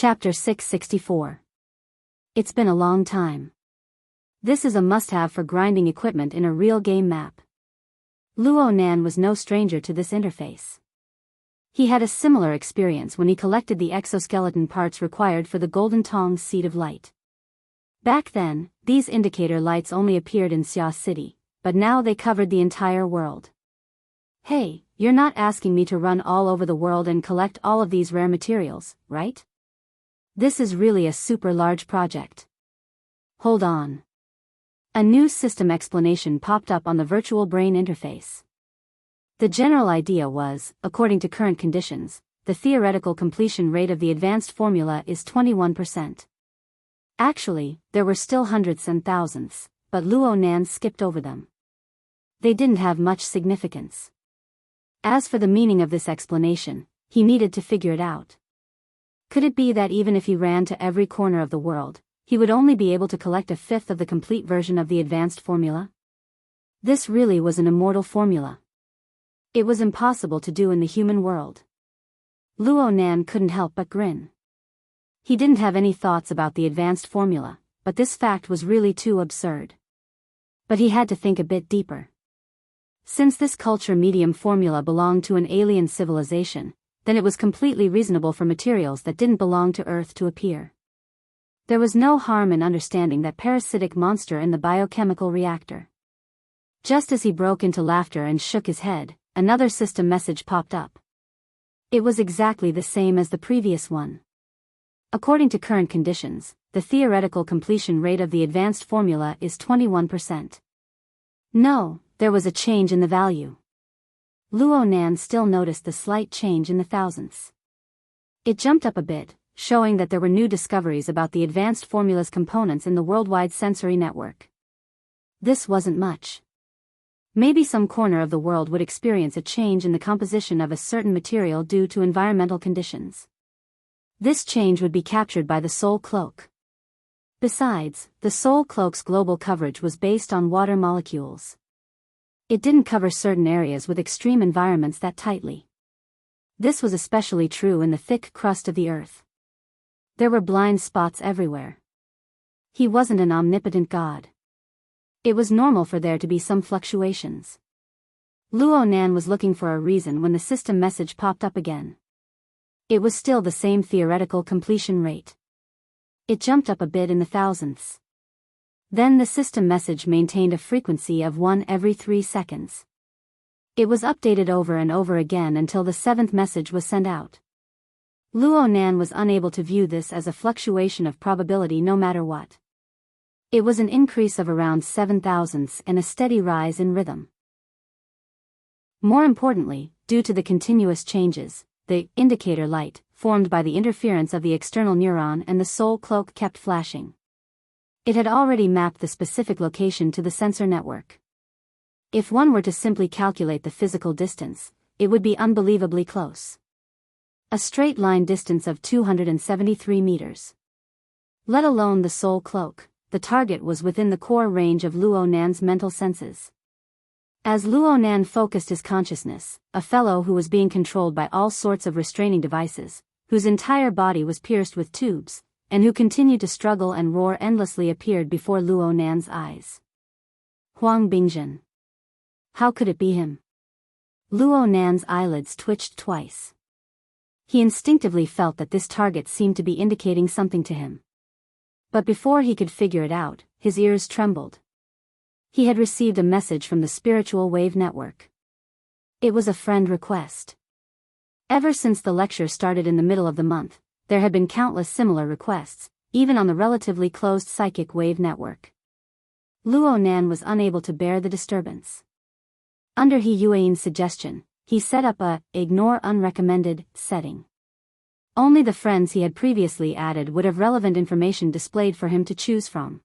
Chapter 664. It's been a long time. This is a must-have for grinding equipment in a real game map. Luo Nan was no stranger to this interface. He had a similar experience when he collected the exoskeleton parts required for the Golden Tong's Seed of Light. Back then, these indicator lights only appeared in Xia City, but now they covered the entire world. Hey, you're not asking me to run all over the world and collect all of these rare materials, right? This is really a super large project. Hold on. A new system explanation popped up on the virtual brain interface. The general idea was, according to current conditions, the theoretical completion rate of the advanced formula is 21%. Actually, there were still hundreds and thousands, but Luo Nan skipped over them. They didn't have much significance. As for the meaning of this explanation, he needed to figure it out. Could it be that even if he ran to every corner of the world, he would only be able to collect a fifth of the complete version of the advanced formula? This really was an immortal formula. It was impossible to do in the human world. Luo Nan couldn't help but grin. He didn't have any thoughts about the advanced formula, but this fact was really too absurd. But he had to think a bit deeper. Since this culture medium formula belonged to an alien civilization, then it was completely reasonable for materials that didn't belong to Earth to appear. There was no harm in understanding that parasitic monster in the biochemical reactor. Just as he broke into laughter and shook his head, another system message popped up. It was exactly the same as the previous one. According to current conditions, the theoretical completion rate of the advanced formula is 21%. No, there was a change in the value. Luo Nan still noticed the slight change in the thousandths. It jumped up a bit, showing that there were new discoveries about the advanced formula's components in the worldwide sensory network. This wasn't much. Maybe some corner of the world would experience a change in the composition of a certain material due to environmental conditions. This change would be captured by the Soul Cloak. Besides, the Soul Cloak's global coverage was based on water molecules. It didn't cover certain areas with extreme environments that tightly. This was especially true in the thick crust of the Earth. There were blind spots everywhere. He wasn't an omnipotent god. It was normal for there to be some fluctuations. Luo Nan was looking for a reason when the system message popped up again. It was still the same theoretical completion rate. It jumped up a bit in the thousandths. Then the system message maintained a frequency of 1 every 3 seconds. It was updated over and over again until the 7th message was sent out. Luo Nan was unable to view this as a fluctuation of probability no matter what. It was an increase of around 7 thousandths and a steady rise in rhythm. More importantly, due to the continuous changes, the indicator light, formed by the interference of the external neuron and the Soul Cloak kept flashing. It had already mapped the specific location to the sensor network. If one were to simply calculate the physical distance, it would be unbelievably close. A straight line distance of 273 meters. Let alone the Soul Cloak, the target was within the core range of Luo Nan's mental senses. As Luo Nan focused his consciousness, a fellow who was being controlled by all sorts of restraining devices, whose entire body was pierced with tubes, and who continued to struggle and roar endlessly appeared before Luo Nan's eyes. Huang Bingjin. How could it be him? Luo Nan's eyelids twitched twice. He instinctively felt that this target seemed to be indicating something to him. But before he could figure it out, his ears trembled. He had received a message from the spiritual wave network. It was a friend request. Ever since the lecture started in the middle of the month, there had been countless similar requests, even on the relatively closed psychic wave network. Luo Nan was unable to bear the disturbance. Under He Yuan's suggestion, he set up a ignore unrecommended setting. Only the friends he had previously added would have relevant information displayed for him to choose from.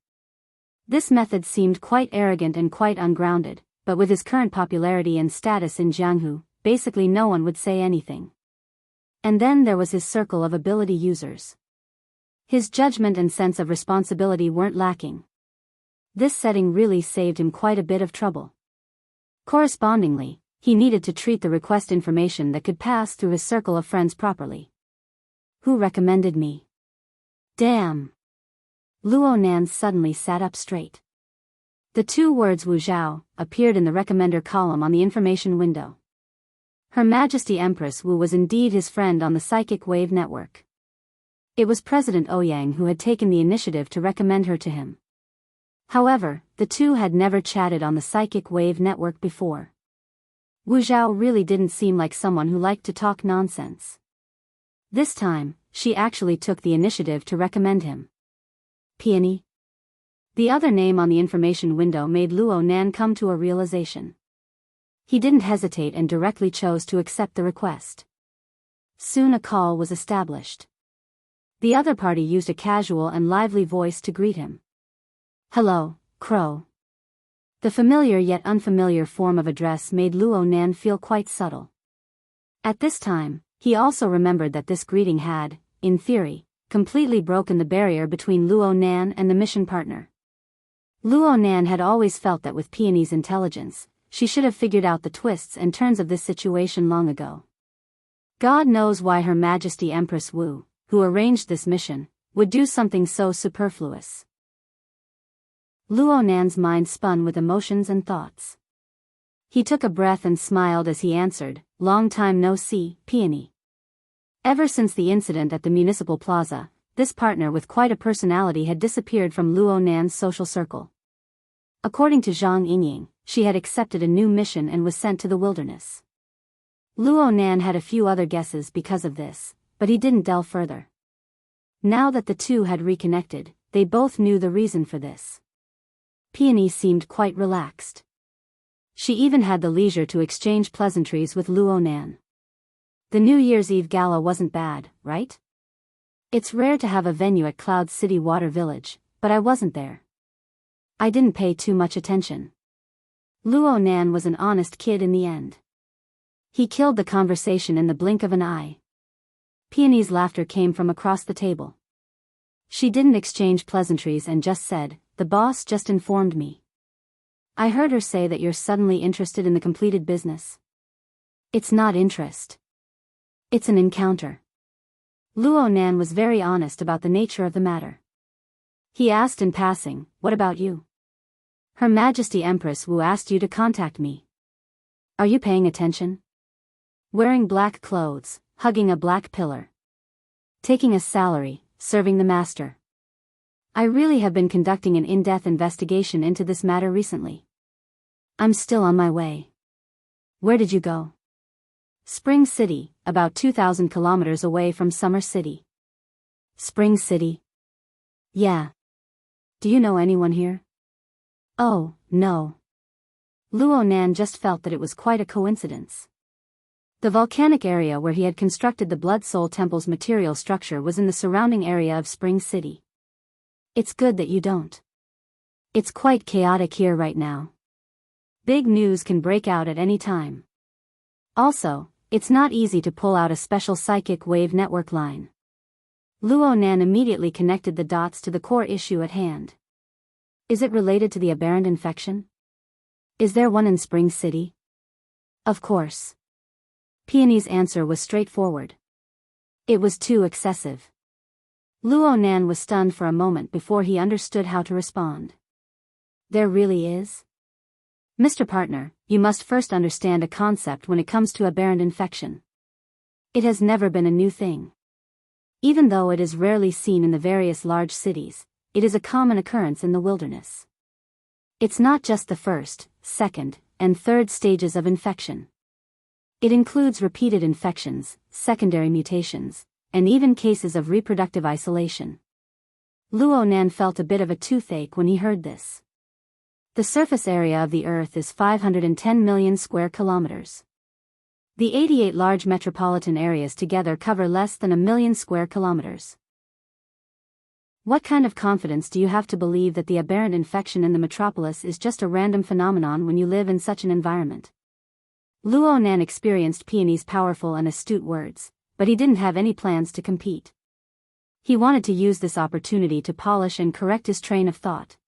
This method seemed quite arrogant and quite ungrounded, but with his current popularity and status in Jianghu, basically no one would say anything. And then there was his circle of ability users. His judgment and sense of responsibility weren't lacking. This setting really saved him quite a bit of trouble. Correspondingly, he needed to treat the request information that could pass through his circle of friends properly. Who recommended me? Damn! Luo Nan suddenly sat up straight. The two words Wu Zhao appeared in the recommender column on the information window. Her Majesty Empress Wu was indeed his friend on the Psychic Wave Network. It was President Ouyang who had taken the initiative to recommend her to him. However, the two had never chatted on the Psychic Wave Network before. Wu Zhao really didn't seem like someone who liked to talk nonsense. This time, she actually took the initiative to recommend him. Peony. The other name on the information window made Luo Nan come to a realization. He didn't hesitate and directly chose to accept the request. Soon a call was established. The other party used a casual and lively voice to greet him. Hello, Crow. The familiar yet unfamiliar form of address made Luo Nan feel quite subtle. At this time, he also remembered that this greeting had, in theory, completely broken the barrier between Luo Nan and the mission partner. Luo Nan had always felt that with Peony's intelligence, she should have figured out the twists and turns of this situation long ago. God knows why Her Majesty Empress Wu, who arranged this mission, would do something so superfluous. Luo Nan's mind spun with emotions and thoughts. He took a breath and smiled as he answered, "Long time no see, Peony." Ever since the incident at the municipal plaza, this partner with quite a personality had disappeared from Luo Nan's social circle. According to Zhang Yingying, she had accepted a new mission and was sent to the wilderness. Luo Nan had a few other guesses because of this, but he didn't delve further. Now that the two had reconnected, they both knew the reason for this. Peony seemed quite relaxed. She even had the leisure to exchange pleasantries with Luo Nan. The New Year's Eve gala wasn't bad, right? It's rare to have a venue at Cloud City Water Village, but I wasn't there. I didn't pay too much attention. Luo Nan was an honest kid in the end. He killed the conversation in the blink of an eye. Peony's laughter came from across the table. She didn't exchange pleasantries and just said, "The boss just informed me. I heard her say that you're suddenly interested in the completed business." It's not interest. It's an encounter. Luo Nan was very honest about the nature of the matter. He asked in passing, "What about you? Her Majesty Empress Wu asked you to contact me. Are you paying attention? Wearing black clothes, hugging a black pillar. Taking a salary, serving the master. I really have been conducting an in-depth investigation into this matter recently. I'm still on my way. Where did you go?" Spring City, about 2,000 kilometers away from Summer City. Spring City? Yeah. Do you know anyone here? Oh, no. Luo Nan just felt that it was quite a coincidence. The volcanic area where he had constructed the Blood Soul Temple's material structure was in the surrounding area of Spring City. It's good that you don't. It's quite chaotic here right now. Big news can break out at any time. Also, it's not easy to pull out a special psychic wave network line. Luo Nan immediately connected the dots to the core issue at hand. Is it related to the aberrant infection? Is there one in Spring City? Of course. Peony's answer was straightforward. It was too excessive. Luo Nan was stunned for a moment before he understood how to respond. There really is? Mr. Partner, you must first understand a concept when it comes to aberrant infection. It has never been a new thing. Even though it is rarely seen in the various large cities, it is a common occurrence in the wilderness. It's not just the first, second, and third stages of infection. It includes repeated infections, secondary mutations, and even cases of reproductive isolation. Luo Nan felt a bit of a toothache when he heard this. The surface area of the Earth is 510 million square kilometers. The 88 large metropolitan areas together cover less than 1 million square kilometers. What kind of confidence do you have to believe that the aberrant infection in the metropolis is just a random phenomenon when you live in such an environment? Luo Nan experienced Peony's powerful and astute words, but he didn't have any plans to compete. He wanted to use this opportunity to polish and correct his train of thought.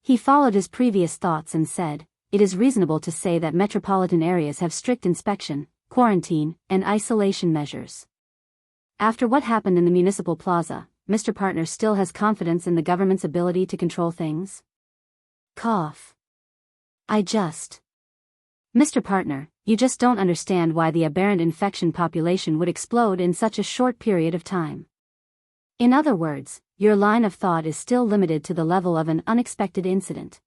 He followed his previous thoughts and said, "It is reasonable to say that metropolitan areas have strict inspection, quarantine, and isolation measures. After what happened in the municipal plaza, Mr. Partner still has confidence in the government's ability to control things? Cough. Mr. Partner, you just don't understand why the aberrant infection population would explode in such a short period of time. In other words, your line of thought is still limited to the level of an unexpected incident.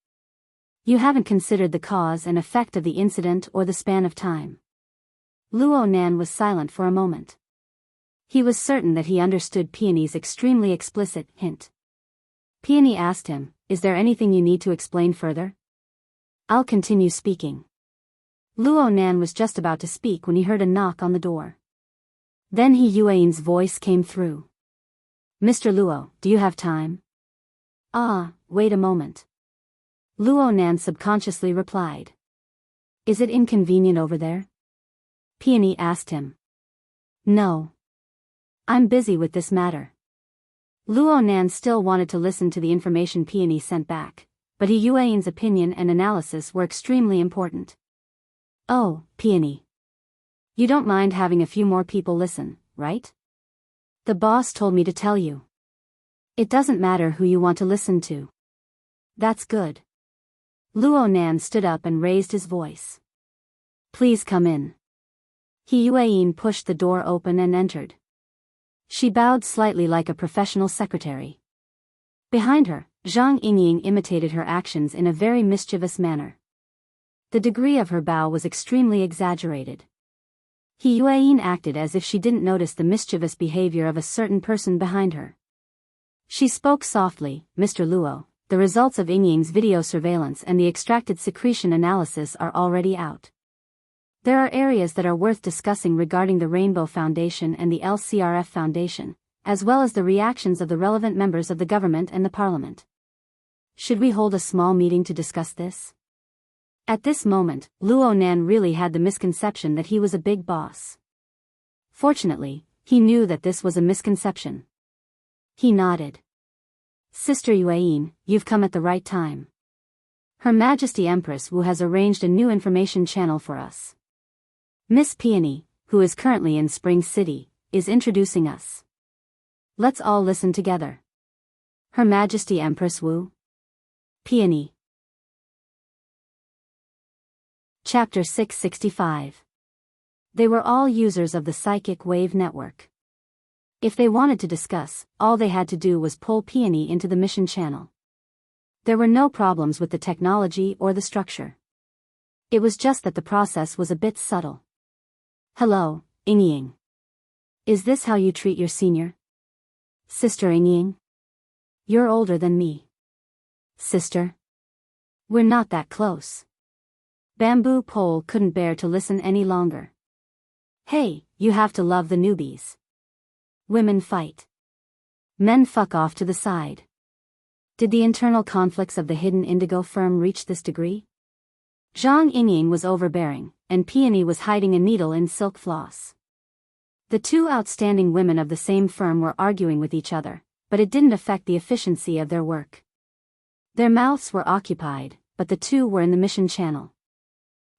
You haven't considered the cause and effect of the incident or the span of time. Luo Nan was silent for a moment. He was certain that he understood Peony's extremely explicit hint. Peony asked him, "Is there anything you need to explain further?" "I'll continue speaking." Luo Nan was just about to speak when he heard a knock on the door. Then Yuan's voice came through. "Mr. Luo, do you have time?" "Ah, wait a moment." Luo Nan subconsciously replied. "Is it inconvenient over there?" Peony asked him. "No. I'm busy with this matter." Luo Nan still wanted to listen to the information Peony sent back, but Yuan's opinion and analysis were extremely important. "Oh, Peony. You don't mind having a few more people listen, right? The boss told me to tell you. It doesn't matter who you want to listen to." "That's good." Luo Nan stood up and raised his voice. "Please come in." Yuan pushed the door open and entered. She bowed slightly like a professional secretary. Behind her, Zhang Yingying imitated her actions in a very mischievous manner. The degree of her bow was extremely exaggerated. Yuan acted as if she didn't notice the mischievous behavior of a certain person behind her. She spoke softly, "Mr. Luo, the results of Yingying's video surveillance and the extracted secretion analysis are already out. There are areas that are worth discussing regarding the Rainbow Foundation and the LCRF Foundation, as well as the reactions of the relevant members of the government and the parliament. Should we hold a small meeting to discuss this?" At this moment, Luo Nan really had the misconception that he was a big boss. Fortunately, he knew that this was a misconception. He nodded. "Sister Yuan, you've come at the right time. Her Majesty Empress Wu has arranged a new information channel for us. Miss Peony, who is currently in Spring City, is introducing us. Let's all listen together." Her Majesty Empress Wu? Peony. Chapter 665. They were all users of the psychic wave network. If they wanted to discuss, all they had to do was pull Peony into the mission channel. There were no problems with the technology or the structure. It was just that the process was a bit subtle. "Hello, Yingying. Is this how you treat your senior?" "Sister Yingying? You're older than me." "Sister? We're not that close." Bamboo Pole couldn't bear to listen any longer. "Hey, you have to love the newbies. Women fight. Men fuck off to the side." Did the internal conflicts of the hidden indigo firm reach this degree? Zhang Yingying was overbearing, and Peony was hiding a needle in silk floss. The two outstanding women of the same firm were arguing with each other, but it didn't affect the efficiency of their work. Their mouths were occupied, but the two were in the mission channel.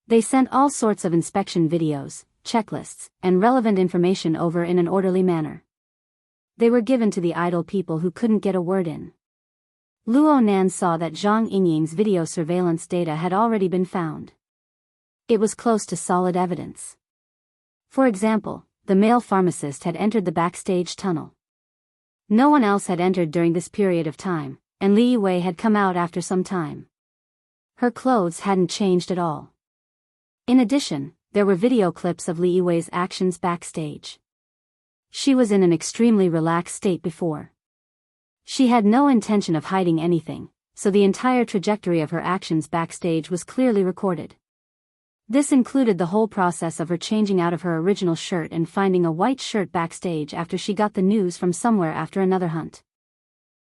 They sent all sorts of inspection videos, checklists, and relevant information over in an orderly manner. They were given to the idle people who couldn't get a word in. Luo Nan saw that Zhang Yingying's video surveillance data had already been found. It was close to solid evidence. For example, the male pharmacist had entered the backstage tunnel. No one else had entered during this period of time, and Li Wei had come out after some time. Her clothes hadn't changed at all. In addition, there were video clips of Li Wei's actions backstage. She was in an extremely relaxed state before. She had no intention of hiding anything, so the entire trajectory of her actions backstage was clearly recorded. This included the whole process of her changing out of her original shirt and finding a white shirt backstage after she got the news from somewhere after another hunt.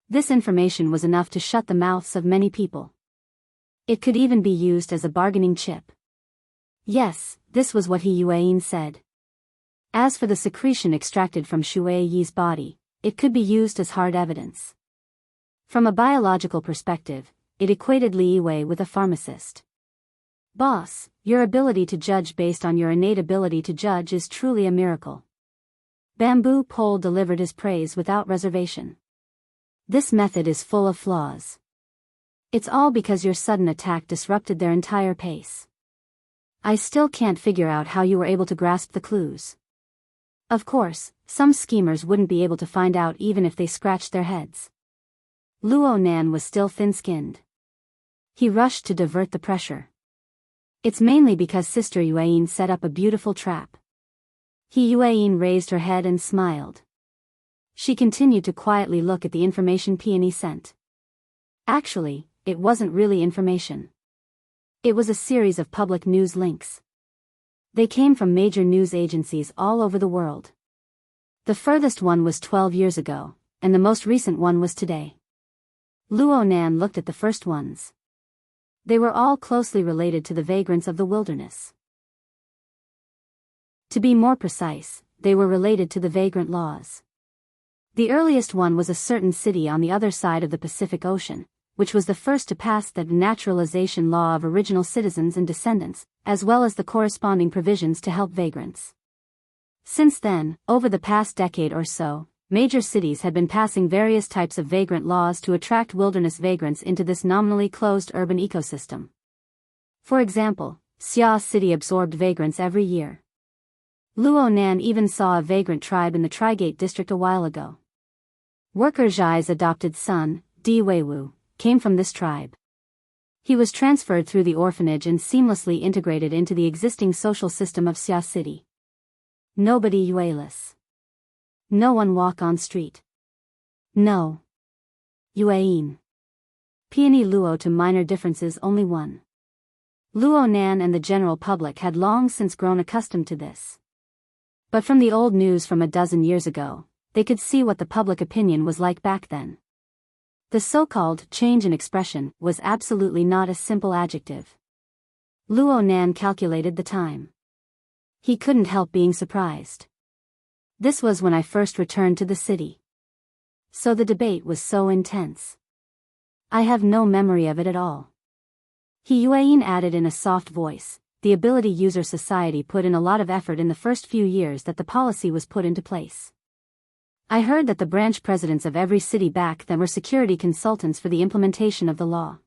This information was enough to shut the mouths of many people. It could even be used as a bargaining chip. Yes, this was what Yuan said. As for the secretion extracted from Shui Yi's body, it could be used as hard evidence. From a biological perspective, it equated Li Wei with a pharmacist. "Boss, your ability to judge based on your innate ability to judge is truly a miracle." Bamboo Pole delivered his praise without reservation. This method is full of flaws. It's all because your sudden attack disrupted their entire pace. I still can't figure out how you were able to grasp the clues. Of course, some schemers wouldn't be able to find out even if they scratched their heads. Luo Nan was still thin-skinned. He rushed to divert the pressure. It's mainly because Sister Yueyin set up a beautiful trap. Yueyin raised her head and smiled. She continued to quietly look at the information Peony sent. Actually, it wasn't really information. It was a series of public news links. They came from major news agencies all over the world. The furthest one was 12 years ago, and the most recent one was today. Luo Nan looked at the first ones. They were all closely related to the vagrants of the wilderness. To be more precise, they were related to the vagrant laws. The earliest one was a certain city on the other side of the Pacific Ocean, which was the first to pass the naturalization law of original citizens and descendants, as well as the corresponding provisions to help vagrants. Since then, over the past decade or so, major cities had been passing various types of vagrant laws to attract wilderness vagrants into this nominally closed urban ecosystem. For example, Xia City absorbed vagrants every year. Luo Nan even saw a vagrant tribe in the Trigate district a while ago. Worker Zhai's adopted son, Di Weiwu, came from this tribe. He was transferred through the orphanage and seamlessly integrated into the existing social system of Xia City. Nobody Yueless. No one walk on street. No. Yueyin. Peony Luo to minor differences only one. Luo Nan and the general public had long since grown accustomed to this. But from the old news from a dozen years ago, they could see what the public opinion was like back then. The so-called change in expression was absolutely not a simple adjective. Luo Nan calculated the time. He couldn't help being surprised. This was when I first returned to the city. So the debate was so intense. I have no memory of it at all. Yueyin added in a soft voice, the Ability User Society put in a lot of effort in the first few years that the policy was put into place. I heard that the branch presidents of every city back then were security consultants for the implementation of the law.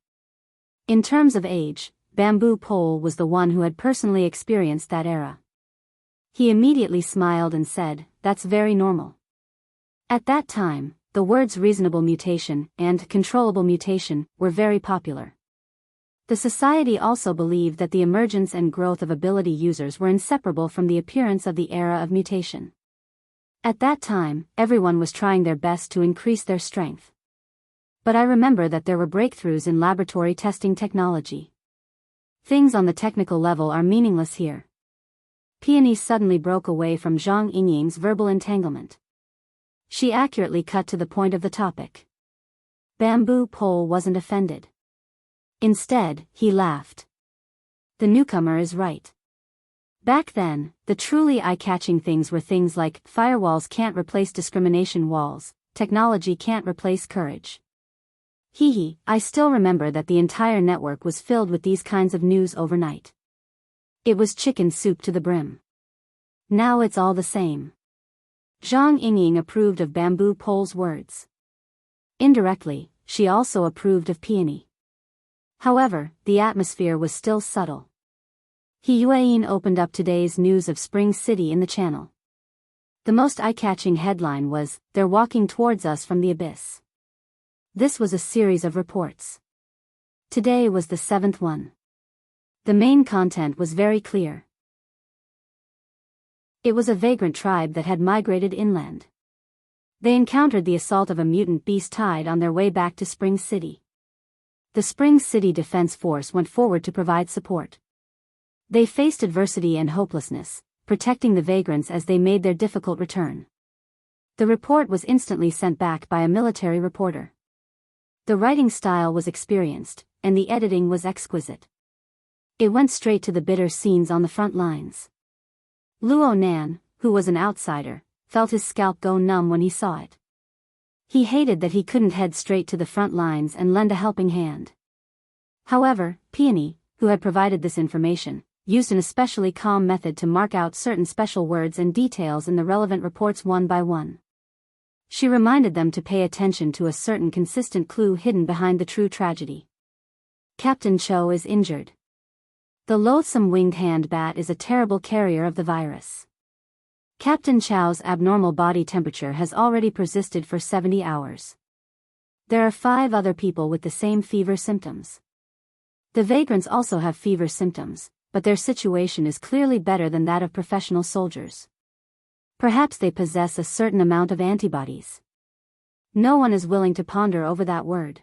In terms of age, Bamboo Pole was the one who had personally experienced that era. He immediately smiled and said, "That's very normal." At that time, the words reasonable mutation and controllable mutation were very popular. The society also believed that the emergence and growth of ability users were inseparable from the appearance of the era of mutation. At that time, everyone was trying their best to increase their strength. But I remember that there were breakthroughs in laboratory testing technology. Things on the technical level are meaningless here. Peony suddenly broke away from Zhang Yingying's verbal entanglement. She accurately cut to the point of the topic. Bamboo Pole wasn't offended. Instead, he laughed. The newcomer is right. Back then, the truly eye-catching things were things like, firewalls can't replace discrimination walls, technology can't replace courage. I still remember that the entire network was filled with these kinds of news overnight. It was chicken soup to the brim. Now it's all the same. Zhang Yingying approved of Bamboo Pole's words. Indirectly, she also approved of Peony. However, the atmosphere was still subtle. Yueyin opened up today's news of Spring City in the channel. The most eye-catching headline was, "They're walking towards us from the abyss." This was a series of reports. Today was the 7th one. The main content was very clear. It was a vagrant tribe that had migrated inland. They encountered the assault of a mutant beast tide on their way back to Spring City. The Spring City Defense Force went forward to provide support. They faced adversity and hopelessness, protecting the vagrants as they made their difficult return. The report was instantly sent back by a military reporter. The writing style was experienced, and the editing was exquisite. It went straight to the bitter scenes on the front lines. Luo Nan, who was an outsider, felt his scalp go numb when he saw it. He hated that he couldn't head straight to the front lines and lend a helping hand. However, Peony, who had provided this information, used an especially calm method to mark out certain special words and details in the relevant reports one by one. She reminded them to pay attention to a certain consistent clue hidden behind the true tragedy. Captain Cho is injured. The loathsome winged hand bat is a terrible carrier of the virus. Captain Chow's abnormal body temperature has already persisted for 70 hours. There are 5 other people with the same fever symptoms. The vagrants also have fever symptoms, but their situation is clearly better than that of professional soldiers. Perhaps they possess a certain amount of antibodies. No one is willing to ponder over that word.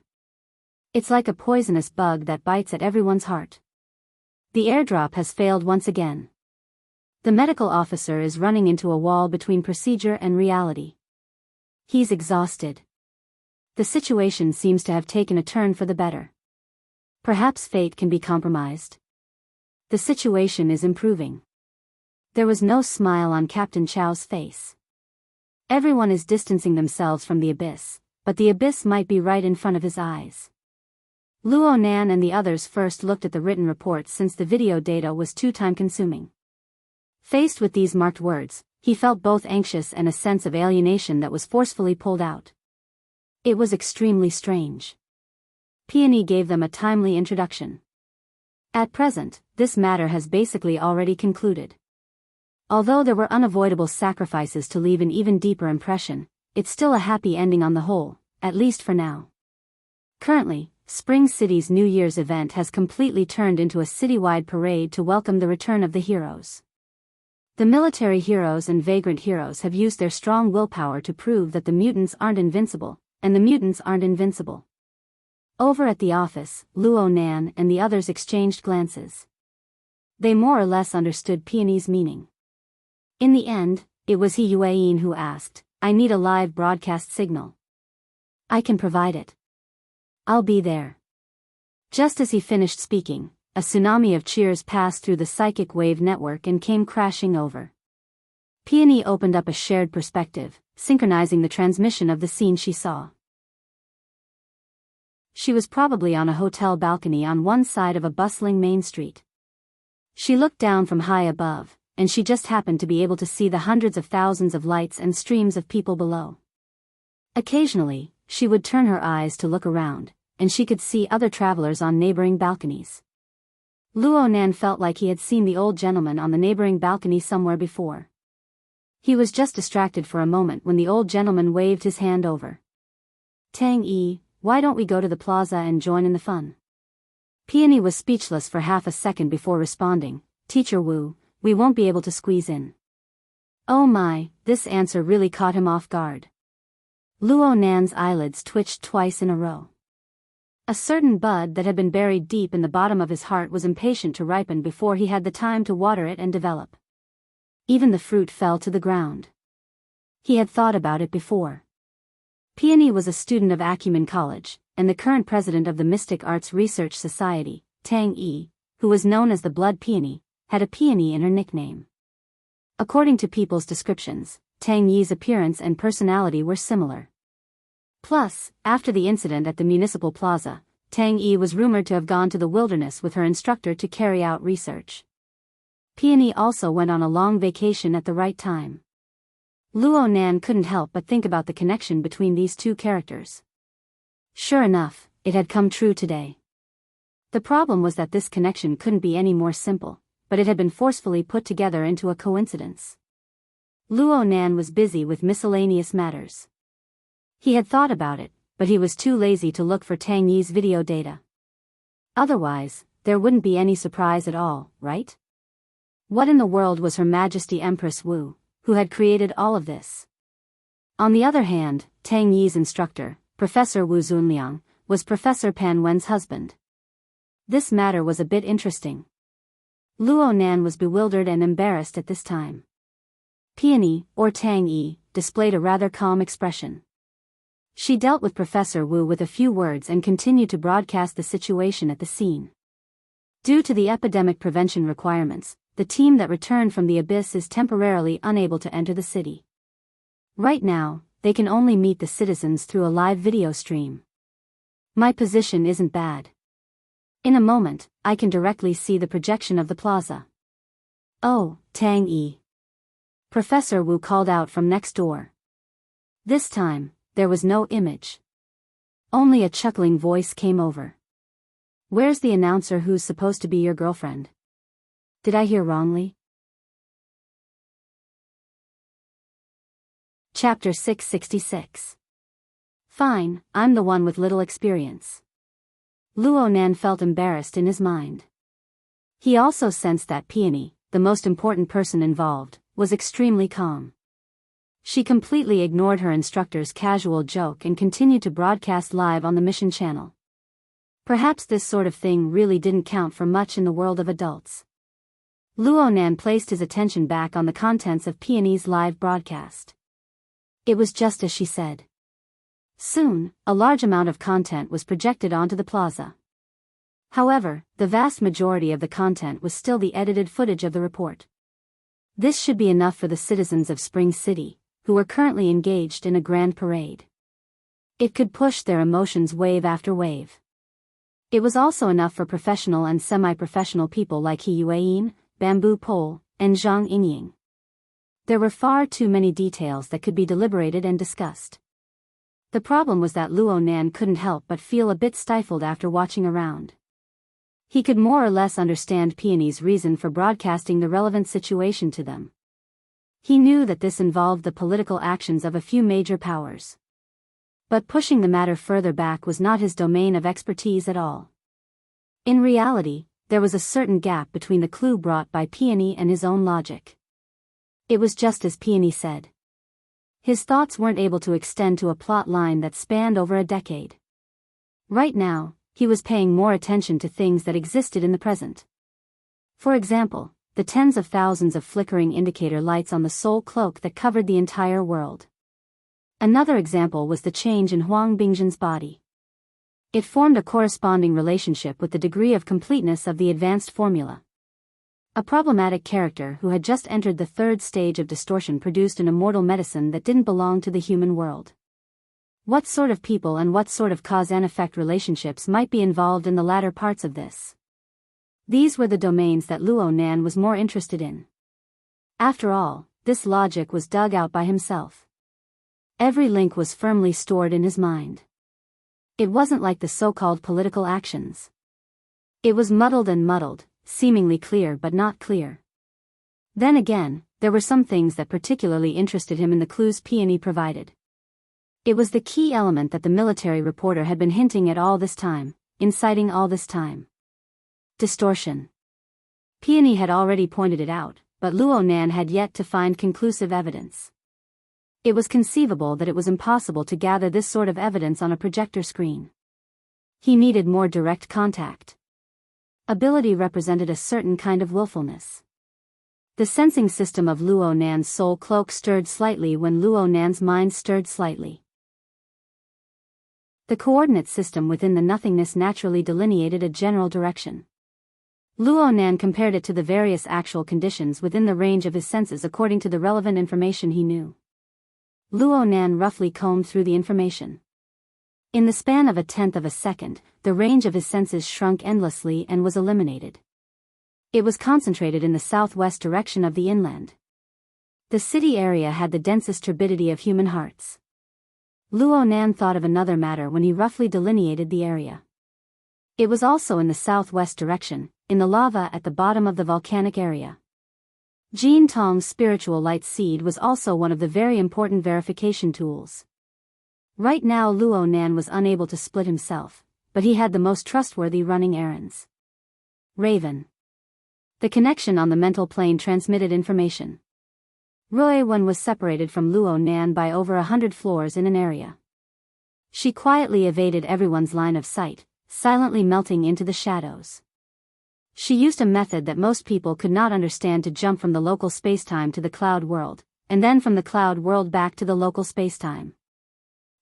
It's like a poisonous bug that bites at everyone's heart. The airdrop has failed once again. The medical officer is running into a wall between procedure and reality. He's exhausted. The situation seems to have taken a turn for the better. Perhaps fate can be compromised. The situation is improving. There was no smile on Captain Chow's face. Everyone is distancing themselves from the abyss, but the abyss might be right in front of his eyes. Luo Nan and the others first looked at the written reports since the video data was too time-consuming. Faced with these marked words, he felt both anxious and a sense of alienation that was forcefully pulled out. It was extremely strange. Peony gave them a timely introduction. At present, this matter has basically already concluded. Although there were unavoidable sacrifices to leave an even deeper impression, it's still a happy ending on the whole, at least for now. Currently, Spring City's New Year's event has completely turned into a citywide parade to welcome the return of the heroes. The military heroes and vagrant heroes have used their strong willpower to prove that the mutants aren't invincible, and the mutants aren't invincible. Over at the office, Luo Nan and the others exchanged glances. They more or less understood Peony's meaning. In the end, it was he Yueyin who asked, "I need a live broadcast signal." "I can provide it. I'll be there." Just as he finished speaking, a tsunami of cheers passed through the psychic wave network and came crashing over. Peony opened up a shared perspective, synchronizing the transmission of the scene she saw. She was probably on a hotel balcony on one side of a bustling main street. She looked down from high above, and she just happened to be able to see the hundreds of thousands of lights and streams of people below. Occasionally, she would turn her eyes to look around, and she could see other travelers on neighboring balconies. Luo Nan felt like he had seen the old gentleman on the neighboring balcony somewhere before. He was just distracted for a moment when the old gentleman waved his hand over. "Tang Yi, why don't we go to the plaza and join in the fun?" Peony was speechless for half a second before responding, "Teacher Wu, we won't be able to squeeze in." Oh my, this answer really caught him off guard. Luo Nan's eyelids twitched twice in a row. A certain bud that had been buried deep in the bottom of his heart was impatient to ripen before he had the time to water it and develop. Even the fruit fell to the ground. He had thought about it before. Peony was a student of Acumen College, and the current president of the Mystic Arts Research Society, Tang Yi, who was known as the Blood Peony, had a peony in her nickname. According to people's descriptions, Tang Yi's appearance and personality were similar. Plus, after the incident at the municipal plaza, Tang Yi was rumored to have gone to the wilderness with her instructor to carry out research. Peony also went on a long vacation at the right time. Luo Nan couldn't help but think about the connection between these two characters. Sure enough, it had come true today. The problem was that this connection couldn't be any more simple, but it had been forcefully put together into a coincidence. Luo Nan was busy with miscellaneous matters. He had thought about it, but he was too lazy to look for Tang Yi's video data. Otherwise, there wouldn't be any surprise at all, right? What in the world was Her Majesty Empress Wu, who had created all of this? On the other hand, Tang Yi's instructor, Professor Wu Zunliang, was Professor Pan Wen's husband. This matter was a bit interesting. Luo Nan was bewildered and embarrassed at this time. Peony, or Tang Yi, displayed a rather calm expression. She dealt with Professor Wu with a few words and continued to broadcast the situation at the scene. Due to the epidemic prevention requirements, the team that returned from the abyss is temporarily unable to enter the city. Right now, they can only meet the citizens through a live video stream. My position isn't bad. In a moment, I can directly see the projection of the plaza. "Oh, Tang Yi." Professor Wu called out from next door. This time, there was no image. Only a chuckling voice came over. "Where's the announcer who's supposed to be your girlfriend? Did I hear wrongly?" Chapter 666. Fine, I'm the one with little experience. Luo Nan felt embarrassed in his mind. He also sensed that Peony, the most important person involved, was extremely calm. She completely ignored her instructor's casual joke and continued to broadcast live on the mission channel. Perhaps this sort of thing really didn't count for much in the world of adults. Luo Nan placed his attention back on the contents of Peony's live broadcast. It was just as she said. Soon, a large amount of content was projected onto the plaza. However, the vast majority of the content was still the edited footage of the report. This should be enough for the citizens of Spring City, who were currently engaged in a grand parade. It could push their emotions wave after wave. It was also enough for professional and semi-professional people like He Yueyin, Bamboo Pole, and Zhang Yingying. There were far too many details that could be deliberated and discussed. The problem was that Luo Nan couldn't help but feel a bit stifled after watching around. He could more or less understand Peony's reason for broadcasting the relevant situation to them. He knew that this involved the political actions of a few major powers. But pushing the matter further back was not his domain of expertise at all. In reality, there was a certain gap between the clue brought by Peony and his own logic. It was just as Peony said. His thoughts weren't able to extend to a plot line that spanned over a decade. Right now, he was paying more attention to things that existed in the present. For example, the tens of thousands of flickering indicator lights on the soul cloak that covered the entire world. Another example was the change in Huang Bingzhen's body. It formed a corresponding relationship with the degree of completeness of the advanced formula. A problematic character who had just entered the third stage of distortion produced an immortal medicine that didn't belong to the human world. What sort of people and what sort of cause and effect relationships might be involved in the latter parts of this? These were the domains that Luo Nan was more interested in. After all, this logic was dug out by himself. Every link was firmly stored in his mind. It wasn't like the so-called political actions. It was muddled and muddled, seemingly clear but not clear. Then again, there were some things that particularly interested him in the clues Peony provided. It was the key element that the military reporter had been hinting at all this time, inciting all this time. Distortion. Peony had already pointed it out, but Luo Nan had yet to find conclusive evidence. It was conceivable that it was impossible to gather this sort of evidence on a projector screen. He needed more direct contact. Ability represented a certain kind of willfulness. The sensing system of Luo Nan's soul cloak stirred slightly when Luo Nan's mind stirred slightly. The coordinate system within the nothingness naturally delineated a general direction. Luo Nan compared it to the various actual conditions within the range of his senses according to the relevant information he knew. Luo Nan roughly combed through the information. In the span of a tenth of a second, the range of his senses shrunk endlessly and was eliminated. It was concentrated in the southwest direction of the inland. The city area had the densest turbidity of human hearts. Luo Nan thought of another matter when he roughly delineated the area. It was also in the southwest direction, in the lava at the bottom of the volcanic area. Jin Tong's spiritual light seed was also one of the very important verification tools. Right now Luo Nan was unable to split himself, but he had the most trustworthy running errands. Raven. The connection on the mental plane transmitted information. Rui Wen was separated from Luo Nan by over 100 floors in an area. She quietly evaded everyone's line of sight, silently melting into the shadows. She used a method that most people could not understand to jump from the local spacetime to the cloud world, and then from the cloud world back to the local spacetime.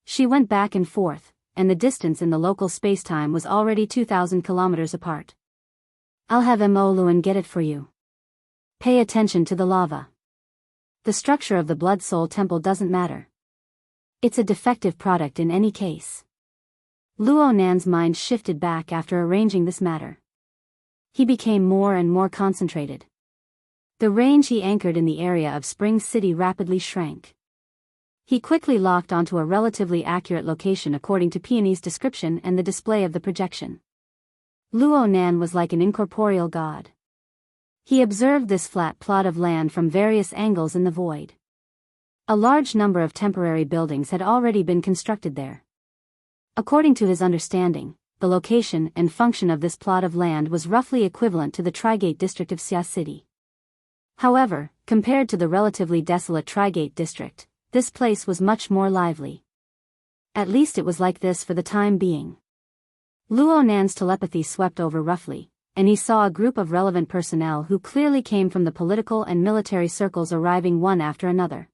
She went back and forth, and the distance in the local spacetime was already 2,000 kilometers apart. I'll have Mo Luan get it for you. Pay attention to the lava. The structure of the Blood Soul Temple doesn't matter. It's a defective product in any case. Luo Nan's mind shifted back after arranging this matter. He became more and more concentrated. The range he anchored in the area of Spring City rapidly shrank. He quickly locked onto a relatively accurate location according to Peony's description and the display of the projection. Luo Nan was like an incorporeal god. He observed this flat plot of land from various angles in the void. A large number of temporary buildings had already been constructed there. According to his understanding, the location and function of this plot of land was roughly equivalent to the Trigate district of Xia City. However, compared to the relatively desolate Trigate district, this place was much more lively. At least it was like this for the time being. Luo Nan's telepathy swept over roughly, and he saw a group of relevant personnel who clearly came from the political and military circles arriving one after another.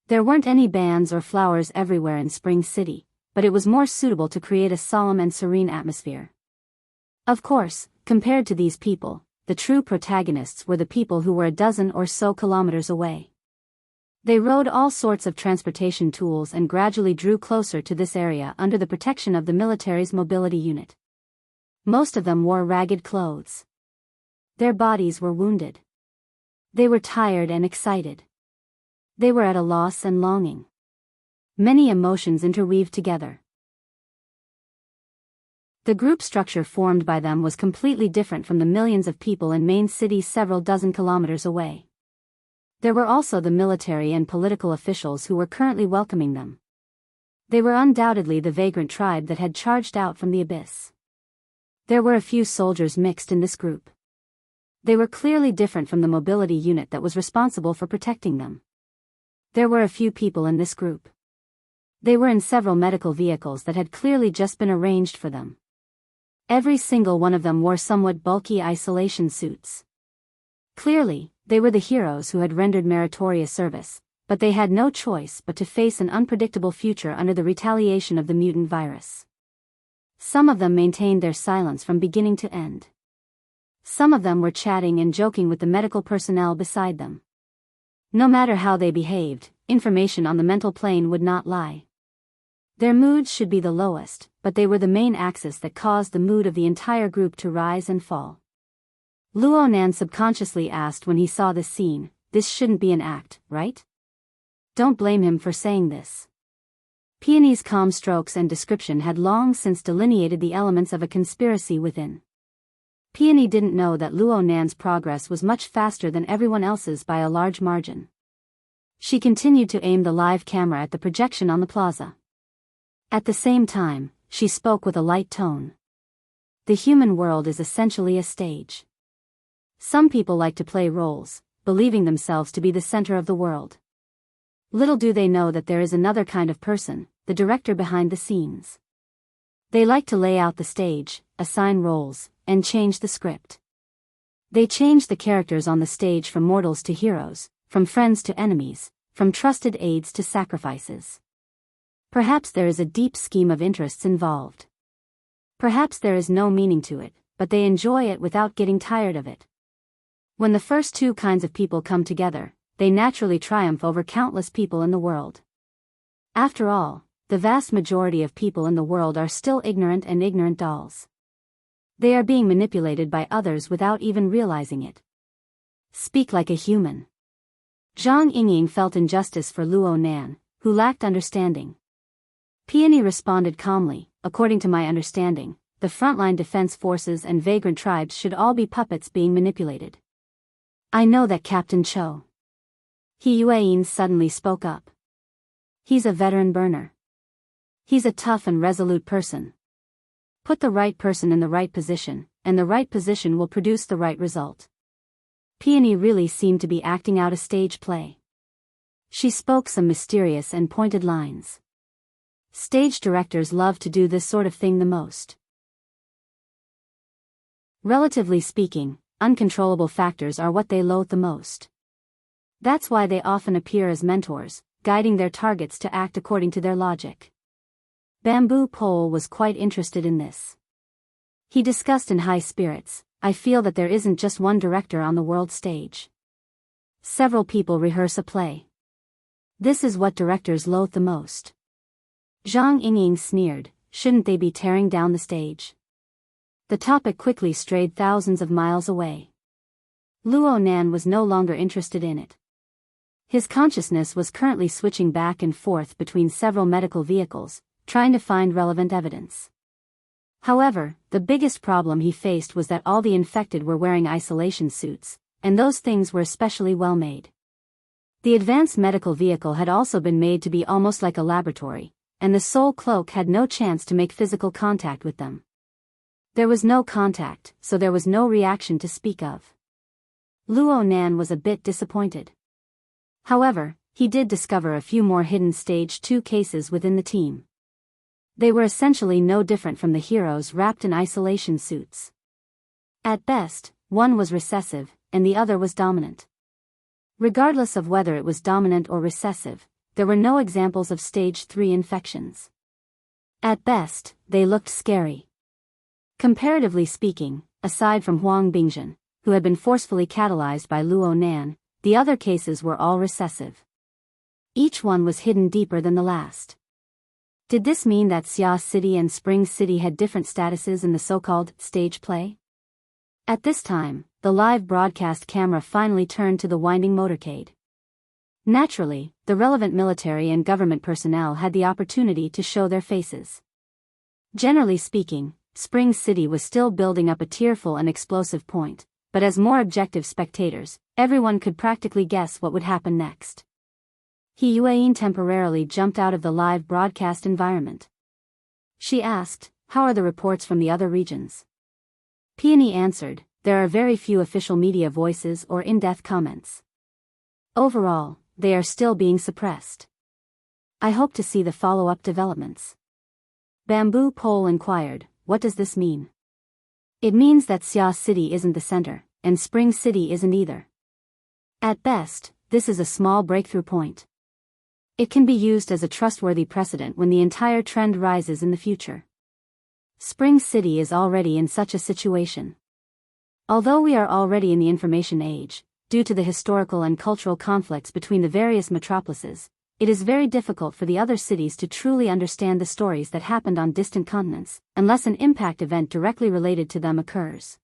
There weren't any bands or flowers everywhere in Spring City, but it was more suitable to create a solemn and serene atmosphere. Of course, compared to these people, the true protagonists were the people who were a dozen or so kilometers away. They rode all sorts of transportation tools and gradually drew closer to this area under the protection of the military's mobility unit. Most of them wore ragged clothes. Their bodies were wounded. They were tired and excited. They were at a loss and longing. Many emotions interweaved together. The group structure formed by them was completely different from the millions of people in main cities several dozen kilometers away. There were also the military and political officials who were currently welcoming them. They were undoubtedly the vagrant tribe that had charged out from the abyss. There were a few soldiers mixed in this group. They were clearly different from the mobility unit that was responsible for protecting them. There were a few people in this group. They were in several medical vehicles that had clearly just been arranged for them. Every single one of them wore somewhat bulky isolation suits. Clearly, they were the heroes who had rendered meritorious service, but they had no choice but to face an unpredictable future under the retaliation of the mutant virus. Some of them maintained their silence from beginning to end. Some of them were chatting and joking with the medical personnel beside them. No matter how they behaved, information on the mental plane would not lie. Their moods should be the lowest, but they were the main axis that caused the mood of the entire group to rise and fall. Luo Nan subconsciously asked when he saw this scene, this shouldn't be an act, right? Don't blame him for saying this. Peony's calm strokes and description had long since delineated the elements of a conspiracy within. Peony didn't know that Luo Nan's progress was much faster than everyone else's by a large margin. She continued to aim the live camera at the projection on the plaza. At the same time, she spoke with a light tone. The human world is essentially a stage. Some people like to play roles, believing themselves to be the center of the world. Little do they know that there is another kind of person, the director behind the scenes. They like to lay out the stage, assign roles, and change the script. They change the characters on the stage from mortals to heroes, from friends to enemies, from trusted aides to sacrifices. Perhaps there is a deep scheme of interests involved. Perhaps there is no meaning to it, but they enjoy it without getting tired of it. When the first two kinds of people come together, they naturally triumph over countless people in the world. After all, the vast majority of people in the world are still ignorant and ignorant dolls. They are being manipulated by others without even realizing it. Speak like a human. Zhang Yingying felt injustice for Luo Nan, who lacked understanding. Peony responded calmly, according to my understanding, the frontline defense forces and vagrant tribes should all be puppets being manipulated. I know that, Captain Cho. He Yueyin suddenly spoke up. He's a veteran burner. He's a tough and resolute person. Put the right person in the right position, and the right position will produce the right result. Peony really seemed to be acting out a stage play. She spoke some mysterious and pointed lines. Stage directors love to do this sort of thing the most. Relatively speaking, uncontrollable factors are what they loathe the most. That's why they often appear as mentors, guiding their targets to act according to their logic. Bamboo Pole was quite interested in this. He discussed in high spirits, I feel that there isn't just one director on the world stage. Several people rehearse a play. This is what directors loathe the most. Zhang Yingying sneered, shouldn't they be tearing down the stage? The topic quickly strayed thousands of miles away. Luo Nan was no longer interested in it. His consciousness was currently switching back and forth between several medical vehicles, trying to find relevant evidence. However, the biggest problem he faced was that all the infected were wearing isolation suits, and those things were especially well made. The advanced medical vehicle had also been made to be almost like a laboratory, and the soul cloak had no chance to make physical contact with them. There was no contact, so there was no reaction to speak of. Luo Nan was a bit disappointed. However, he did discover a few more hidden Stage 2 cases within the team. They were essentially no different from the heroes wrapped in isolation suits. At best, one was recessive, and the other was dominant. Regardless of whether it was dominant or recessive, there were no examples of Stage 3 infections. At best, they looked scary. Comparatively speaking, aside from Huang Bingjun, who had been forcefully catalyzed by Luo Nan, the other cases were all recessive. Each one was hidden deeper than the last. Did this mean that Xia City and Spring City had different statuses in the so-called stage play? At this time, the live broadcast camera finally turned to the winding motorcade. Naturally, the relevant military and government personnel had the opportunity to show their faces. Generally speaking, Spring City was still building up a tearful and explosive point, but as more objective spectators, everyone could practically guess what would happen next. He Yuan temporarily jumped out of the live broadcast environment. She asked, "How are the reports from the other regions?" Peony answered, "There are very few official media voices or in-depth comments. Overall, they are still being suppressed. I hope to see the follow-up developments." Bamboo Pole inquired, "What does this mean?" "It means that Xia City isn't the center, and Spring City isn't either. At best, this is a small breakthrough point. It can be used as a trustworthy precedent when the entire trend rises in the future. Spring City is already in such a situation. Although we are already in the information age, due to the historical and cultural conflicts between the various metropolises, it is very difficult for the other cities to truly understand the stories that happened on distant continents, unless an impact event directly related to them occurs."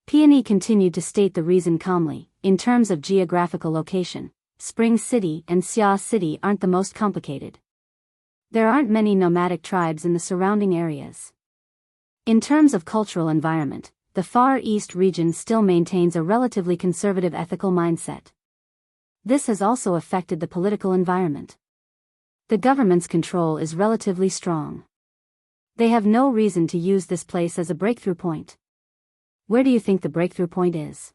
Peony continued to state the reason calmly. "In terms of geographical location, Spring City and Xia City aren't the most complicated. There aren't many nomadic tribes in the surrounding areas. In terms of cultural environment, the Far East region still maintains a relatively conservative ethical mindset. This has also affected the political environment. The government's control is relatively strong. They have no reason to use this place as a breakthrough point. Where do you think the breakthrough point is?"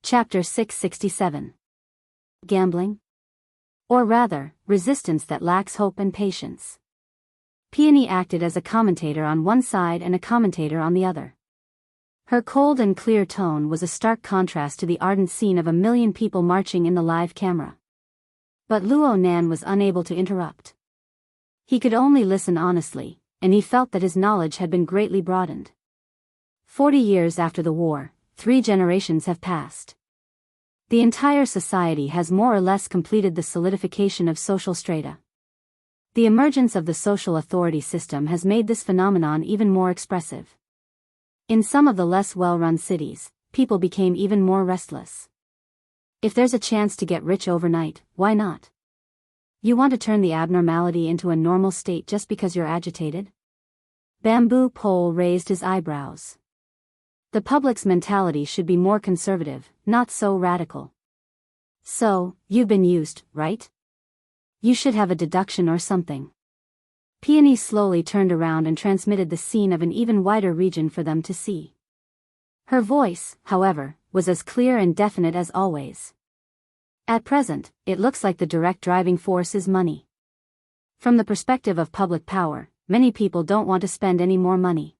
Chapter 667. Gambling? Or rather, resistance that lacks hope and patience. Peony acted as a commentator on one side and a commentator on the other. Her cold and clear tone was a stark contrast to the ardent scene of a million people marching in the live camera. But Luo Nan was unable to interrupt. He could only listen honestly, and he felt that his knowledge had been greatly broadened. 40 years after the war, 3 generations have passed. The entire society has more or less completed the solidification of social strata. The emergence of the social authority system has made this phenomenon even more expressive. In some of the less well-run cities, people became even more restless. If there's a chance to get rich overnight, why not? You want to turn the abnormality into a normal state just because you're agitated? Bamboo Pole raised his eyebrows. The public's mentality should be more conservative, not so radical. So, you've been used, right? You should have a deduction or something. Peony slowly turned around and transmitted the scene of an even wider region for them to see. Her voice, however, was as clear and definite as always. At present, it looks like the direct driving force is money. From the perspective of public power, many people don't want to spend any more money.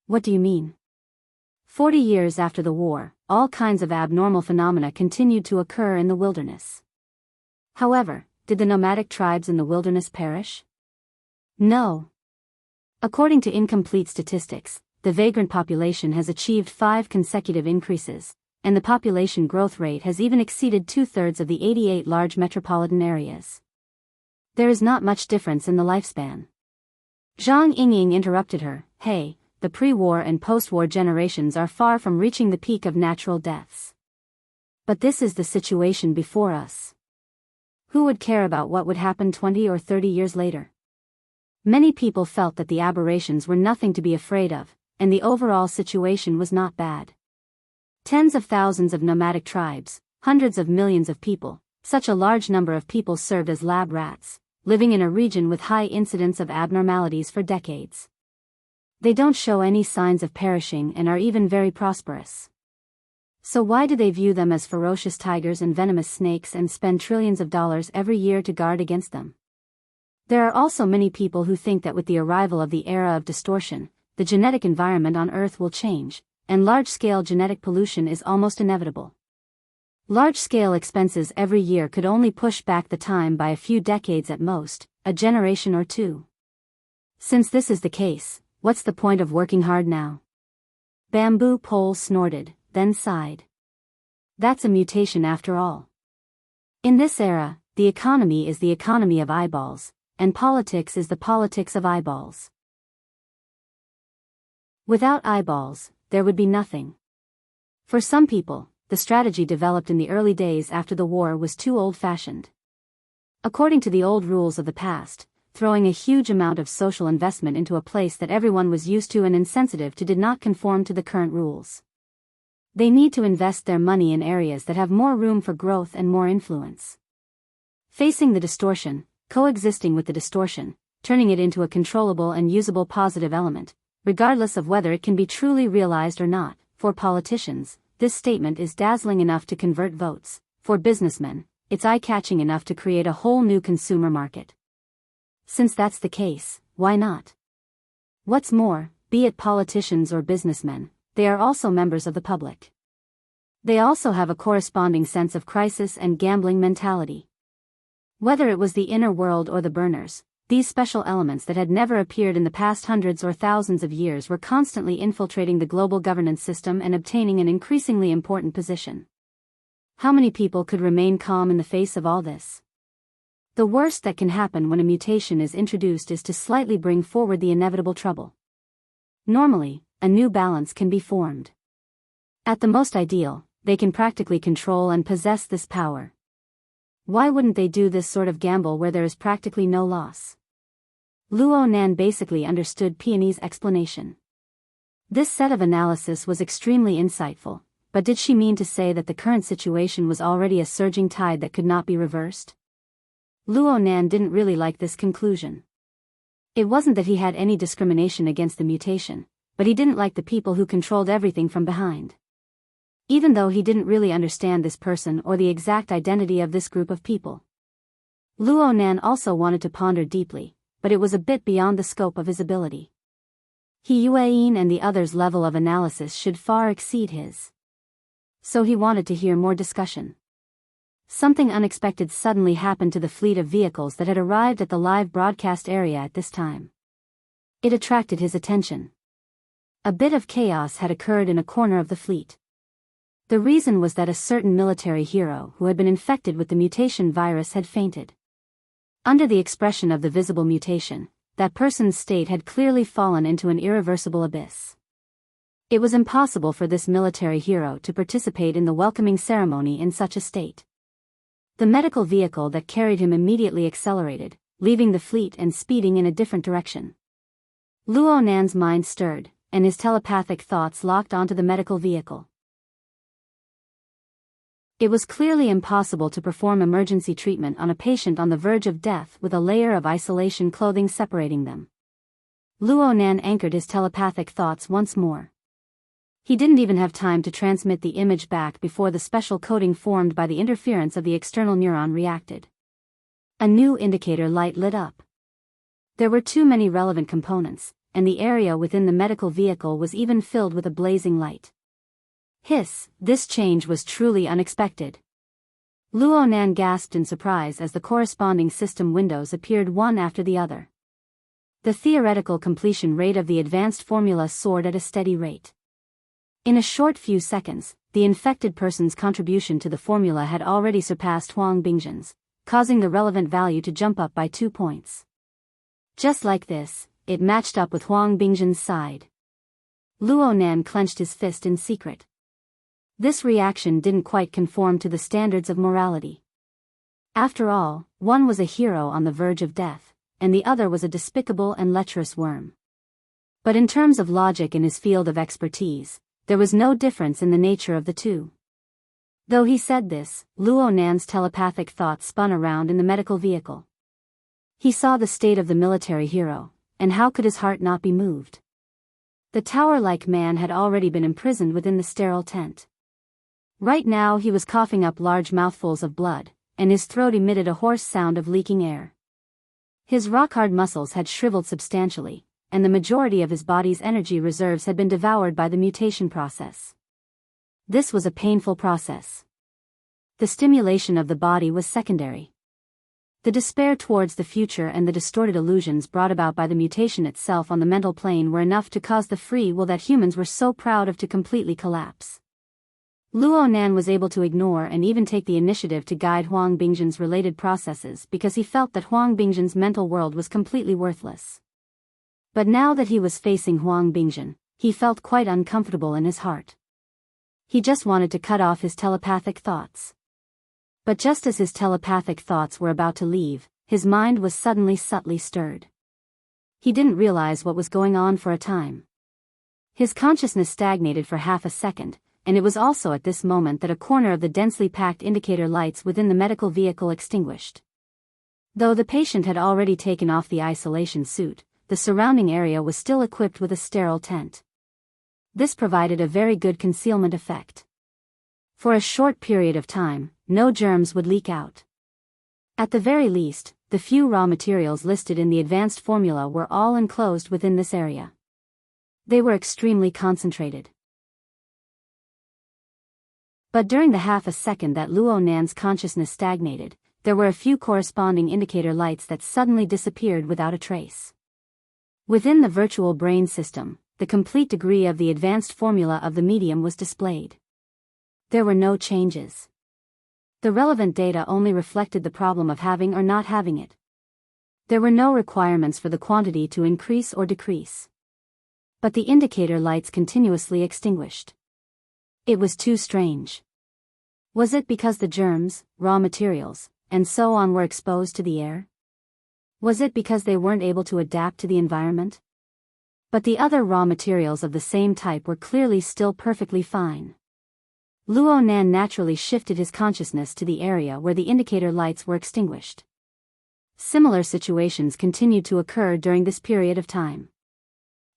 What do you mean? 40 years after the war, all kinds of abnormal phenomena continued to occur in the wilderness. However, did the nomadic tribes in the wilderness perish? No. According to incomplete statistics, the vagrant population has achieved 5 consecutive increases, and the population growth rate has even exceeded 2/3 of the 88 large metropolitan areas. There is not much difference in the lifespan. Zhang Yingying interrupted her, "Hey, the pre-war and post-war generations are far from reaching the peak of natural deaths. But this is the situation before us. Who would care about what would happen 20 or 30 years later? Many people felt that the aberrations were nothing to be afraid of, and the overall situation was not bad. Tens of thousands of nomadic tribes, hundreds of millions of people, such a large number of people served as lab rats, living in a region with high incidence of abnormalities for decades. They don't show any signs of perishing and are even very prosperous. So why do they view them as ferocious tigers and venomous snakes and spend trillions of dollars every year to guard against them? There are also many people who think that with the arrival of the era of distortion, the genetic environment on Earth will change, and large-scale genetic pollution is almost inevitable. Large-scale expenses every year could only push back the time by a few decades at most, a generation or two. Since this is the case, what's the point of working hard now? Bamboo Pole snorted, then sighed. That's a mutation after all. In this era, the economy is the economy of eyeballs, and politics is the politics of eyeballs. Without eyeballs, there would be nothing. For some people, the strategy developed in the early days after the war was too old-fashioned. According to the old rules of the past, throwing a huge amount of social investment into a place that everyone was used to and insensitive to did not conform to the current rules. They need to invest their money in areas that have more room for growth and more influence. Facing the distortion, coexisting with the distortion, turning it into a controllable and usable positive element, regardless of whether it can be truly realized or not. For politicians, this statement is dazzling enough to convert votes. For businessmen, it's eye-catching enough to create a whole new consumer market. Since that's the case, why not? What's more, be it politicians or businessmen, they are also members of the public. They also have a corresponding sense of crisis and gambling mentality. Whether it was the inner world or the burners, these special elements that had never appeared in the past hundreds or thousands of years were constantly infiltrating the global governance system and obtaining an increasingly important position. How many people could remain calm in the face of all this? The worst that can happen when a mutation is introduced is to slightly bring forward the inevitable trouble. Normally, a new balance can be formed. At the most ideal, they can practically control and possess this power. Why wouldn't they do this sort of gamble where there is practically no loss? Luo Nan basically understood Peony's explanation. This set of analysis was extremely insightful, but did she mean to say that the current situation was already a surging tide that could not be reversed? Luo Nan didn't really like this conclusion. It wasn't that he had any discrimination against the mutation, but he didn't like the people who controlled everything from behind. Even though he didn't really understand this person or the exact identity of this group of people. Luo Nan also wanted to ponder deeply, but it was a bit beyond the scope of his ability. He Yueyin and the others' level of analysis should far exceed his. So he wanted to hear more discussion. Something unexpected suddenly happened to the fleet of vehicles that had arrived at the live broadcast area at this time. It attracted his attention. A bit of chaos had occurred in a corner of the fleet. The reason was that a certain military hero who had been infected with the mutation virus had fainted. Under the expression of the visible mutation, that person's state had clearly fallen into an irreversible abyss. It was impossible for this military hero to participate in the welcoming ceremony in such a state. The medical vehicle that carried him immediately accelerated, leaving the fleet and speeding in a different direction. Luo Nan's mind stirred, and his telepathic thoughts locked onto the medical vehicle. It was clearly impossible to perform emergency treatment on a patient on the verge of death with a layer of isolation clothing separating them. Luo Nan anchored his telepathic thoughts once more. He didn't even have time to transmit the image back before the special coating formed by the interference of the external neuron reacted. A new indicator light lit up. There were too many relevant components, and the area within the medical vehicle was even filled with a blazing light. Hiss, this change was truly unexpected. Luo Nan gasped in surprise as the corresponding system windows appeared one after the other. The theoretical completion rate of the advanced formula soared at a steady rate. In a short few seconds, the infected person's contribution to the formula had already surpassed Huang Bingzhen's, causing the relevant value to jump up by 2 points. Just like this, it matched up with Huang Bingzhen's side. Luo Nan clenched his fist in secret. This reaction didn't quite conform to the standards of morality. After all, one was a hero on the verge of death, and the other was a despicable and lecherous worm. But in terms of logic in his field of expertise, there was no difference in the nature of the two. Though he said this, Luo Nan's telepathic thoughts spun around in the medical vehicle. He saw the state of the military hero, and how could his heart not be moved? The tower-like man had already been imprisoned within the sterile tent. Right now he was coughing up large mouthfuls of blood, and his throat emitted a hoarse sound of leaking air. His rock-hard muscles had shriveled substantially, and the majority of his body's energy reserves had been devoured by the mutation process. This was a painful process. The stimulation of the body was secondary. The despair towards the future and the distorted illusions brought about by the mutation itself on the mental plane were enough to cause the free will that humans were so proud of to completely collapse. Luo Nan was able to ignore and even take the initiative to guide Huang Bingzhen's related processes because he felt that Huang Bingzhen's mental world was completely worthless. But now that he was facing Huang Bingzhen, he felt quite uncomfortable in his heart. He just wanted to cut off his telepathic thoughts. But just as his telepathic thoughts were about to leave, his mind was suddenly subtly stirred. He didn't realize what was going on for a time. His consciousness stagnated for half a second, and it was also at this moment that a corner of the densely packed indicator lights within the medical vehicle extinguished. Though the patient had already taken off the isolation suit, the surrounding area was still equipped with a sterile tent. This provided a very good concealment effect. For a short period of time, no germs would leak out. At the very least, the few raw materials listed in the advanced formula were all enclosed within this area. They were extremely concentrated. But during the half a second that Luo Nan's consciousness stagnated, there were a few corresponding indicator lights that suddenly disappeared without a trace. Within the virtual brain system, the complete degree of the advanced formula of the medium was displayed. There were no changes. The relevant data only reflected the problem of having or not having it. There were no requirements for the quantity to increase or decrease. But the indicator lights continuously extinguished. It was too strange. Was it because the germs, raw materials, and so on were exposed to the air? Was it because they weren't able to adapt to the environment? But the other raw materials of the same type were clearly still perfectly fine. Luo Nan naturally shifted his consciousness to the area where the indicator lights were extinguished. Similar situations continued to occur during this period of time.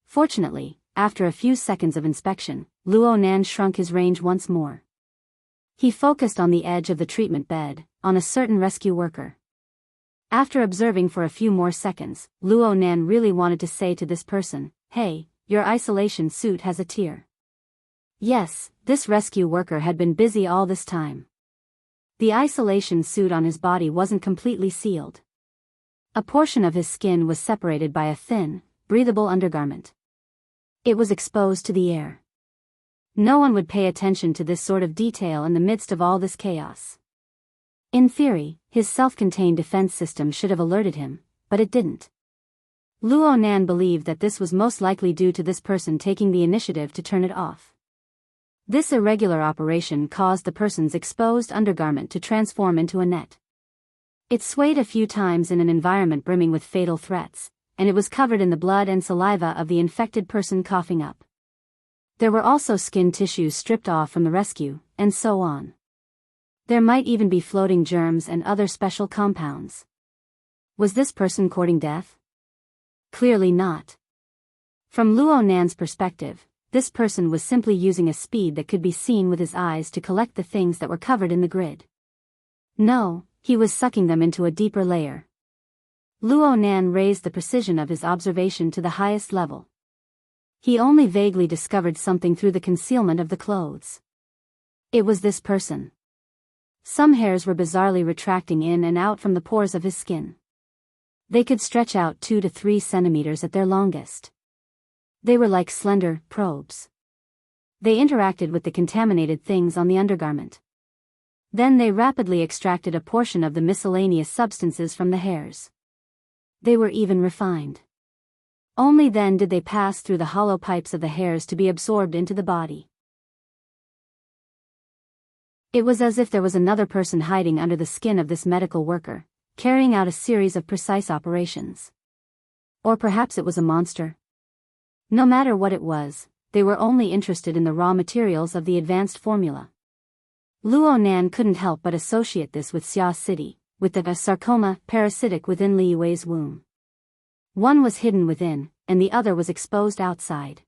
Fortunately, after a few seconds of inspection, Luo Nan shrunk his range once more. He focused on the edge of the treatment bed, on a certain rescue worker. After observing for a few more seconds, Luo Nan really wanted to say to this person, "Hey, your isolation suit has a tear." Yes, this rescue worker had been busy all this time. The isolation suit on his body wasn't completely sealed. A portion of his skin was separated by a thin, breathable undergarment. It was exposed to the air. No one would pay attention to this sort of detail in the midst of all this chaos. In theory, his self-contained defense system should have alerted him, but it didn't. Luo Nan believed that this was most likely due to this person taking the initiative to turn it off. This irregular operation caused the person's exposed undergarment to transform into a net. It swayed a few times in an environment brimming with fatal threats, and it was covered in the blood and saliva of the infected person coughing up. There were also skin tissues stripped off from the rescue, and so on. There might even be floating germs and other special compounds. Was this person courting death? Clearly not. From Luo Nan's perspective, this person was simply using a speed that could be seen with his eyes to collect the things that were covered in the grid. No, he was sucking them into a deeper layer. Luo Nan raised the precision of his observation to the highest level. He only vaguely discovered something through the concealment of the clothes. It was this person. Some hairs were bizarrely retracting in and out from the pores of his skin. They could stretch out 2 to 3 centimeters at their longest. They were like slender probes. They interacted with the contaminated things on the undergarment. Then they rapidly extracted a portion of the miscellaneous substances from the hairs. They were even refined. Only then did they pass through the hollow pipes of the hairs to be absorbed into the body. It was as if there was another person hiding under the skin of this medical worker, carrying out a series of precise operations. Or perhaps it was a monster. No matter what it was, they were only interested in the raw materials of the advanced formula. Luo Nan couldn't help but associate this with Xia City, with the sarcoma parasitic within Li Wei's womb. One was hidden within, and the other was exposed outside.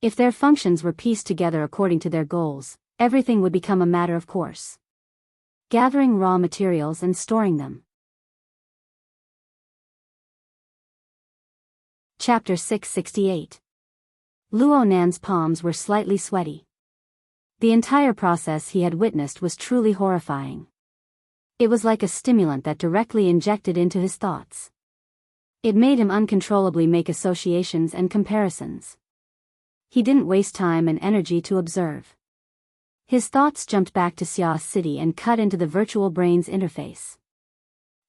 If their functions were pieced together according to their goals, everything would become a matter of course. Gathering raw materials and storing them. Chapter 668. Luo Nan's palms were slightly sweaty. The entire process he had witnessed was truly horrifying. It was like a stimulant that directly injected into his thoughts. It made him uncontrollably make associations and comparisons. He didn't waste time and energy to observe. His thoughts jumped back to Xia City and cut into the virtual brain's interface.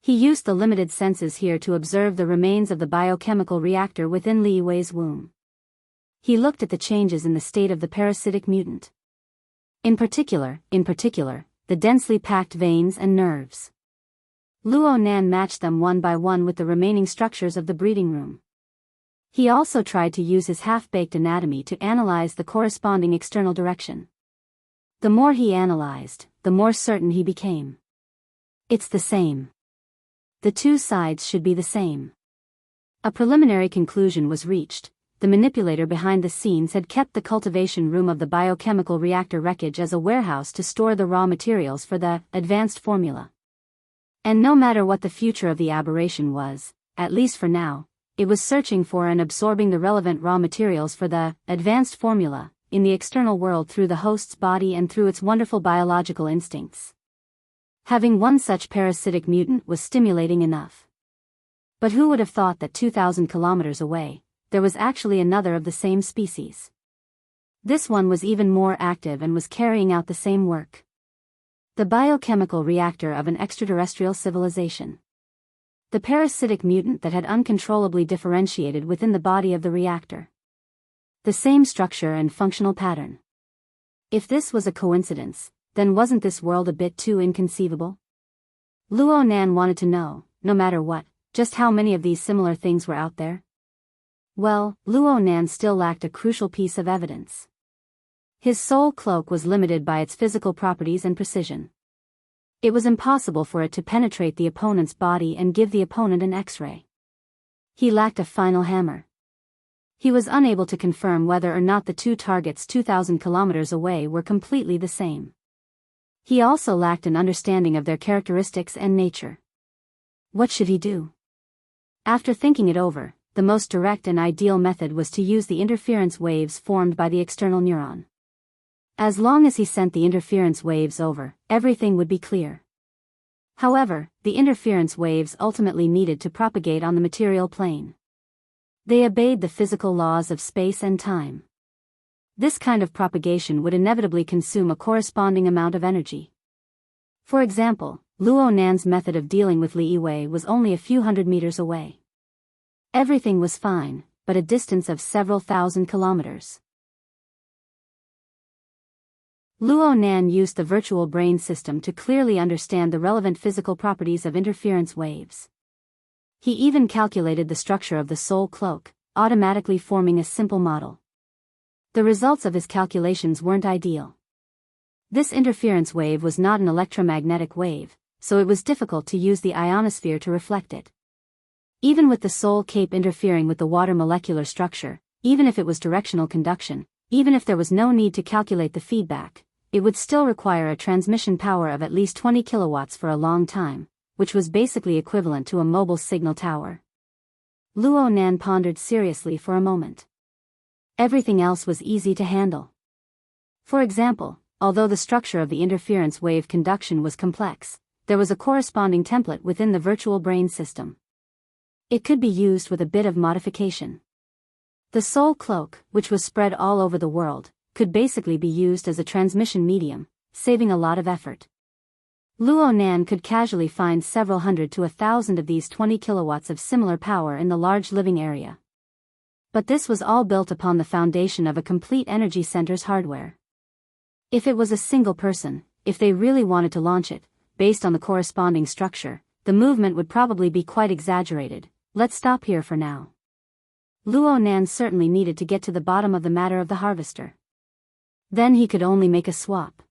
He used the limited senses here to observe the remains of the biochemical reactor within Li Wei's womb. He looked at the changes in the state of the parasitic mutant. In particular, the densely packed veins and nerves. Luo Nan matched them one by one with the remaining structures of the breeding room. He also tried to use his half-baked anatomy to analyze the corresponding external direction. The more he analyzed, the more certain he became. It's the same. The two sides should be the same. A preliminary conclusion was reached. The manipulator behind the scenes had kept the cultivation room of the biochemical reactor wreckage as a warehouse to store the raw materials for the advanced formula. And no matter what the future of the aberration was, at least for now, it was searching for and absorbing the relevant raw materials for the advanced formula in the external world through the host's body and through its wonderful biological instincts. Having one such parasitic mutant was stimulating enough. But who would have thought that 2,000 kilometers away, there was actually another of the same species? This one was even more active and was carrying out the same work. The biochemical reactor of an extraterrestrial civilization. The parasitic mutant that had uncontrollably differentiated within the body of the reactor. The same structure and functional pattern. If this was a coincidence, then wasn't this world a bit too inconceivable? Luo Nan wanted to know, no matter what, just how many of these similar things were out there. Well, Luo Nan still lacked a crucial piece of evidence. His soul cloak was limited by its physical properties and precision. It was impossible for it to penetrate the opponent's body and give the opponent an X-ray. He lacked a final hammer. He was unable to confirm whether or not the two targets 2,000 kilometers away were completely the same. He also lacked an understanding of their characteristics and nature. What should he do? After thinking it over, the most direct and ideal method was to use the interference waves formed by the external neuron. As long as he sent the interference waves over, everything would be clear. However, the interference waves ultimately needed to propagate on the material plane. They obeyed the physical laws of space and time. This kind of propagation would inevitably consume a corresponding amount of energy. For example, Luo Nan's method of dealing with Li Wei was only a few hundred meters away. Everything was fine, but a distance of several thousand kilometers. Luo Nan used the virtual brain system to clearly understand the relevant physical properties of interference waves. He even calculated the structure of the soul cloak, automatically forming a simple model. The results of his calculations weren't ideal. This interference wave was not an electromagnetic wave, so it was difficult to use the ionosphere to reflect it. Even with the soul cape interfering with the water molecular structure, even if it was directional conduction, even if there was no need to calculate the feedback, it would still require a transmission power of at least 20 kilowatts for a long time, which was basically equivalent to a mobile signal tower. Luo Nan pondered seriously for a moment. Everything else was easy to handle. For example, although the structure of the interference wave conduction was complex, there was a corresponding template within the virtual brain system. It could be used with a bit of modification. The soul cloak, which was spread all over the world, could basically be used as a transmission medium, saving a lot of effort. Luo Nan could casually find several hundred to 1,000 of these 20 kilowatts of similar power in the large living area. But this was all built upon the foundation of a complete energy center's hardware. If it was a single person, if they really wanted to launch it, based on the corresponding structure, the movement would probably be quite exaggerated. Let's stop here for now. Luo Nan certainly needed to get to the bottom of the matter of the harvester. Then he could only make a swap.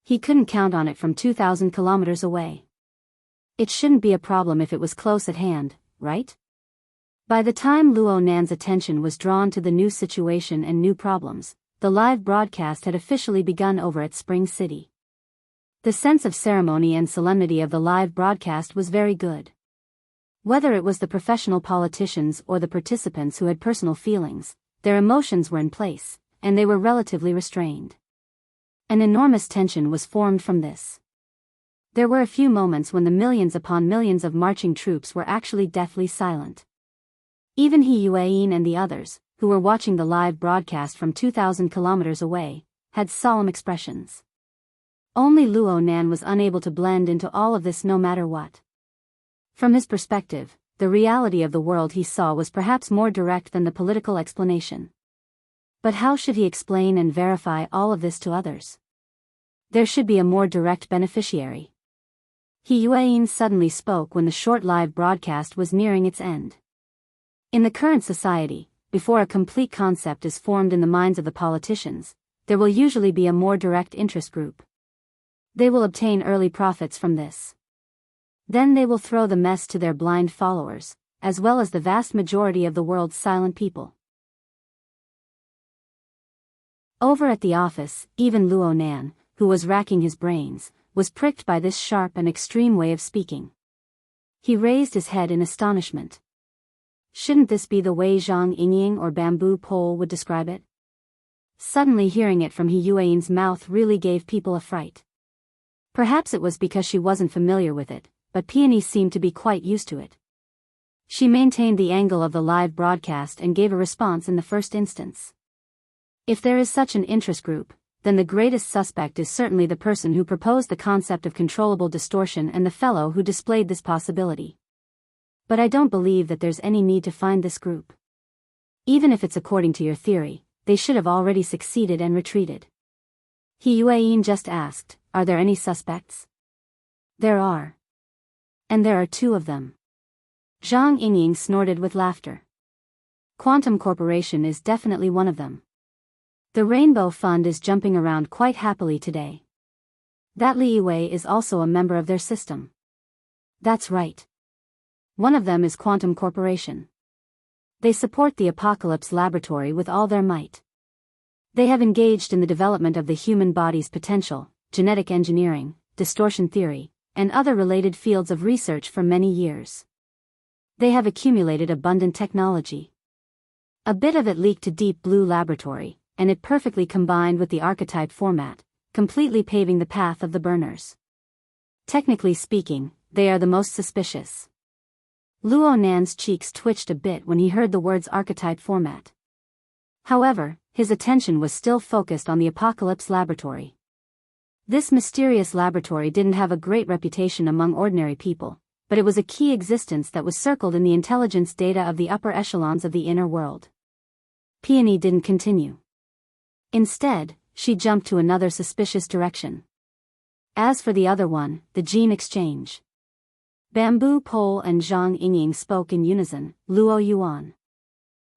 He couldn't count on it from 2,000 kilometers away. It shouldn't be a problem if it was close at hand, right? By the time Luo Nan's attention was drawn to the new situation and new problems, the live broadcast had officially begun over at Spring City. The sense of ceremony and solemnity of the live broadcast was very good. Whether it was the professional politicians or the participants who had personal feelings, their emotions were in place, and they were relatively restrained. An enormous tension was formed from this. There were a few moments when the millions upon millions of marching troops were actually deathly silent. Even He Yueyin and the others, who were watching the live broadcast from 2,000 kilometers away, had solemn expressions. Only Luo Nan was unable to blend into all of this no matter what. From his perspective, the reality of the world he saw was perhaps more direct than the political explanation. But how should he explain and verify all of this to others? There should be a more direct beneficiary. He Yueyin suddenly spoke when the short live broadcast was nearing its end. In the current society, before a complete concept is formed in the minds of the politicians, there will usually be a more direct interest group. They will obtain early profits from this. Then they will throw the mess to their blind followers, as well as the vast majority of the world's silent people. Over at the office, even Luo Nan, who was racking his brains, was pricked by this sharp and extreme way of speaking. He raised his head in astonishment. Shouldn't this be the way Zhang Yingying or Bamboo Pole would describe it? Suddenly hearing it from He Yueyin's mouth really gave people a fright. Perhaps it was because she wasn't familiar with it, but Peony seemed to be quite used to it. She maintained the angle of the live broadcast and gave a response in the first instance. If there is such an interest group, then the greatest suspect is certainly the person who proposed the concept of controllable distortion and the fellow who displayed this possibility. But I don't believe that there's any need to find this group. Even if it's according to your theory, they should have already succeeded and retreated. He Yueyin just asked, are there any suspects? There are. And there are two of them. Zhang Yingying snorted with laughter. Quantum Corporation is definitely one of them. The Rainbow Fund is jumping around quite happily today. That Li Wei is also a member of their system. That's right. One of them is Quantum Corporation. They support the Apocalypse Laboratory with all their might. They have engaged in the development of the human body's potential, genetic engineering, distortion theory, and other related fields of research for many years. They have accumulated abundant technology. A bit of it leaked to Deep Blue Laboratory, and it perfectly combined with the archetype format, completely paving the path of the burners. Technically speaking, they are the most suspicious. Luo Nan's cheeks twitched a bit when he heard the words archetype format. However, his attention was still focused on the Apocalypse Laboratory. This mysterious laboratory didn't have a great reputation among ordinary people, but it was a key existence that was circled in the intelligence data of the upper echelons of the inner world. Peony didn't continue. Instead, she jumped to another suspicious direction. As for the other one, the gene exchange. Bamboo Pole and Zhang Yingying spoke in unison, Luo Yuan.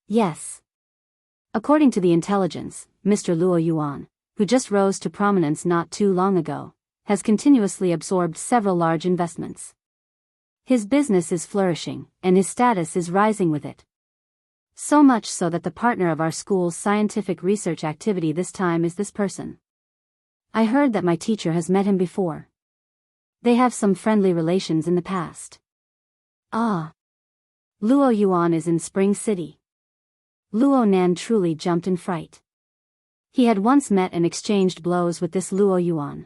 Yes. According to the intelligence, Mr. Luo Yuan, who just rose to prominence not too long ago, has continuously absorbed several large investments. His business is flourishing, and his status is rising with it. So much so that the partner of our school's scientific research activity this time is this person. I heard that my teacher has met him before. They have some friendly relations in the past. Ah. Luo Yuan is in Spring City. Luo Nan truly jumped in fright. He had once met and exchanged blows with this Luo Yuan.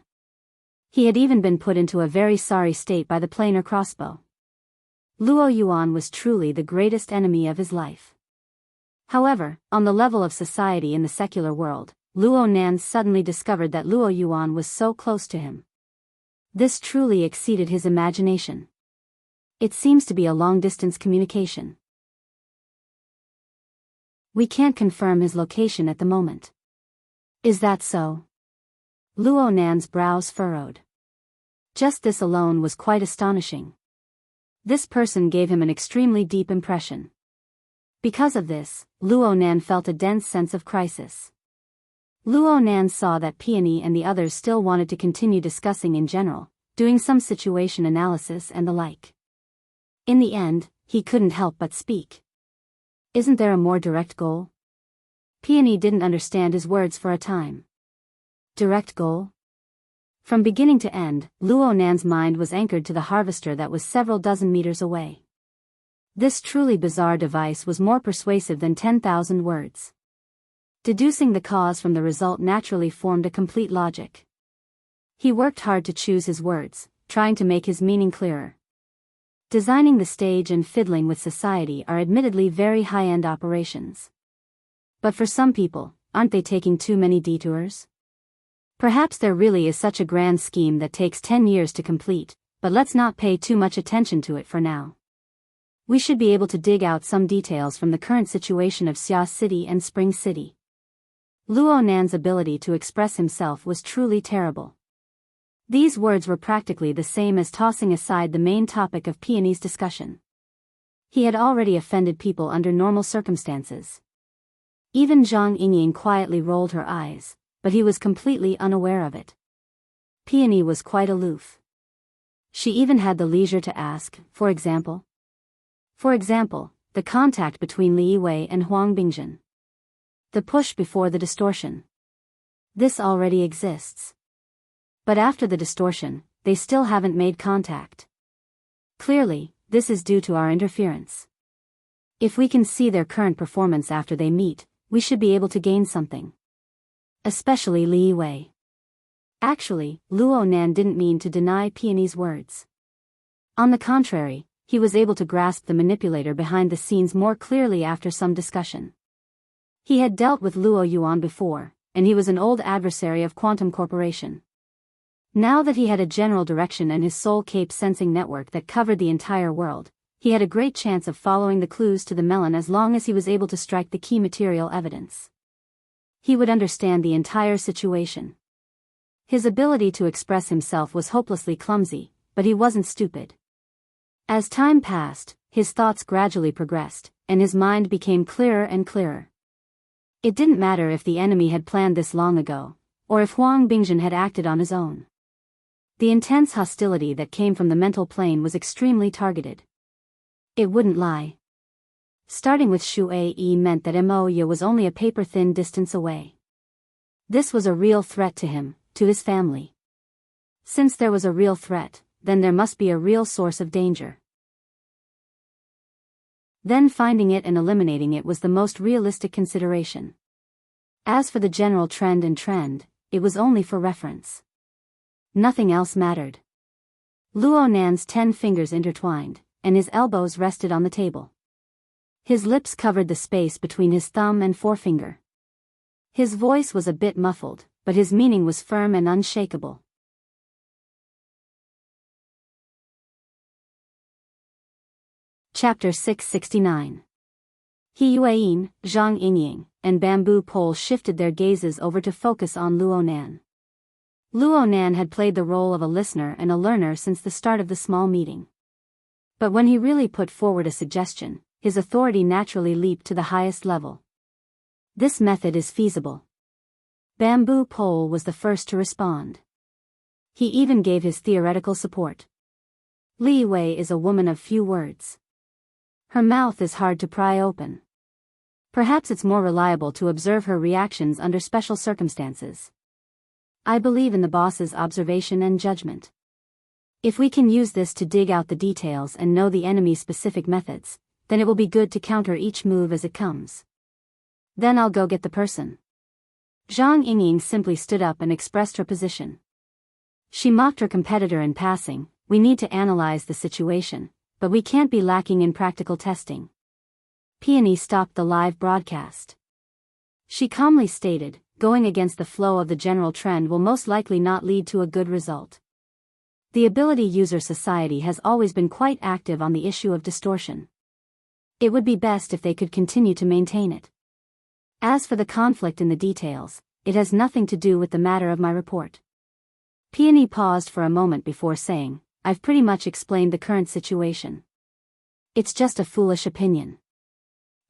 He had even been put into a very sorry state by the planar crossbow. Luo Yuan was truly the greatest enemy of his life. However, on the level of society in the secular world, Luo Nan suddenly discovered that Luo Yuan was so close to him. This truly exceeded his imagination. It seems to be a long-distance communication. We can't confirm his location at the moment. Is that so? Luo Nan's brows furrowed. Just this alone was quite astonishing. This person gave him an extremely deep impression. Because of this, Luo Nan felt a dense sense of crisis. Luo Nan saw that Peony and the others still wanted to continue discussing in general, doing some situation analysis and the like. In the end, he couldn't help but speak. Isn't there a more direct goal? Peony didn't understand his words for a time. Direct goal? From beginning to end, Luo Nan's mind was anchored to the harvester that was several dozen meters away. This truly bizarre device was more persuasive than 10,000 words. Deducing the cause from the result naturally formed a complete logic. He worked hard to choose his words, trying to make his meaning clearer. Designing the stage and fiddling with society are admittedly very high-end operations. But for some people, aren't they taking too many detours? Perhaps there really is such a grand scheme that takes 10 years to complete, but let's not pay too much attention to it for now. We should be able to dig out some details from the current situation of Xia City and Spring City. Luo Nan's ability to express himself was truly terrible. These words were practically the same as tossing aside the main topic of Peony's discussion. He had already offended people under normal circumstances. Even Zhang Yingying quietly rolled her eyes, but he was completely unaware of it. Peony was quite aloof. She even had the leisure to ask, for example, the contact between Li Wei and Huang Bingjin. The push before the distortion. This already exists. But after the distortion, they still haven't made contact. Clearly, this is due to our interference. If we can see their current performance after they meet, we should be able to gain something. Especially Li Wei. Actually, Luo Nan didn't mean to deny Peony's words. On the contrary, he was able to grasp the manipulator behind the scenes more clearly after some discussion. He had dealt with Luo Yuan before, and he was an old adversary of Quantum Corporation. Now that he had a general direction and his Soul Cape sensing network that covered the entire world, he had a great chance of following the clues to the melon as long as he was able to strike the key material evidence. He would understand the entire situation. His ability to express himself was hopelessly clumsy, but he wasn't stupid. As time passed, his thoughts gradually progressed, and his mind became clearer and clearer. It didn't matter if the enemy had planned this long ago, or if Huang Bingjin had acted on his own. The intense hostility that came from the mental plane was extremely targeted. It wouldn't lie. Starting with Shu Yi meant that Moya was only a paper-thin distance away. This was a real threat to him, to his family. Since there was a real threat, then there must be a real source of danger. Then finding it and eliminating it was the most realistic consideration. As for the general trend, it was only for reference. Nothing else mattered. Luo Nan's 10 fingers intertwined, and his elbows rested on the table. His lips covered the space between his thumb and forefinger. His voice was a bit muffled, but his meaning was firm and unshakable. Chapter 669. He Yueyin, Zhang Yingying, and Bamboo Pole shifted their gazes over to focus on Luo Nan. Luo Nan had played the role of a listener and a learner since the start of the small meeting. But when he really put forward a suggestion, his authority naturally leaped to the highest level. This method is feasible. Bamboo Pole was the first to respond. He even gave his theoretical support. Li Wei is a woman of few words. Her mouth is hard to pry open. Perhaps it's more reliable to observe her reactions under special circumstances. I believe in the boss's observation and judgment. If we can use this to dig out the details and know the enemy's specific methods, then it will be good to counter each move as it comes. Then I'll go get the person. Zhang Yingying simply stood up and expressed her position. She mocked her competitor in passing. We need to analyze the situation, but we can't be lacking in practical testing. Peony stopped the live broadcast. She calmly stated, going against the flow of the general trend will most likely not lead to a good result. The Ability User Society has always been quite active on the issue of distortion. It would be best if they could continue to maintain it. As for the conflict in the details, it has nothing to do with the matter of my report. Peony paused for a moment before saying, I've pretty much explained the current situation. It's just a foolish opinion.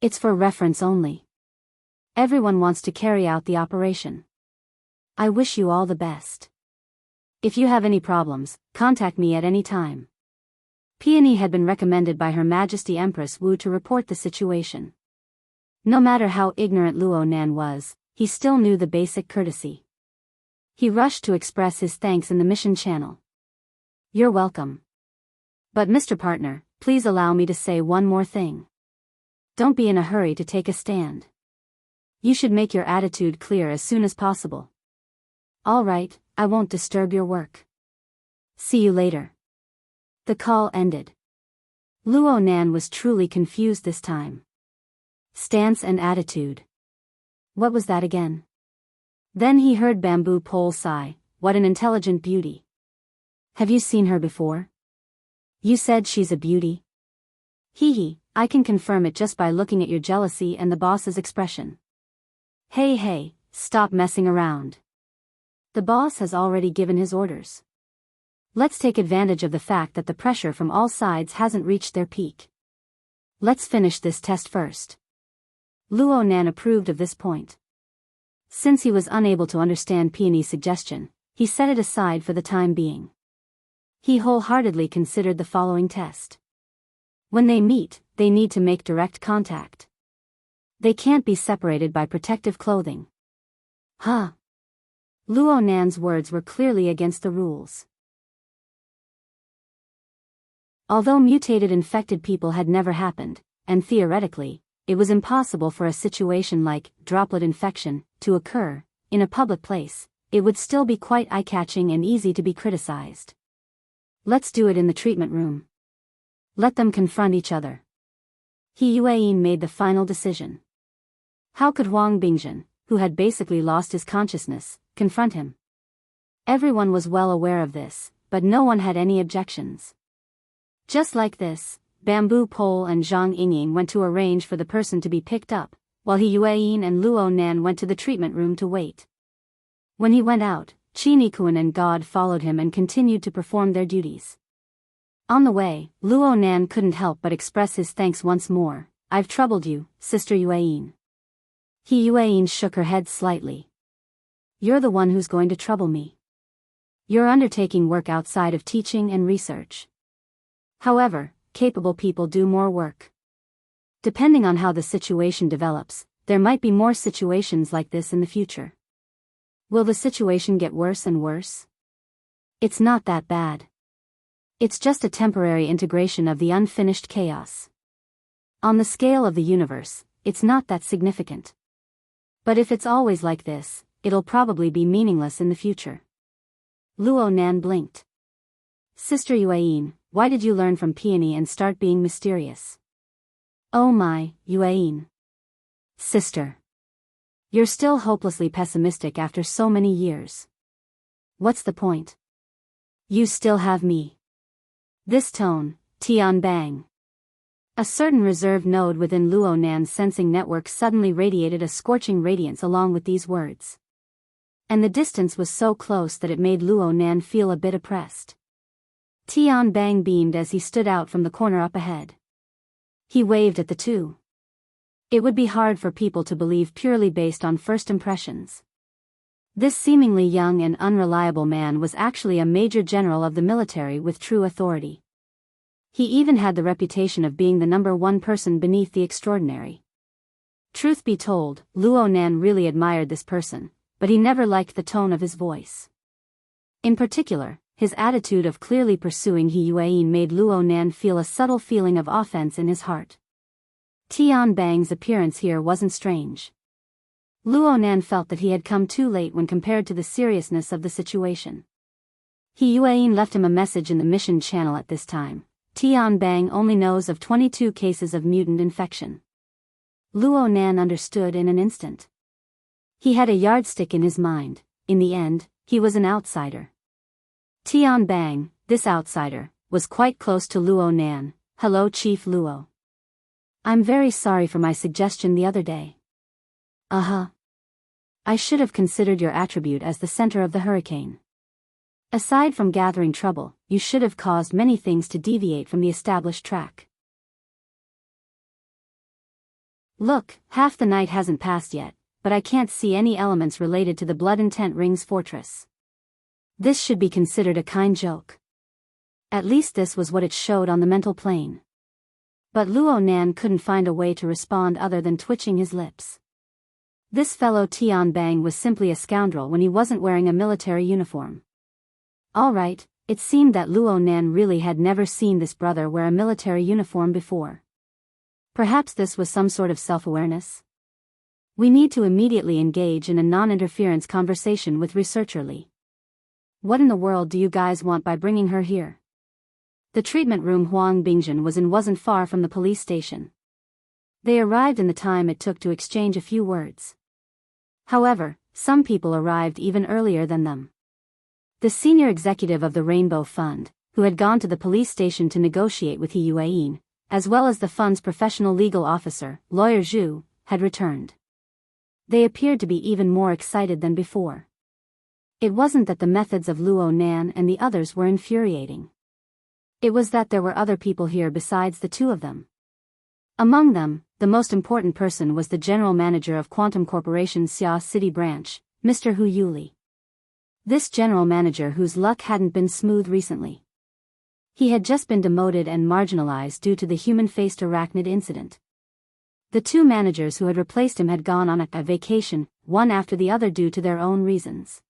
It's for reference only. Everyone wants to carry out the operation. I wish you all the best. If you have any problems, contact me at any time. Peony had been recommended by Her Majesty Empress Wu to report the situation. No matter how ignorant Luo Nan was, he still knew the basic courtesy. He rushed to express his thanks in the mission channel. You're welcome. But Mr. Partner, please allow me to say one more thing. Don't be in a hurry to take a stand. You should make your attitude clear as soon as possible. All right, I won't disturb your work. See you later. The call ended. Luo Nan was truly confused this time. Stance and attitude. What was that again? Then he heard Bamboo Pole sigh, what an intelligent beauty. Have you seen her before? You said she's a beauty? Hee, I can confirm it just by looking at your jealousy and the boss's expression. Hey, stop messing around. The boss has already given his orders. Let's take advantage of the fact that the pressure from all sides hasn't reached their peak. Let's finish this test first. Luo Nan approved of this point. Since he was unable to understand Peony's suggestion, he set it aside for the time being. He wholeheartedly considered the following test. When they meet, they need to make direct contact. They can't be separated by protective clothing. Huh? Luo Nan's words were clearly against the rules. Although mutated infected people had never happened, and theoretically, it was impossible for a situation like droplet infection to occur in a public place, it would still be quite eye-catching and easy to be criticized. Let's do it in the treatment room. Let them confront each other. He Yueyin made the final decision. How could Huang Bingjin, who had basically lost his consciousness, confront him? Everyone was well aware of this, but no one had any objections. Just like this, Bamboo Pole and Zhang Yingying went to arrange for the person to be picked up, while He Yueyin and Luo Nan went to the treatment room to wait. When he went out, Qin Yikuan and God followed him and continued to perform their duties. On the way, Luo Nan couldn't help but express his thanks once more. I've troubled you, Sister Yueyin. He Yueyin shook her head slightly. You're the one who's going to trouble me. You're undertaking work outside of teaching and research. However, capable people do more work. Depending on how the situation develops, there might be more situations like this in the future. Will the situation get worse and worse? It's not that bad. It's just a temporary integration of the unfinished chaos. On the scale of the universe, it's not that significant. But if it's always like this, it'll probably be meaningless in the future. Luo Nan blinked. Sister Yueyin, why did you learn from Peony and start being mysterious? Oh my, Yueyin. Sister. You're still hopelessly pessimistic after so many years. What's the point? You still have me. This tone, Tian Bang. A certain reserve node within Luo Nan's sensing network suddenly radiated a scorching radiance along with these words. And the distance was so close that it made Luo Nan feel a bit oppressed. Tian Bang beamed as he stood out from the corner up ahead. He waved at the two. It would be hard for people to believe purely based on first impressions. This seemingly young and unreliable man was actually a major general of the military with true authority. He even had the reputation of being the #1 person beneath the extraordinary. Truth be told, Luo Nan really admired this person, but he never liked the tone of his voice. In particular, his attitude of clearly pursuing He Yueyin made Luo Nan feel a subtle feeling of offense in his heart. Tian Bang's appearance here wasn't strange. Luo Nan felt that he had come too late when compared to the seriousness of the situation. He Yueyin left him a message in the mission channel at this time. Tian Bang only knows of 22 cases of mutant infection. Luo Nan understood in an instant. He had a yardstick in his mind. In the end, he was an outsider. Tian Bang, this outsider, was quite close to Luo Nan. Hello Chief Luo. I'm very sorry for my suggestion the other day. Uh-huh. I should have considered your attribute as the center of the hurricane. Aside from gathering trouble, you should have caused many things to deviate from the established track. Look, half the night hasn't passed yet, but I can't see any elements related to the Blood Intent Ring's fortress. This should be considered a kind joke. At least this was what it showed on the mental plane. But Luo Nan couldn't find a way to respond other than twitching his lips. This fellow Tian Bang was simply a scoundrel when he wasn't wearing a military uniform. Alright, it seemed that Luo Nan really had never seen this brother wear a military uniform before. Perhaps this was some sort of self-awareness? We need to immediately engage in a non-interference conversation with Researcher Li. What in the world do you guys want by bringing her here? The treatment room Huang Bingjin was in wasn't far from the police station. They arrived in the time it took to exchange a few words. However, some people arrived even earlier than them. The senior executive of the Rainbow Fund, who had gone to the police station to negotiate with He Yueyin, as well as the fund's professional legal officer, Lawyer Zhu, had returned. They appeared to be even more excited than before. It wasn't that the methods of Luo Nan and the others were infuriating. It was that there were other people here besides the two of them. Among them, the most important person was the general manager of Quantum Corporation's Xia City branch, Mr. Hu Yuli. This general manager whose luck hadn't been smooth recently. He had just been demoted and marginalized due to the human-faced arachnid incident. The two managers who had replaced him had gone on a vacation, one after the other due to their own reasons.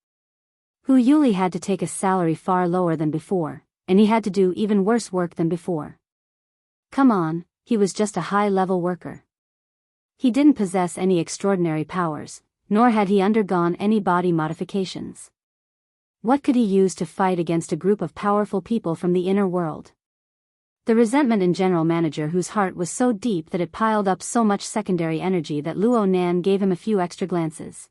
Hu Yuli had to take a salary far lower than before, and he had to do even worse work than before. Come on, he was just a high-level worker. He didn't possess any extraordinary powers, nor had he undergone any body modifications. What could he use to fight against a group of powerful people from the inner world? The resentment in general manager whose heart was so deep that it piled up so much secondary energy that Luo Nan gave him a few extra glances.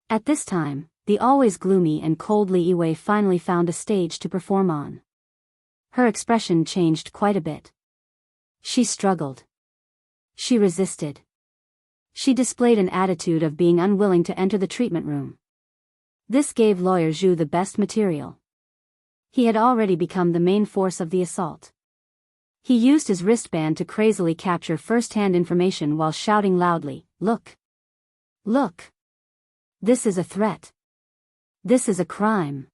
At this time, the always gloomy and cold Li Yiwei finally found a stage to perform on. Her expression changed quite a bit. She struggled. She resisted. She displayed an attitude of being unwilling to enter the treatment room. This gave Lawyer Zhu the best material. He had already become the main force of the assault. He used his wristband to crazily capture first-hand information while shouting loudly, "Look! Look! This is a threat. This is a crime.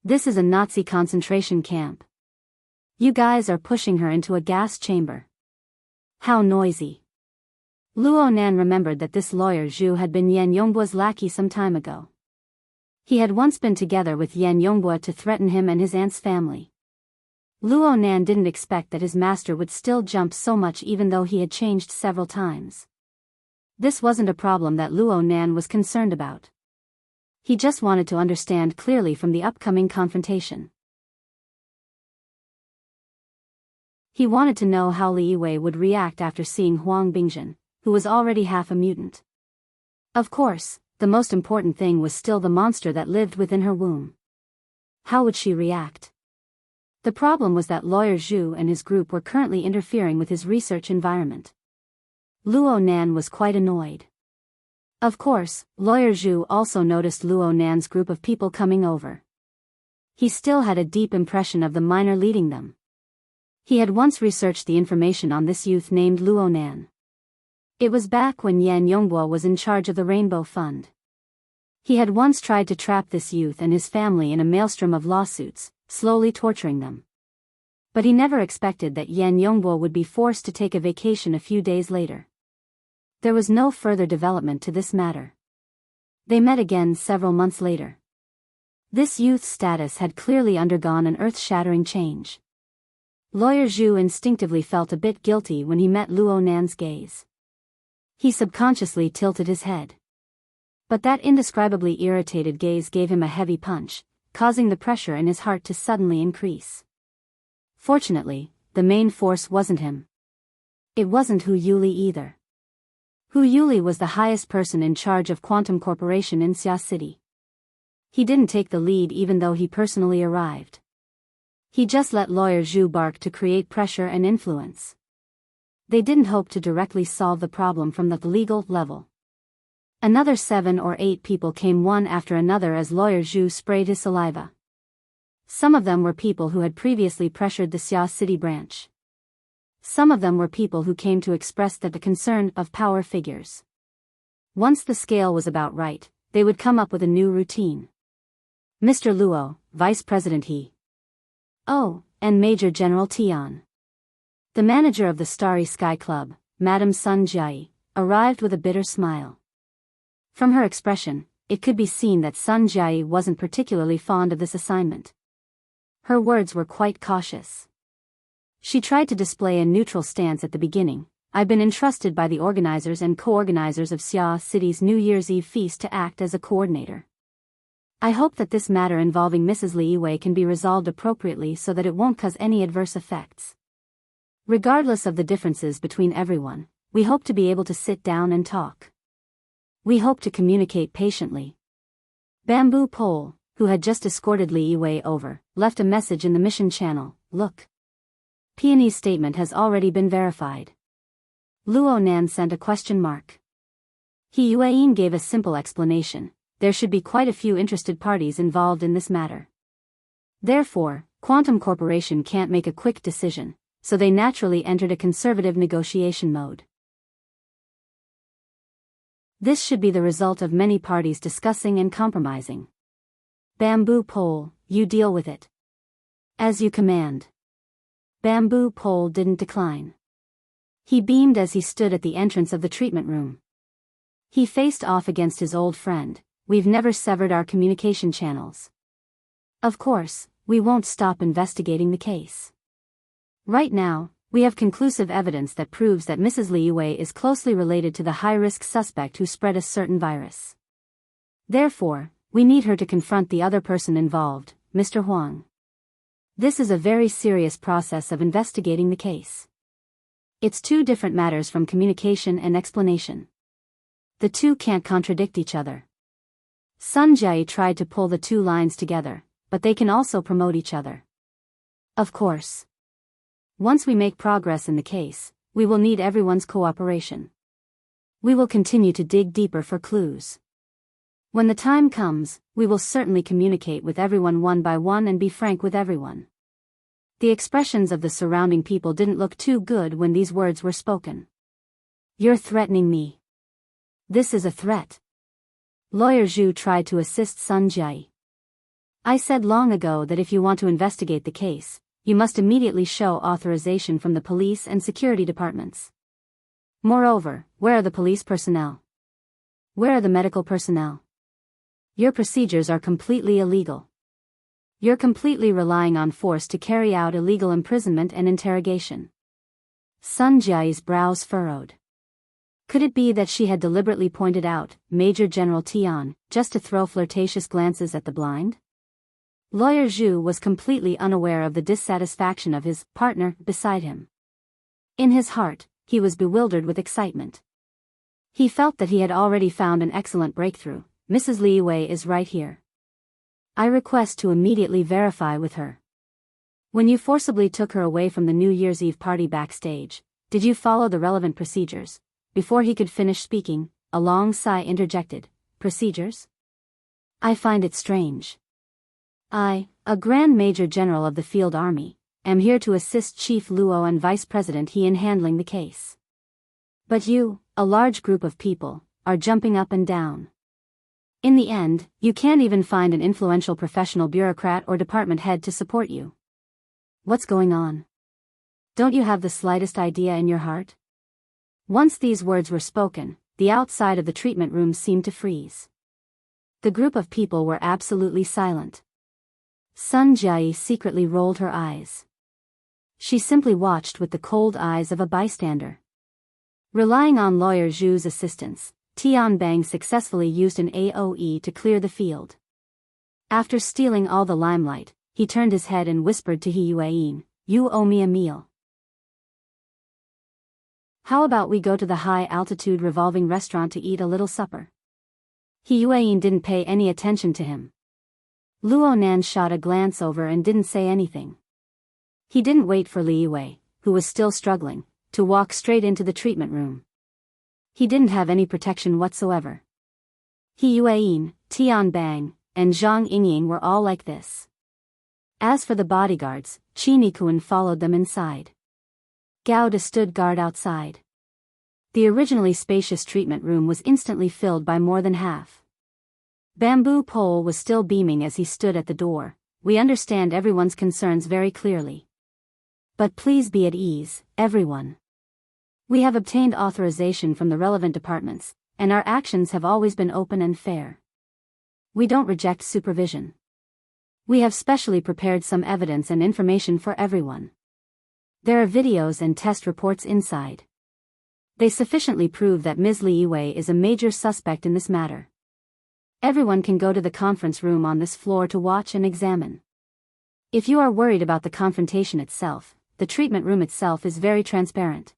This is a Nazi concentration camp. You guys are pushing her into a gas chamber. How noisy." Luo Nan remembered that this Lawyer Zhu had been Yan Yongbo's lackey some time ago. He had once been together with Yan Yongbo to threaten him and his aunt's family. Luo Nan didn't expect that his master would still jump so much even though he had changed several times. This wasn't a problem that Luo Nan was concerned about. He just wanted to understand clearly from the upcoming confrontation. He wanted to know how Li Yiwei would react after seeing Huang Bingjin, who was already half a mutant. Of course, the most important thing was still the monster that lived within her womb. How would she react? The problem was that Lawyer Zhu and his group were currently interfering with his research environment. Luo Nan was quite annoyed. Of course, Lawyer Zhu also noticed Luo Nan's group of people coming over. He still had a deep impression of the miner leading them. He had once researched the information on this youth named Luo Nan. It was back when Yan Yongbo was in charge of the Rainbow Fund. He had once tried to trap this youth and his family in a maelstrom of lawsuits, slowly torturing them. But he never expected that Yan Yongbo would be forced to take a vacation a few days later. There was no further development to this matter. They met again several months later. This youth's status had clearly undergone an earth-shattering change. Lawyer Zhu instinctively felt a bit guilty when he met Luo Nan's gaze. He subconsciously tilted his head. But that indescribably irritated gaze gave him a heavy punch, causing the pressure in his heart to suddenly increase. Fortunately, the main force wasn't him. It wasn't Hu Yuli either. Hu Yuli was the highest person in charge of Quantum Corporation in Xia City. He didn't take the lead even though he personally arrived. He just let Lawyer Zhu bark to create pressure and influence. They didn't hope to directly solve the problem from the legal level. Another 7 or 8 people came one after another as Lawyer Zhu sprayed his saliva. Some of them were people who had previously pressured the Xia City branch. Some of them were people who came to express the concern of power figures. Once the scale was about right, they would come up with a new routine. Mr. Luo, Vice President He. Oh, and Major General Tian. The manager of the Starry Sky Club, Madame Sun Jiai, arrived with a bitter smile. From her expression, it could be seen that Sun Jiai wasn't particularly fond of this assignment. Her words were quite cautious. She tried to display a neutral stance at the beginning. I've been entrusted by the organizers and co-organizers of Xia City's New Year's Eve feast to act as a coordinator. I hope that this matter involving Mrs. Li Yiwei can be resolved appropriately so that it won't cause any adverse effects. Regardless of the differences between everyone, we hope to be able to sit down and talk. We hope to communicate patiently. Bamboo Pole, who had just escorted Li Yiwei over, left a message in the mission channel. Look. Peony's statement has already been verified. Luo Nan sent a question mark. He Yueyin gave a simple explanation. There should be quite a few interested parties involved in this matter. Therefore, Quantum Corporation can't make a quick decision, so they naturally entered a conservative negotiation mode. This should be the result of many parties discussing and compromising. Bamboo Pole, you deal with it. As you command. Bamboo Pole didn't decline. He beamed as he stood at the entrance of the treatment room. He faced off against his old friend. We've never severed our communication channels. Of course, we won't stop investigating the case. Right now, we have conclusive evidence that proves that Mrs. Li Yiwei is closely related to the high-risk suspect who spread a certain virus. Therefore, we need her to confront the other person involved, Mr. Huang. This is a very serious process of investigating the case. It's two different matters from communication and explanation. The two can't contradict each other. Sun Jiai tried to pull the two lines together, but they can also promote each other. Of course. Once we make progress in the case, we will need everyone's cooperation. We will continue to dig deeper for clues. When the time comes, we will certainly communicate with everyone one by one and be frank with everyone. The expressions of the surrounding people didn't look too good when these words were spoken. You're threatening me. This is a threat. Lawyer Zhu tried to assist Sun Jiai. I said long ago that if you want to investigate the case, you must immediately show authorization from the police and security departments. Moreover, where are the police personnel? Where are the medical personnel? Your procedures are completely illegal. You're completely relying on force to carry out illegal imprisonment and interrogation. Sun Jiai's brows furrowed. Could it be that she had deliberately pointed out Major General Tian, just to throw flirtatious glances at the blind? Lawyer Zhu was completely unaware of the dissatisfaction of his partner beside him. In his heart, he was bewildered with excitement. He felt that he had already found an excellent breakthrough. Mrs. Li Yiwei is right here. I request to immediately verify with her. When you forcibly took her away from the New Year's Eve party backstage, did you follow the relevant procedures? Before he could finish speaking, a long sigh interjected. Procedures? I find it strange. I, a Grand Major General of the Field Army, am here to assist Chief Luo and Vice President He in handling the case. But you, a large group of people, are jumping up and down. In the end, you can't even find an influential professional bureaucrat or department head to support you. What's going on? Don't you have the slightest idea in your heart? Once these words were spoken, the outside of the treatment room seemed to freeze. The group of people were absolutely silent. Sun Jiai secretly rolled her eyes. She simply watched with the cold eyes of a bystander. Relying on Lawyer Zhu's assistance, Tian Bang successfully used an AoE to clear the field. After stealing all the limelight, he turned his head and whispered to He Yueyin, "You owe me a meal. How about we go to the high-altitude revolving restaurant to eat a little supper?" He Yueyin didn't pay any attention to him. Luo Nan shot a glance over and didn't say anything. He didn't wait for Li Yiwei, who was still struggling, to walk straight into the treatment room. He didn't have any protection whatsoever. He Yueyin, Tian Bang, and Zhang Yingying were all like this. As for the bodyguards, Qi Nikuan followed them inside. Gao De stood guard outside. The originally spacious treatment room was instantly filled by more than half. Bamboo Pole was still beaming as he stood at the door. We understand everyone's concerns very clearly. But please be at ease, everyone. We have obtained authorization from the relevant departments, and our actions have always been open and fair. We don't reject supervision. We have specially prepared some evidence and information for everyone. There are videos and test reports inside. They sufficiently prove that Ms. Li Yue is a major suspect in this matter. Everyone can go to the conference room on this floor to watch and examine. If you are worried about the confrontation itself, the treatment room itself is very transparent.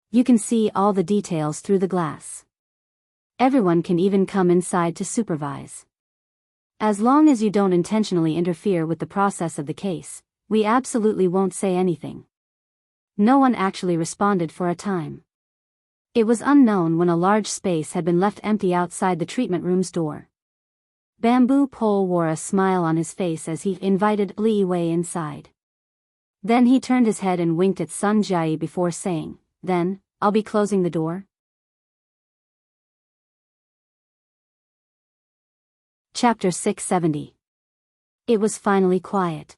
You can see all the details through the glass. Everyone can even come inside to supervise. As long as you don't intentionally interfere with the process of the case, we absolutely won't say anything. No one actually responded for a time. It was unknown when a large space had been left empty outside the treatment room's door. Bamboo Pole wore a smile on his face as he invited Li Yue inside. Then he turned his head and winked at Sun Jiayi before saying, "Then, I'll be closing the door." Chapter 670. It was finally quiet.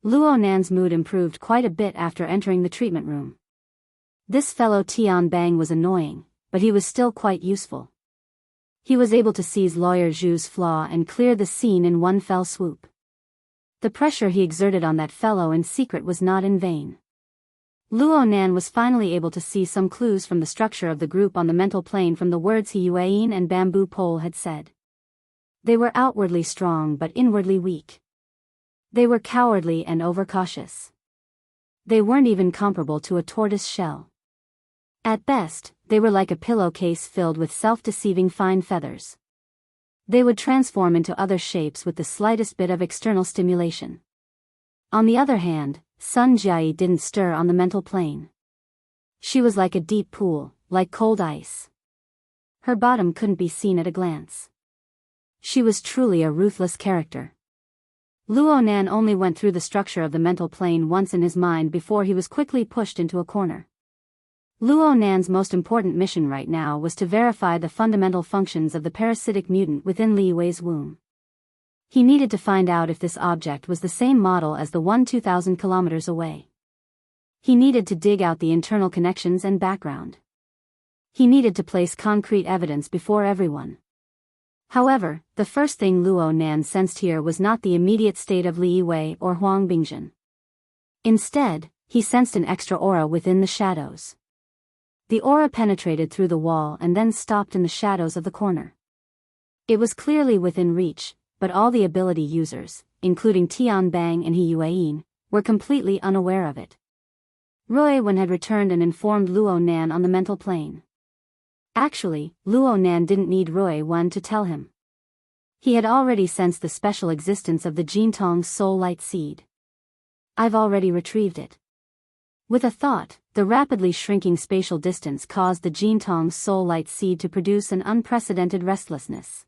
Luo Nan's mood improved quite a bit after entering the treatment room. This fellow Tian Bang was annoying, but he was still quite useful. He was able to seize Lawyer Zhu's flaw and clear the scene in one fell swoop. The pressure he exerted on that fellow in secret was not in vain. Luo Nan was finally able to see some clues from the structure of the group on the mental plane from the words He Yueyin and Bamboo Pole had said. They were outwardly strong but inwardly weak. They were cowardly and overcautious. They weren't even comparable to a tortoise shell. At best, they were like a pillowcase filled with self-deceiving fine feathers. They would transform into other shapes with the slightest bit of external stimulation. On the other hand, Sun Jiayi didn't stir on the mental plane. She was like a deep pool, like cold ice. Her bottom couldn't be seen at a glance. She was truly a ruthless character. Luo Nan only went through the structure of the mental plane once in his mind before he was quickly pushed into a corner. Luo Nan's most important mission right now was to verify the fundamental functions of the parasitic mutant within Li Yue's womb. He needed to find out if this object was the same model as the one 2,000 kilometers away. He needed to dig out the internal connections and background. He needed to place concrete evidence before everyone. However, the first thing Luo Nan sensed here was not the immediate state of Li Yue or Huang Bingjin. Instead, he sensed an extra aura within the shadows. The aura penetrated through the wall and then stopped in the shadows of the corner. It was clearly within reach, but all the ability users, including Tian Bang and He Yueyin, were completely unaware of it. Rui Wen had returned and informed Luo Nan on the mental plane. Actually, Luo Nan didn't need Rui Wen to tell him. He had already sensed the special existence of the Jintong's soul light seed. "I've already retrieved it." With a thought, the rapidly shrinking spatial distance caused the Jintong's soul light seed to produce an unprecedented restlessness.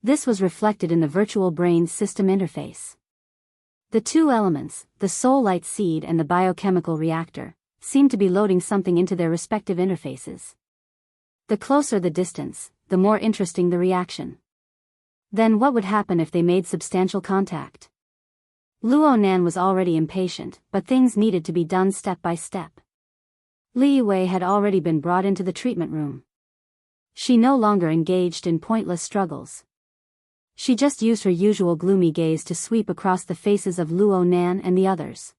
This was reflected in the virtual brain system interface. The two elements, the soul light seed and the biochemical reactor, seemed to be loading something into their respective interfaces. The closer the distance, the more interesting the reaction. Then what would happen if they made substantial contact? Luo Nan was already impatient, but things needed to be done step by step. Li Yue had already been brought into the treatment room. She no longer engaged in pointless struggles. She just used her usual gloomy gaze to sweep across the faces of Luo Nan and the others.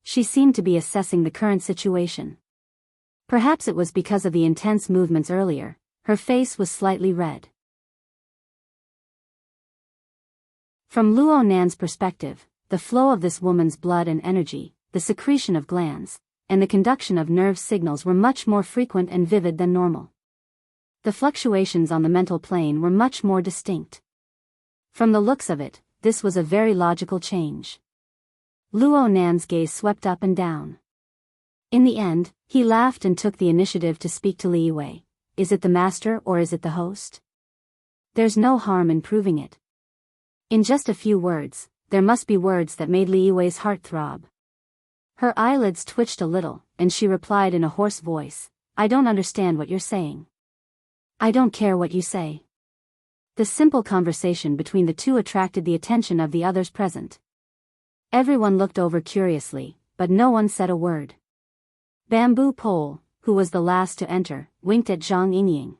She seemed to be assessing the current situation. Perhaps it was because of the intense movements earlier, her face was slightly red. From Luo Nan's perspective, the flow of this woman's blood and energy, the secretion of glands, and the conduction of nerve signals were much more frequent and vivid than normal. The fluctuations on the mental plane were much more distinct. From the looks of it, this was a very logical change. Luo Nan's gaze swept up and down. In the end, he laughed and took the initiative to speak to Li Yue. "Is it the master or is it the host?" There's no harm in proving it. In just a few words, there must be words that made Li Yiwei's heart throb. Her eyelids twitched a little, and she replied in a hoarse voice, I don't understand what you're saying. I don't care what you say. The simple conversation between the two attracted the attention of the others present. Everyone looked over curiously, but no one said a word. Bamboo Pole, who was the last to enter, winked at Zhang Yingying.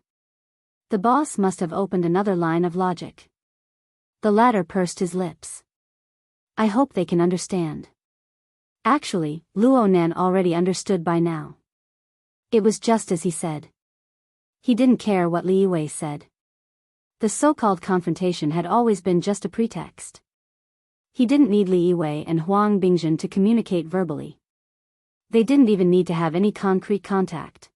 The boss must have opened another line of logic. The latter pursed his lips. I hope they can understand. Actually, Luo Nan already understood by now. It was just as he said. He didn't care what Li Yiwei said. The so-called confrontation had always been just a pretext. He didn't need Li Yiwei and Huang Bingjun to communicate verbally. They didn't even need to have any concrete contact.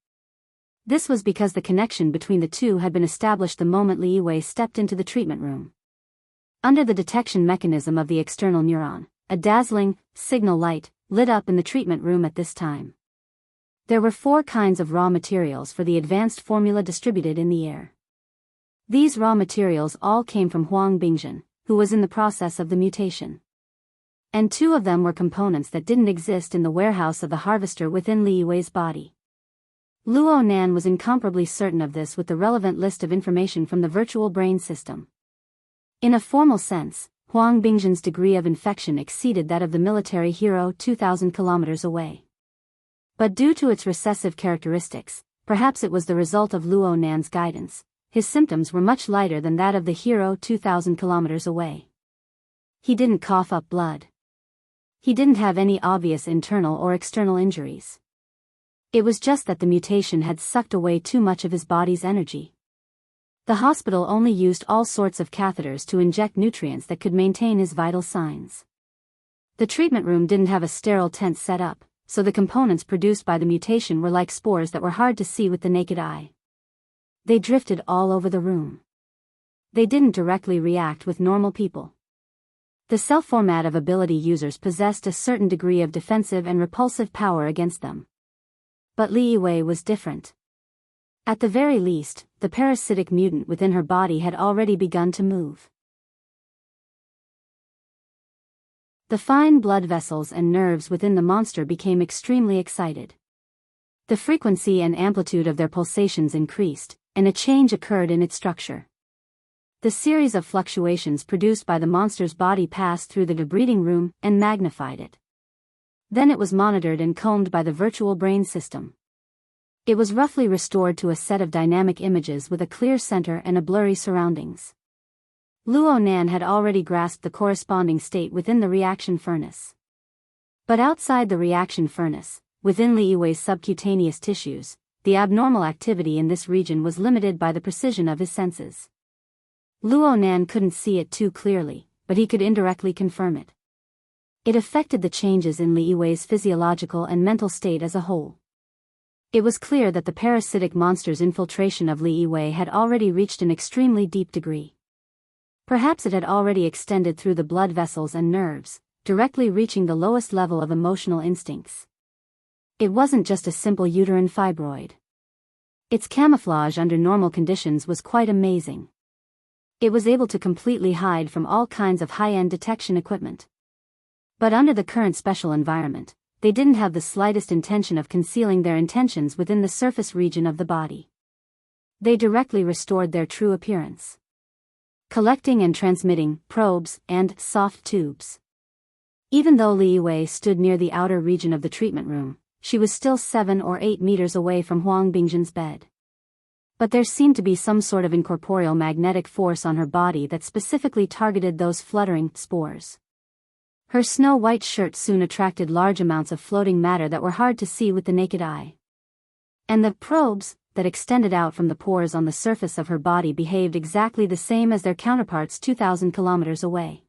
This was because the connection between the two had been established the moment Li Yiwei stepped into the treatment room. Under the detection mechanism of the external neuron, a dazzling, signal light, lit up in the treatment room at this time. There were 4 kinds of raw materials for the advanced formula distributed in the air. These raw materials all came from Huang Bingjun, who was in the process of the mutation. And 2 of them were components that didn't exist in the warehouse of the harvester within Li Yiwei's body. Luo Nan was incomparably certain of this with the relevant list of information from the virtual brain system. In a formal sense, Huang Bingjun's degree of infection exceeded that of the military hero 2,000 kilometers away. But due to its recessive characteristics, perhaps it was the result of Luo Nan's guidance, his symptoms were much lighter than that of the hero 2,000 kilometers away. He didn't cough up blood. He didn't have any obvious internal or external injuries. It was just that the mutation had sucked away too much of his body's energy. The hospital only used all sorts of catheters to inject nutrients that could maintain his vital signs. The treatment room didn't have a sterile tent set up, so the components produced by the mutation were like spores that were hard to see with the naked eye. They drifted all over the room. They didn't directly react with normal people. The self-format of ability users possessed a certain degree of defensive and repulsive power against them. But Li Yiwei was different. At the very least, the parasitic mutant within her body had already begun to move. The fine blood vessels and nerves within the monster became extremely excited. The frequency and amplitude of their pulsations increased, and a change occurred in its structure. The series of fluctuations produced by the monster's body passed through the debreeding room and magnified it. Then it was monitored and combed by the virtual brain system. It was roughly restored to a set of dynamic images with a clear center and a blurry surroundings. Luo Nan had already grasped the corresponding state within the reaction furnace. But outside the reaction furnace, within Li Yiwei's subcutaneous tissues, the abnormal activity in this region was limited by the precision of his senses. Luo Nan couldn't see it too clearly, but he could indirectly confirm it. It affected the changes in Li Yiwei's physiological and mental state as a whole. It was clear that the parasitic monster's infiltration of Li Yiwei had already reached an extremely deep degree. Perhaps it had already extended through the blood vessels and nerves, directly reaching the lowest level of emotional instincts. It wasn't just a simple uterine fibroid. Its camouflage under normal conditions was quite amazing. It was able to completely hide from all kinds of high-end detection equipment. But under the current special environment, they didn't have the slightest intention of concealing their intentions within the surface region of the body. They directly restored their true appearance. Collecting and transmitting probes and soft tubes. Even though Li Yiwei stood near the outer region of the treatment room, she was still 7 or 8 meters away from Huang Bingjun's bed. But there seemed to be some sort of incorporeal magnetic force on her body that specifically targeted those fluttering spores. Her snow-white shirt soon attracted large amounts of floating matter that were hard to see with the naked eye. And the probes that extended out from the pores on the surface of her body behaved exactly the same as their counterparts 2,000 kilometers away.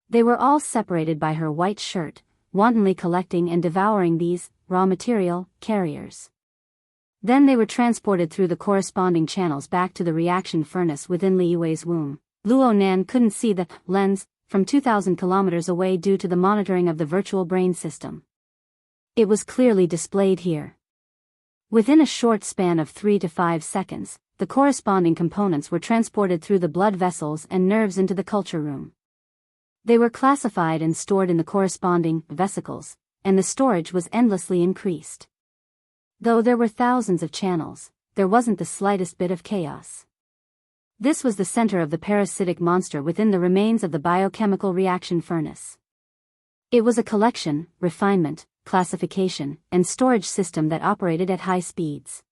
They were all separated by her white shirt, wantonly collecting and devouring these raw material carriers. Then they were transported through the corresponding channels back to the reaction furnace within Li Yiwei's womb. Luo Nan couldn't see the lens from 2,000 kilometers away due to the monitoring of the virtual brain system. It was clearly displayed here. Within a short span of 3 to 5 seconds, the corresponding components were transported through the blood vessels and nerves into the culture room. They were classified and stored in the corresponding vesicles, and the storage was endlessly increased. Though there were thousands of channels, there wasn't the slightest bit of chaos. This was the center of the parasitic monster within the remains of the biochemical reaction furnace. It was a collection, refinement, classification, and storage system that operated at high speeds.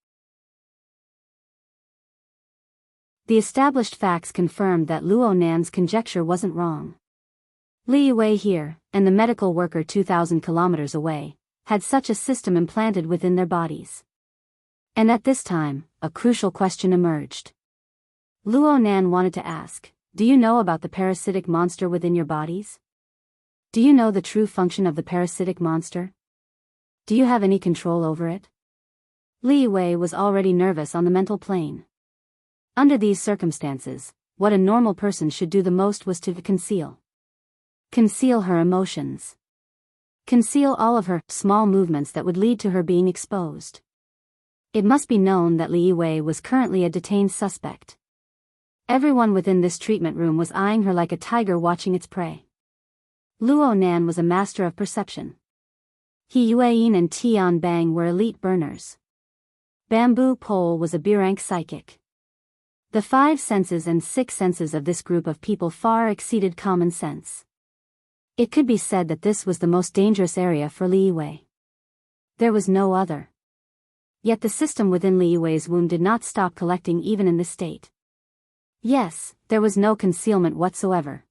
The established facts confirmed that Luo Nan's conjecture wasn't wrong. Li Wei here, and the medical worker 2,000 kilometers away, had such a system implanted within their bodies. And at this time, a crucial question emerged. Luo Nan wanted to ask, do you know about the parasitic monster within your bodies? Do you know the true function of the parasitic monster? Do you have any control over it? Li Wei was already nervous on the mental plane. Under these circumstances, what a normal person should do the most was to conceal. Conceal her emotions. Conceal all of her small movements that would lead to her being exposed. It must be known that Li Wei was currently a detained suspect. Everyone within this treatment room was eyeing her like a tiger watching its prey. Luo Nan was a master of perception. He Yueyin and Tian Bang were elite burners. Bamboo Pole was a B-rank psychic. The 5 senses and 6 senses of this group of people far exceeded common sense. It could be said that this was the most dangerous area for Li Wei. There was no other. Yet the system within Li Wei's wound did not stop collecting even in this state. Yes, there was no concealment whatsoever.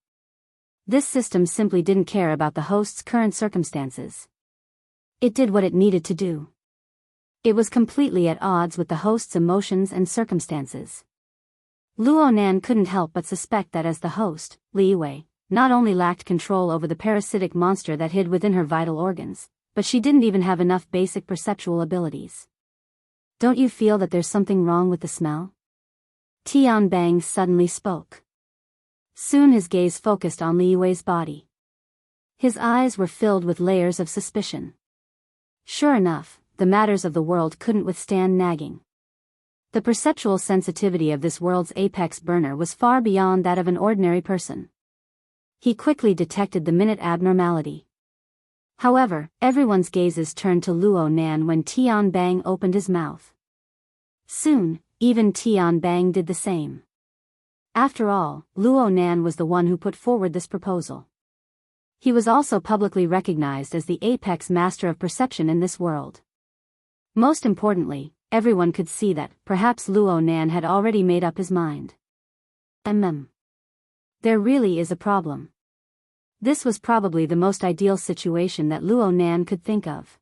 This system simply didn't care about the host's current circumstances. It did what it needed to do. It was completely at odds with the host's emotions and circumstances. Luo Nan couldn't help but suspect that as the host, Li Wei not only lacked control over the parasitic monster that hid within her vital organs, but she didn't even have enough basic perceptual abilities. Don't you feel that there's something wrong with the smell? Tian Bang suddenly spoke. Soon his gaze focused on Li Wei's body. His eyes were filled with layers of suspicion. Sure enough, the matters of the world couldn't withstand nagging. The perceptual sensitivity of this world's apex burner was far beyond that of an ordinary person. He quickly detected the minute abnormality. However, everyone's gazes turned to Luo Nan when Tian Bang opened his mouth. Soon, even Tian Bang did the same. After all, Luo Nan was the one who put forward this proposal. He was also publicly recognized as the apex master of perception in this world. Most importantly, everyone could see that perhaps Luo Nan had already made up his mind. There really is a problem. This was probably the most ideal situation that Luo Nan could think of.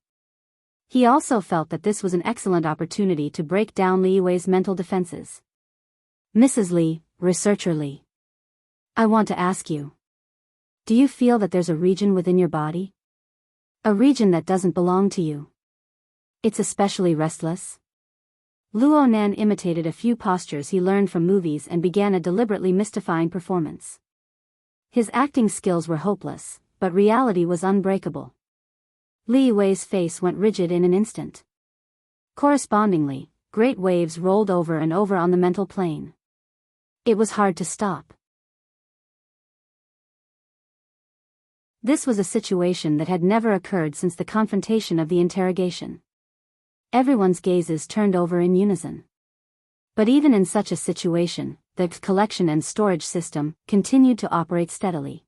He also felt that this was an excellent opportunity to break down Li Wei's mental defenses. Mrs. Li, Researcher Li. I want to ask you. Do you feel that there's a region within your body? A region that doesn't belong to you? It's especially restless? Luo Nan imitated a few postures he learned from movies and began a deliberately mystifying performance. His acting skills were hopeless, but reality was unbreakable. Li Wei's face went rigid in an instant. Correspondingly, great waves rolled over and over on the mental plane. It was hard to stop. This was a situation that had never occurred since the confrontation of the interrogation. Everyone's gazes turned over in unison. But even in such a situation, the collection and storage system continued to operate steadily.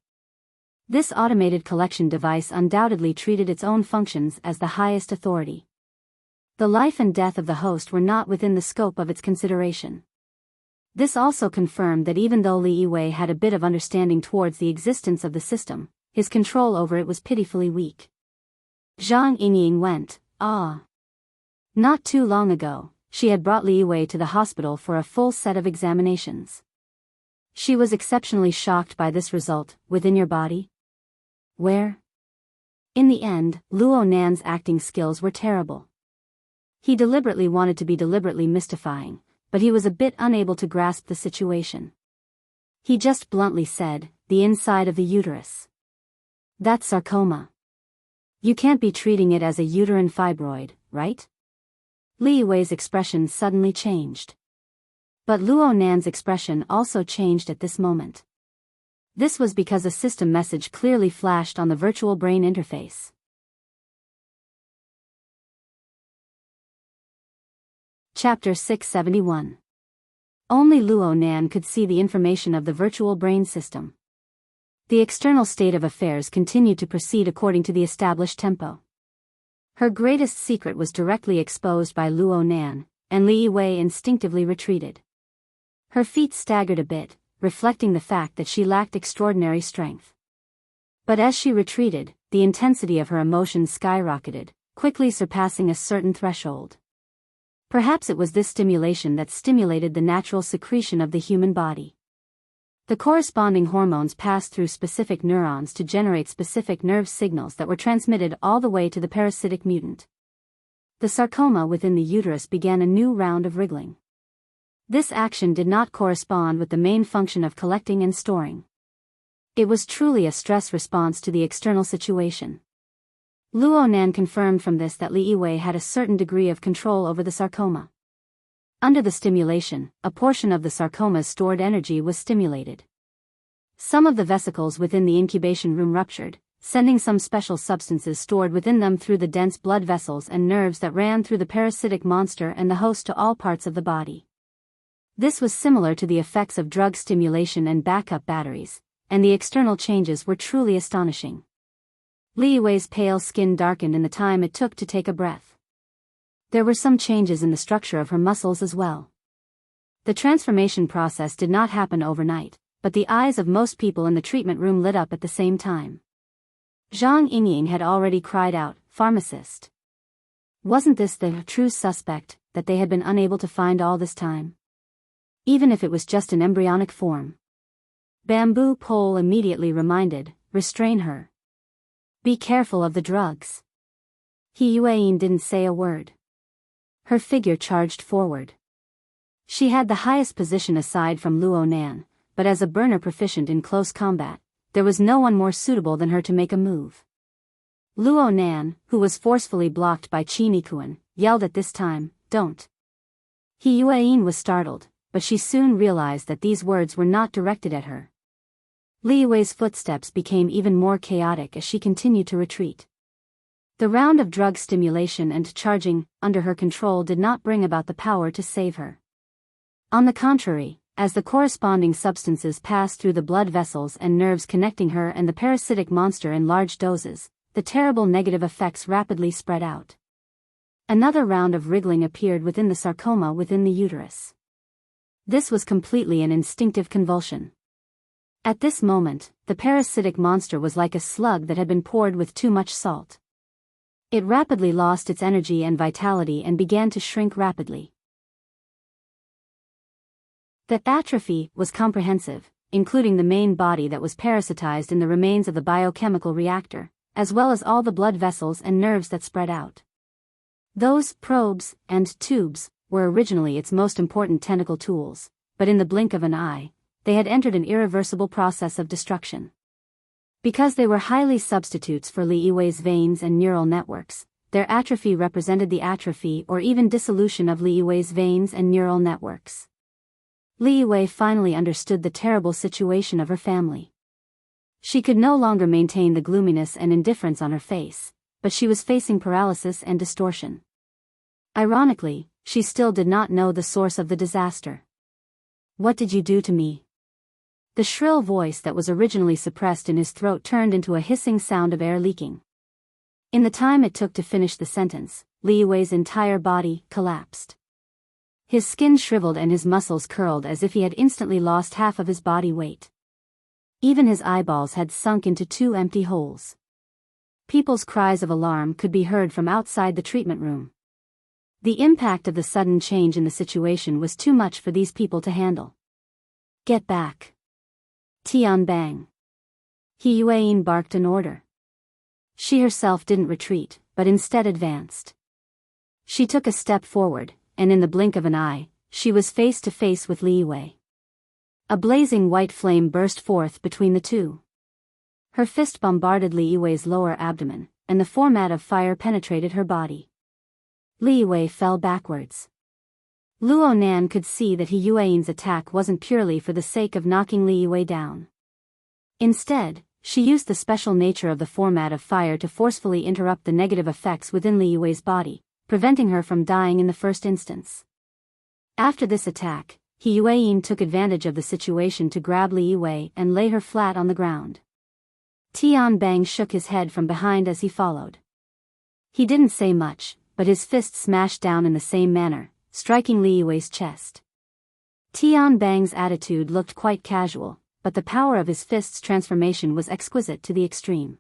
This automated collection device undoubtedly treated its own functions as the highest authority. The life and death of the host were not within the scope of its consideration. This also confirmed that even though Li Wei had a bit of understanding towards the existence of the system, his control over it was pitifully weak. Zhang Yingying went, ah. Not too long ago, she had brought Li Wei to the hospital for a full set of examinations. She was exceptionally shocked by this result. Within your body? Where? In the end, Luo Nan's acting skills were terrible. He deliberately wanted to be deliberately mystifying, but he was a bit unable to grasp the situation. He just bluntly said, the inside of the uterus. That's sarcoma. You can't be treating it as a uterine fibroid, right? Li Wei's expression suddenly changed. But Luo Nan's expression also changed at this moment. This was because a system message clearly flashed on the virtual brain interface. Chapter 671. Only Luo Nan could see the information of the virtual brain system. The external state of affairs continued to proceed according to the established tempo. Her greatest secret was directly exposed by Luo Nan, and Li Yiwei instinctively retreated. Her feet staggered a bit, reflecting the fact that she lacked extraordinary strength. But as she retreated, the intensity of her emotions skyrocketed, quickly surpassing a certain threshold. Perhaps it was this stimulation that stimulated the natural secretion of the human body. The corresponding hormones passed through specific neurons to generate specific nerve signals that were transmitted all the way to the parasitic mutant. The sarcoma within the uterus began a new round of wriggling. This action did not correspond with the main function of collecting and storing. It was truly a stress response to the external situation. Luo Nan confirmed from this that Li Yiwei had a certain degree of control over the sarcoma. Under the stimulation, a portion of the sarcoma's stored energy was stimulated. Some of the vesicles within the incubation room ruptured, sending some special substances stored within them through the dense blood vessels and nerves that ran through the parasitic monster and the host to all parts of the body. This was similar to the effects of drug stimulation and backup batteries, and the external changes were truly astonishing. Li Yiwei's pale skin darkened in the time it took to take a breath. There were some changes in the structure of her muscles as well. The transformation process did not happen overnight, but the eyes of most people in the treatment room lit up at the same time. Zhang Yingying had already cried out, "Pharmacist!" Wasn't this the true suspect that they had been unable to find all this time? Even if it was just an embryonic form. Bamboo Pole immediately reminded, "Restrain her. Be careful of the drugs." He Yueyin didn't say a word. Her figure charged forward. She had the highest position aside from Luo Nan, but as a burner proficient in close combat, there was no one more suitable than her to make a move. Luo Nan, who was forcefully blocked by Qi Nikuan, yelled at this time, "Don't." He Yueyin was startled, but she soon realized that these words were not directed at her. Li Yiwei's footsteps became even more chaotic as she continued to retreat. The round of drug stimulation and charging, under her control, did not bring about the power to save her. On the contrary, as the corresponding substances passed through the blood vessels and nerves connecting her and the parasitic monster in large doses, the terrible negative effects rapidly spread out. Another round of wriggling appeared within the sarcoma within the uterus. This was completely an instinctive convulsion. At this moment, the parasitic monster was like a slug that had been poured with too much salt. It rapidly lost its energy and vitality and began to shrink rapidly. The atrophy was comprehensive, including the main body that was parasitized in the remains of the biochemical reactor, as well as all the blood vessels and nerves that spread out. Those probes and tubes were originally its most important tentacle tools, but in the blink of an eye, they had entered an irreversible process of destruction. Because they were highly substitutes for Li Yiwei's veins and neural networks, their atrophy represented the atrophy or even dissolution of Li Yiwei's veins and neural networks. Li Yiwei finally understood the terrible situation of her family. She could no longer maintain the gloominess and indifference on her face, but she was facing paralysis and distortion. Ironically, she still did not know the source of the disaster. "What did you do to me?" The shrill voice that was originally suppressed in his throat turned into a hissing sound of air leaking. In the time it took to finish the sentence, Li Yiwei's entire body collapsed. His skin shriveled and his muscles curled as if he had instantly lost half of his body weight. Even his eyeballs had sunk into two empty holes. People's cries of alarm could be heard from outside the treatment room. The impact of the sudden change in the situation was too much for these people to handle. "Get back." Tian Bang. He Yueyin barked an order. She herself didn't retreat, but instead advanced. She took a step forward, and in the blink of an eye, she was face to face with Li Yiwei. A blazing white flame burst forth between the two. Her fist bombarded Li Yiwei's lower abdomen, and the format of fire penetrated her body. Li Yiwei fell backwards. Luo Nan could see that He Yuan's attack wasn't purely for the sake of knocking Li Yue down. Instead, she used the special nature of the format of fire to forcefully interrupt the negative effects within Li Yue's body, preventing her from dying in the first instance. After this attack, He Yuan took advantage of the situation to grab Li Yue and lay her flat on the ground. Tian Bang shook his head from behind as he followed. He didn't say much, but his fist smashed down in the same manner, striking Li Yue's chest. Tian Bang's attitude looked quite casual, but the power of his fist's transformation was exquisite to the extreme.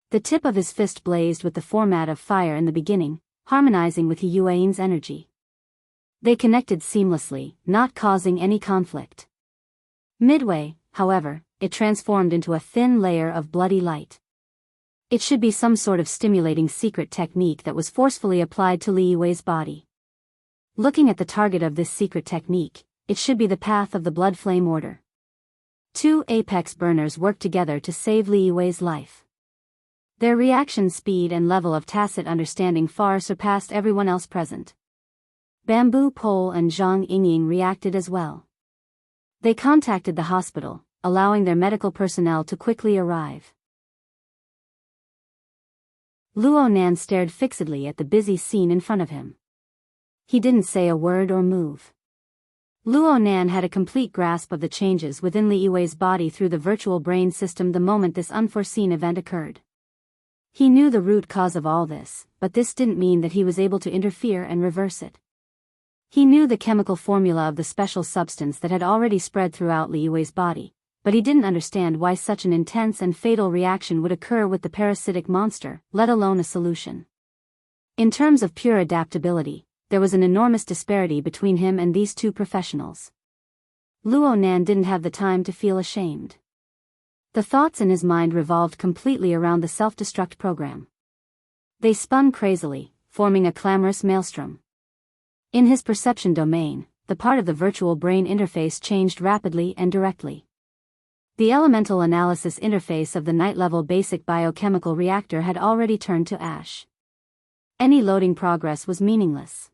The tip of his fist blazed with the format of fire in the beginning, harmonizing with He Yuan's energy. They connected seamlessly, not causing any conflict. Midway, however, it transformed into a thin layer of bloody light. It should be some sort of stimulating secret technique that was forcefully applied to Li Yue's body. Looking at the target of this secret technique, it should be the path of the Blood Flame Order. Two apex burners worked together to save Li Yue's life. Their reaction speed and level of tacit understanding far surpassed everyone else present. Bamboo Pole and Zhang Yingying reacted as well. They contacted the hospital, allowing their medical personnel to quickly arrive. Luo Nan stared fixedly at the busy scene in front of him. He didn't say a word or move. Luo Nan had a complete grasp of the changes within Li Yue's body through the virtual brain system the moment this unforeseen event occurred. He knew the root cause of all this, but this didn't mean that he was able to interfere and reverse it. He knew the chemical formula of the special substance that had already spread throughout Li Yue's body, but he didn't understand why such an intense and fatal reaction would occur with the parasitic monster, let alone a solution. In terms of pure adaptability, there was an enormous disparity between him and these two professionals. Luo Nan didn't have the time to feel ashamed. The thoughts in his mind revolved completely around the self-destruct program. They spun crazily, forming a clamorous maelstrom. In his perception domain, the part of the virtual brain interface changed rapidly and directly. The elemental analysis interface of the night-level basic biochemical reactor had already turned to ash. Any loading progress was meaningless.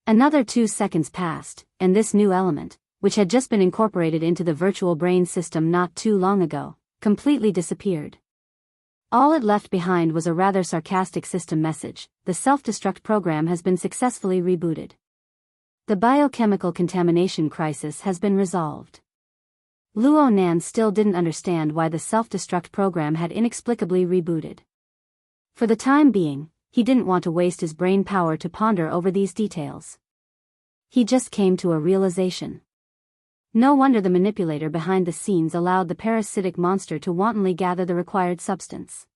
Another 2 seconds passed, and this new element, which had just been incorporated into the virtual brain system not too long ago, completely disappeared. All it left behind was a rather sarcastic system message: the self-destruct program has been successfully rebooted. The biochemical contamination crisis has been resolved. Luo Nan still didn't understand why the self-destruct program had inexplicably rebooted. For the time being, he didn't want to waste his brain power to ponder over these details. He just came to a realization. No wonder the manipulator behind the scenes allowed the parasitic monster to wantonly gather the required substance.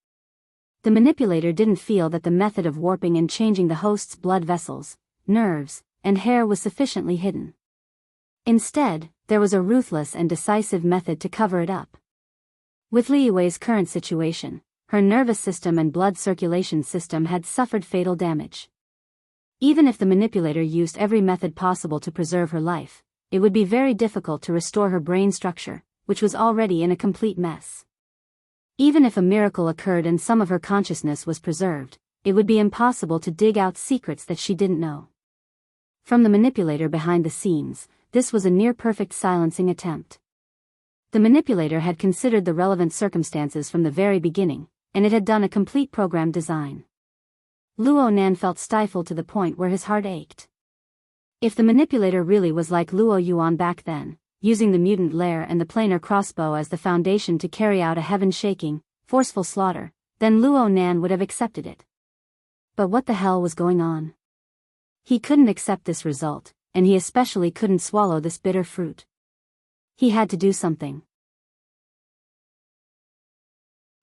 The manipulator didn't feel that the method of warping and changing the host's blood vessels, nerves, and hair was sufficiently hidden. Instead, there was a ruthless and decisive method to cover it up. With Li Yue's current situation, her nervous system and blood circulation system had suffered fatal damage. Even if the manipulator used every method possible to preserve her life, it would be very difficult to restore her brain structure, which was already in a complete mess. Even if a miracle occurred and some of her consciousness was preserved, it would be impossible to dig out secrets that she didn't know. From the manipulator behind the scenes, this was a near-perfect silencing attempt. The manipulator had considered the relevant circumstances from the very beginning, and it had done a complete program design. Luo Nan felt stifled to the point where his heart ached. If the manipulator really was like Luo Yuan back then, using the mutant lair and the planar crossbow as the foundation to carry out a heaven-shaking, forceful slaughter, then Luo Nan would have accepted it. But what the hell was going on? He couldn't accept this result, and he especially couldn't swallow this bitter fruit. He had to do something.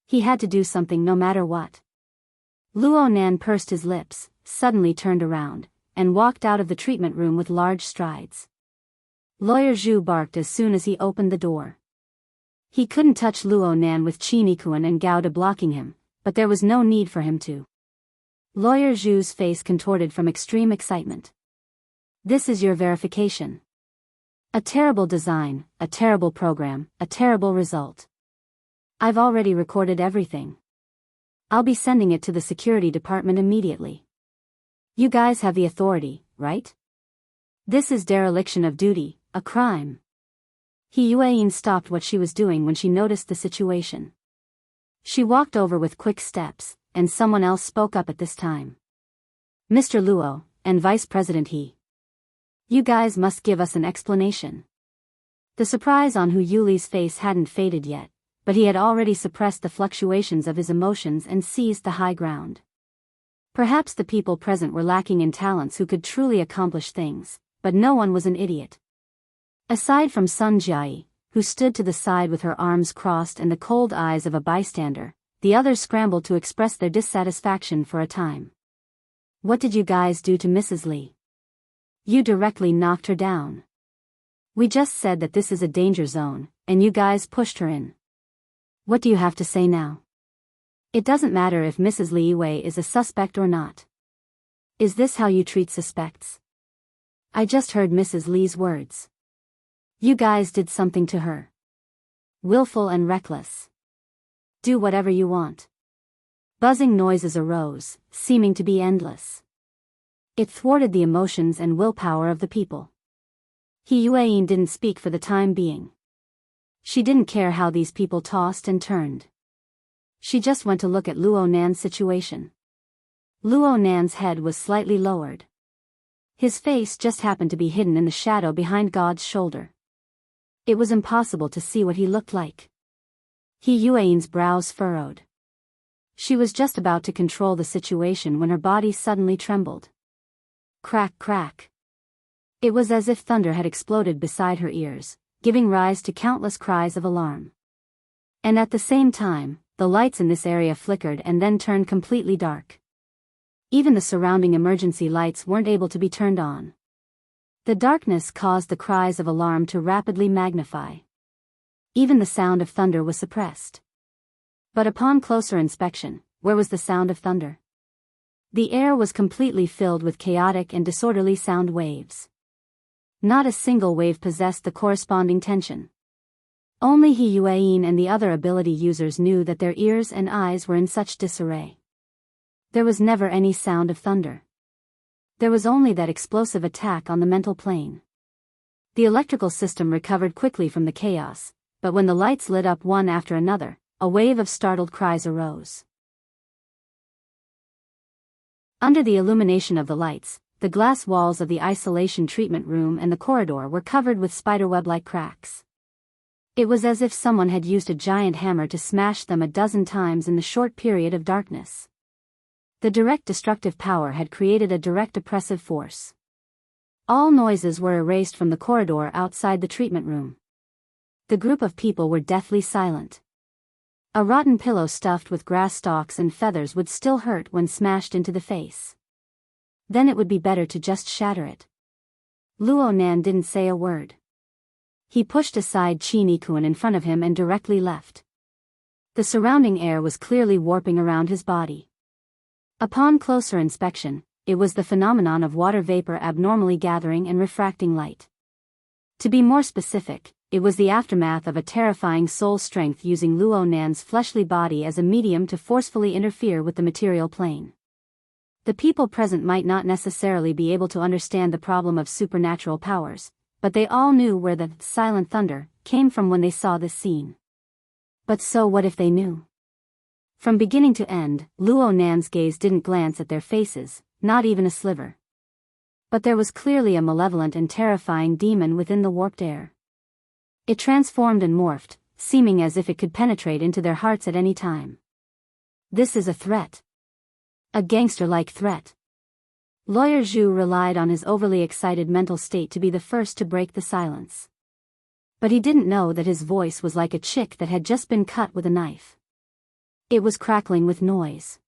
He had to do something no matter what. Luo Nan pursed his lips, suddenly turned around, and walked out of the treatment room with large strides. Lawyer Zhu barked as soon as he opened the door. He couldn't touch Luo Nan with Qin Yikuan and Gao De blocking him, but there was no need for him to. Lawyer Zhu's face contorted from extreme excitement. This is your verification. A terrible design, a terrible program, a terrible result. I've already recorded everything. I'll be sending it to the security department immediately. You guys have the authority, right? This is dereliction of duty, a crime. Yuan stopped what she was doing when she noticed the situation. She walked over with quick steps, and someone else spoke up at this time. Mr. Luo, and Vice President He. You guys must give us an explanation. The surprise on Hu Yuli's face hadn't faded yet, but he had already suppressed the fluctuations of his emotions and seized the high ground. Perhaps the people present were lacking in talents who could truly accomplish things, but no one was an idiot. Aside from Sun Jiai, who stood to the side with her arms crossed and the cold eyes of a bystander, the others scrambled to express their dissatisfaction for a time. What did you guys do to Mrs. Li? You directly knocked her down. We just said that this is a danger zone, and you guys pushed her in. What do you have to say now? It doesn't matter if Mrs. Li Yue is a suspect or not. Is this how you treat suspects? I just heard Mrs. Li's words. You guys did something to her. Willful and reckless. Do whatever you want. Buzzing noises arose, seeming to be endless. It thwarted the emotions and willpower of the people. Yuan didn't speak for the time being. She didn't care how these people tossed and turned. She just went to look at Luo Nan's situation. Luo Nan's head was slightly lowered. His face just happened to be hidden in the shadow behind God's shoulder. It was impossible to see what he looked like. Yuan's brows furrowed. She was just about to control the situation when her body suddenly trembled. Crack, crack. It was as if thunder had exploded beside her ears, giving rise to countless cries of alarm. And at the same time, the lights in this area flickered and then turned completely dark. Even the surrounding emergency lights weren't able to be turned on. The darkness caused the cries of alarm to rapidly magnify. Even the sound of thunder was suppressed. But upon closer inspection, where was the sound of thunder? The air was completely filled with chaotic and disorderly sound waves. Not a single wave possessed the corresponding tension. Only Yuan and the other ability users knew that their ears and eyes were in such disarray. There was never any sound of thunder. There was only that explosive attack on the mental plane. The electrical system recovered quickly from the chaos, but when the lights lit up one after another, a wave of startled cries arose. Under the illumination of the lights, the glass walls of the isolation treatment room and the corridor were covered with spiderweb-like cracks. It was as if someone had used a giant hammer to smash them a dozen times in the short period of darkness. The direct destructive power had created a direct oppressive force. All noises were erased from the corridor outside the treatment room. The group of people were deathly silent. A rotten pillow stuffed with grass stalks and feathers would still hurt when smashed into the face. Then it would be better to just shatter it. Luo Nan didn't say a word. He pushed aside Qi Nikun in front of him and directly left. The surrounding air was clearly warping around his body. Upon closer inspection, it was the phenomenon of water vapor abnormally gathering and refracting light. To be more specific, it was the aftermath of a terrifying soul strength using Luo Nan's fleshly body as a medium to forcefully interfere with the material plane. The people present might not necessarily be able to understand the problem of supernatural powers, but they all knew where the silent thunder came from when they saw this scene. But so what if they knew? From beginning to end, Luo Nan's gaze didn't glance at their faces, not even a sliver. But there was clearly a malevolent and terrifying demon within the warped air. It transformed and morphed, seeming as if it could penetrate into their hearts at any time. This is a threat. A gangster-like threat. Lawyer Zhu relied on his overly excited mental state to be the first to break the silence. But he didn't know that his voice was like a chick that had just been cut with a knife. It was crackling with noise.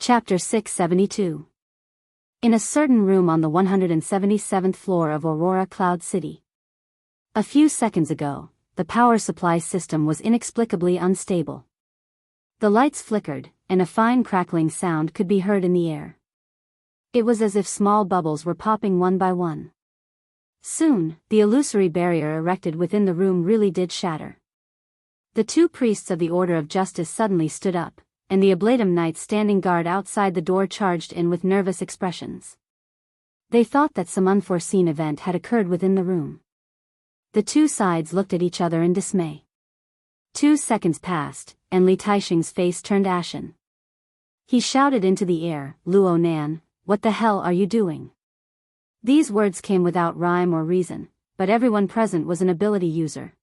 Chapter 672. In a certain room on the 177th floor of Aurora Cloud City. A few seconds ago, the power supply system was inexplicably unstable. The lights flickered, and a fine crackling sound could be heard in the air. It was as if small bubbles were popping one by one. Soon, the illusory barrier erected within the room really did shatter. The two priests of the Order of Justice suddenly stood up, and the Ablatum Knights standing guard outside the door charged in with nervous expressions. They thought that some unforeseen event had occurred within the room. The two sides looked at each other in dismay. 2 seconds passed, and Li Taixing's face turned ashen. He shouted into the air, "Luo Nan, what the hell are you doing?" These words came without rhyme or reason, but everyone present was an ability user.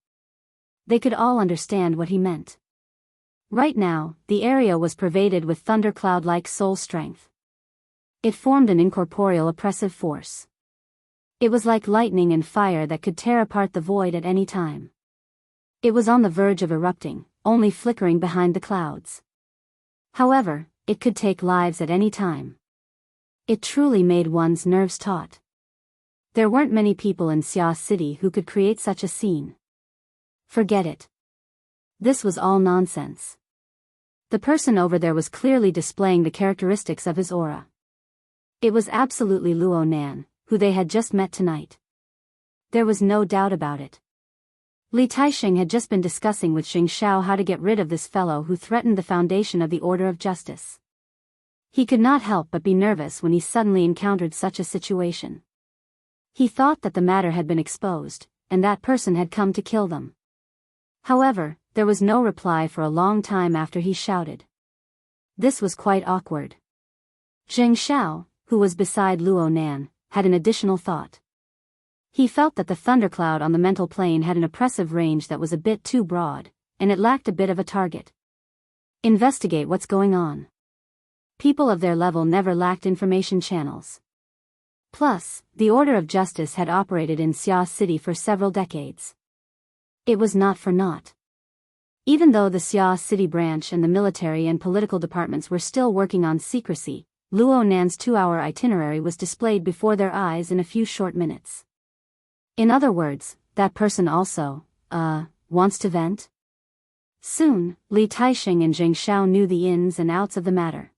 They could all understand what he meant. Right now, the area was pervaded with thundercloud-like soul strength. It formed an incorporeal oppressive force. It was like lightning and fire that could tear apart the void at any time. It was on the verge of erupting, only flickering behind the clouds. However, it could take lives at any time. It truly made one's nerves taut. There weren't many people in Xia City who could create such a scene. Forget it. This was all nonsense. The person over there was clearly displaying the characteristics of his aura. It was absolutely Luo Nan, who they had just met tonight. There was no doubt about it. Li Taixing had just been discussing with Xing Xiao how to get rid of this fellow who threatened the foundation of the Order of Justice. He could not help but be nervous when he suddenly encountered such a situation. He thought that the matter had been exposed, and that person had come to kill them. However, there was no reply for a long time after he shouted. This was quite awkward. Xing Xiao, who was beside Luo Nan, had an additional thought. He felt that the thundercloud on the mental plane had an oppressive range that was a bit too broad, and it lacked a bit of a target. Investigate what's going on. People of their level never lacked information channels. Plus, the Order of Justice had operated in Xia City for several decades. It was not for naught. Even though the Xia City branch and the military and political departments were still working on secrecy, Luo Nan's 2-hour itinerary was displayed before their eyes in a few short minutes. In other words, that person also, wants to vent? Soon, Li Taixing and Xing Xiao knew the ins and outs of the matter.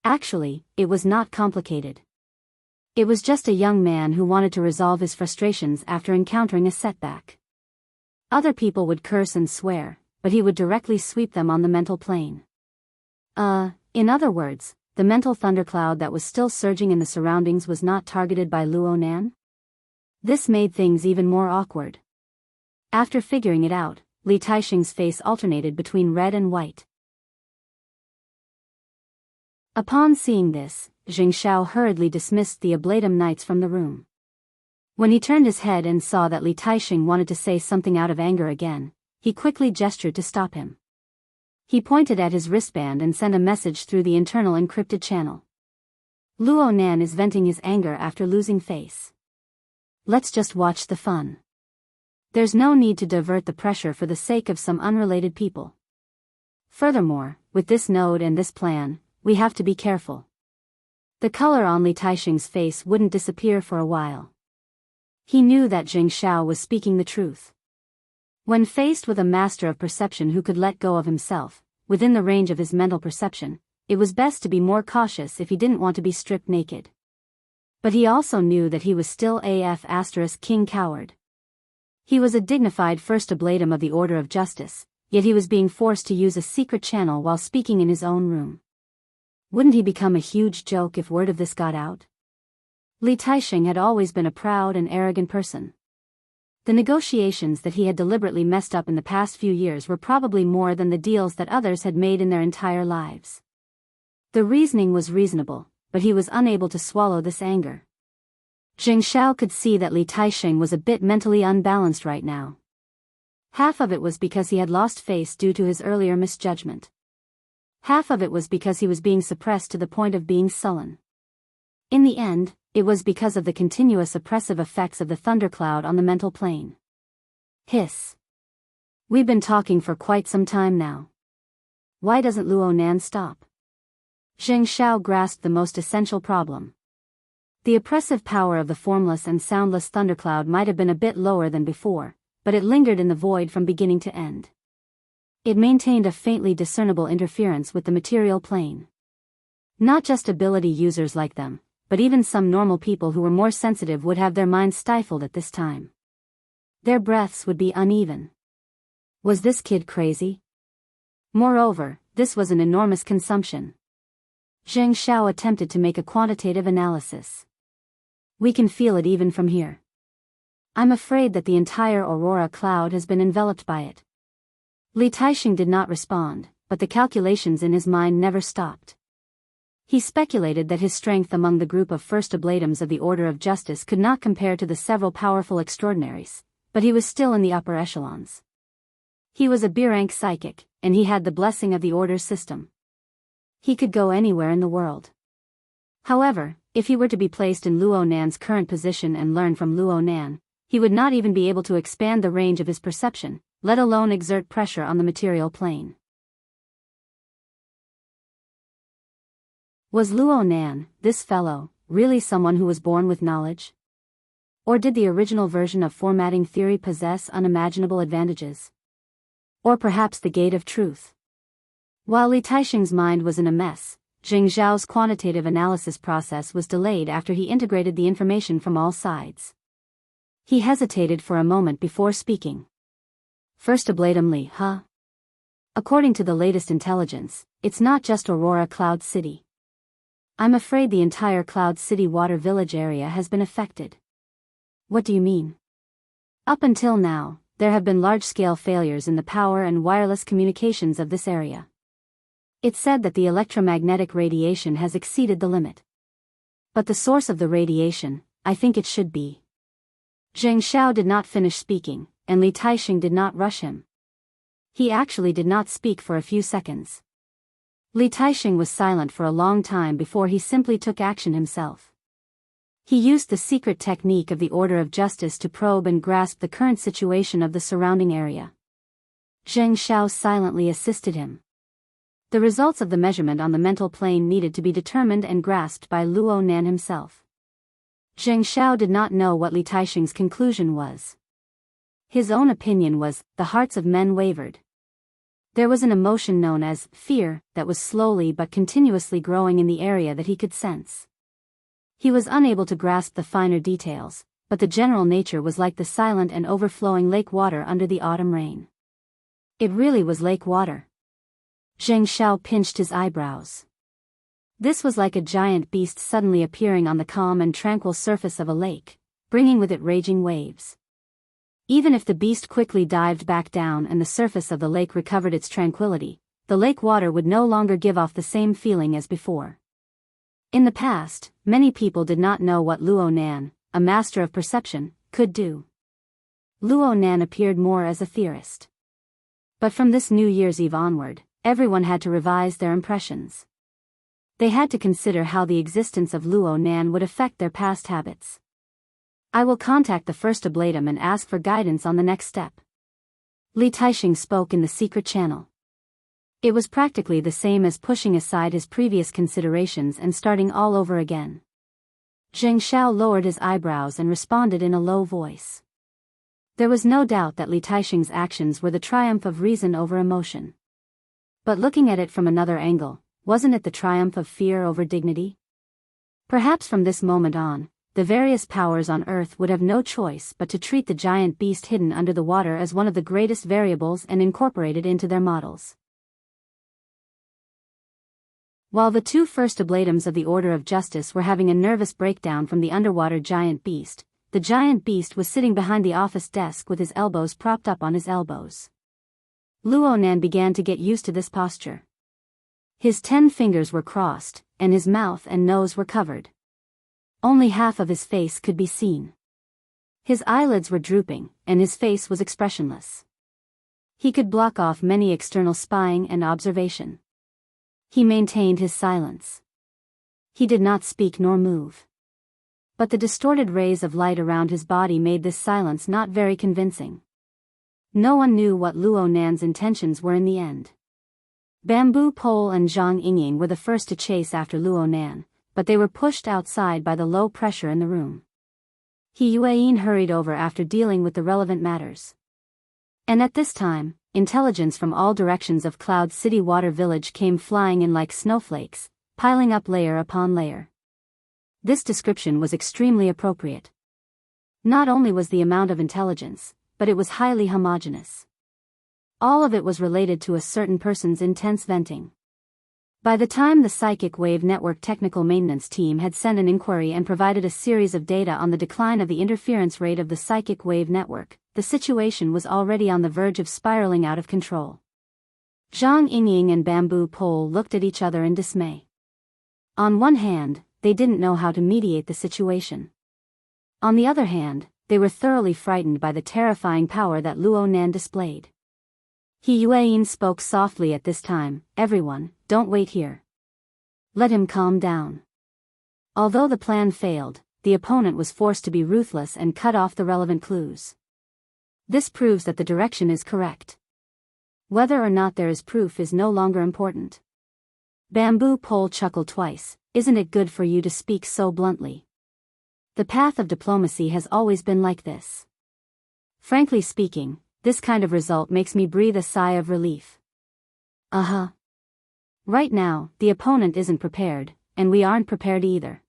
Actually, it was not complicated. It was just a young man who wanted to resolve his frustrations after encountering a setback. Other people would curse and swear, but he would directly sweep them on the mental plane. In other words, the mental thundercloud that was still surging in the surroundings was not targeted by Luo Nan? This made things even more awkward. After figuring it out, Li Taixing's face alternated between red and white. Upon seeing this, Xing Xiao hurriedly dismissed the Ablatum Knights from the room. When he turned his head and saw that Li Taixing wanted to say something out of anger again, he quickly gestured to stop him. He pointed at his wristband and sent a message through the internal encrypted channel. Luo Nan is venting his anger after losing face. Let's just watch the fun. There's no need to divert the pressure for the sake of some unrelated people. Furthermore, with this node and this plan, we have to be careful. The color on Li Taixing's face wouldn't disappear for a while. He knew that Xing Xiao was speaking the truth. When faced with a master of perception who could let go of himself, within the range of his mental perception, it was best to be more cautious if he didn't want to be stripped naked. But he also knew that he was still King Coward. He was a dignified first ablatum of the Order of Justice, yet he was being forced to use a secret channel while speaking in his own room. Wouldn't he become a huge joke if word of this got out? Li Taixing had always been a proud and arrogant person. The negotiations that he had deliberately messed up in the past few years were probably more than the deals that others had made in their entire lives. The reasoning was reasonable, but he was unable to swallow this anger. Xing Xiao could see that Li Taixing was a bit mentally unbalanced right now. Half of it was because he had lost face due to his earlier misjudgment. Half of it was because he was being suppressed to the point of being sullen. In the end, it was because of the continuous oppressive effects of the thundercloud on the mental plane. Hiss. We've been talking for quite some time now. Why doesn't Luo Nan stop? Xing Xiao grasped the most essential problem. The oppressive power of the formless and soundless thundercloud might have been a bit lower than before, but it lingered in the void from beginning to end. It maintained a faintly discernible interference with the material plane. Not just ability users like them, but even some normal people who were more sensitive would have their minds stifled at this time. Their breaths would be uneven. Was this kid crazy? Moreover, This was an enormous consumption. Zheng Xiao attempted to make a quantitative analysis. We can feel it even from here. I'm afraid that the entire aurora cloud has been enveloped by it. Li Taixing did not respond, but the calculations in his mind never stopped. He speculated that his strength among the group of first oblatums of the Order of Justice could not compare to the several powerful extraordinaries, but he was still in the upper echelons. He was a B-rank psychic, and he had the blessing of the Order's system. He could go anywhere in the world. However, if he were to be placed in Luo Nan's current position and learn from Luo Nan, he would not even be able to expand the range of his perception, let alone exert pressure on the material plane. Was Luo Nan, this fellow, really someone who was born with knowledge? Or did the original version of formatting theory possess unimaginable advantages? Or perhaps the gate of truth? While Li Taixing's mind was in a mess, Zheng Xiao's quantitative analysis process was delayed after he integrated the information from all sides. He hesitated for a moment before speaking. First oblatum Li, huh? According to the latest intelligence, it's not just Aurora Cloud City. I'm afraid the entire Cloud City Water Village area has been affected. What do you mean? Up until now, there have been large-scale failures in the power and wireless communications of this area. It's said that the electromagnetic radiation has exceeded the limit. But the source of the radiation, I think it should be. Zheng Xiao did not finish speaking, and Li Taixing did not rush him. He actually did not speak for a few seconds. Li Taixing was silent for a long time before he simply took action himself. He used the secret technique of the Order of Justice to probe and grasp the current situation of the surrounding area. Zheng Xiao silently assisted him. The results of the measurement on the mental plane needed to be determined and grasped by Luo Nan himself. Zheng Xiao did not know what Li Taixing's conclusion was. His own opinion was, the hearts of men wavered. There was an emotion known as fear that was slowly but continuously growing in the area that he could sense. He was unable to grasp the finer details, but the general nature was like the silent and overflowing lake water under the autumn rain. It really was lake water. Zheng Xiao pinched his eyebrows. This was like a giant beast suddenly appearing on the calm and tranquil surface of a lake, bringing with it raging waves. Even if the beast quickly dived back down and the surface of the lake recovered its tranquility, the lake water would no longer give off the same feeling as before. In the past, many people did not know what Luo Nan, a master of perception, could do. Luo Nan appeared more as a theorist. But from this New Year's Eve onward, everyone had to revise their impressions. They had to consider how the existence of Luo Nan would affect their past habits. I will contact the first oblatum and ask for guidance on the next step. Li Taixing spoke in the secret channel. It was practically the same as pushing aside his previous considerations and starting all over again. Zheng Xiao lowered his eyebrows and responded in a low voice. There was no doubt that Li Taixing's actions were the triumph of reason over emotion. But looking at it from another angle, wasn't it the triumph of fear over dignity? Perhaps from this moment on, the various powers on Earth would have no choice but to treat the giant beast hidden under the water as one of the greatest variables and incorporate it into their models. While the two first oblatums of the Order of Justice were having a nervous breakdown from the underwater giant beast, the giant beast was sitting behind the office desk with his elbows propped up on his elbows. Luo Nan began to get used to this posture. His 10 fingers were crossed, and his mouth and nose were covered. Only half of his face could be seen. His eyelids were drooping, and his face was expressionless. He could block off many external spying and observation. He maintained his silence. He did not speak nor move. But the distorted rays of light around his body made this silence not very convincing. No one knew what Luo Nan's intentions were in the end. Bamboo Pole and Zhang Yingying were the first to chase after Luo Nan, but they were pushed outside by the low pressure in the room. He Yueyin hurried over after dealing with the relevant matters. And at this time, intelligence from all directions of Cloud City Water Village came flying in like snowflakes, piling up layer upon layer. This description was extremely appropriate. Not only was the amount of intelligence, but it was highly homogeneous. All of it was related to a certain person's intense venting. By the time the Psychic Wave Network technical maintenance team had sent an inquiry and provided a series of data on the decline of the interference rate of the Psychic Wave Network, the situation was already on the verge of spiraling out of control. Zhang Yingying and Bamboo Pole looked at each other in dismay. On one hand, they didn't know how to mediate the situation. On the other hand, they were thoroughly frightened by the terrifying power that Luo Nan displayed. He Yueyin spoke softly at this time, "Everyone, don't wait here. Let him calm down." Although the plan failed, the opponent was forced to be ruthless and cut off the relevant clues. This proves that the direction is correct. Whether or not there is proof is no longer important. Bamboo Pole chuckled twice. "Isn't it good for you to speak so bluntly? The path of diplomacy has always been like this. Frankly speaking, this kind of result makes me breathe a sigh of relief." Right now, the opponent isn't prepared, and we aren't prepared either.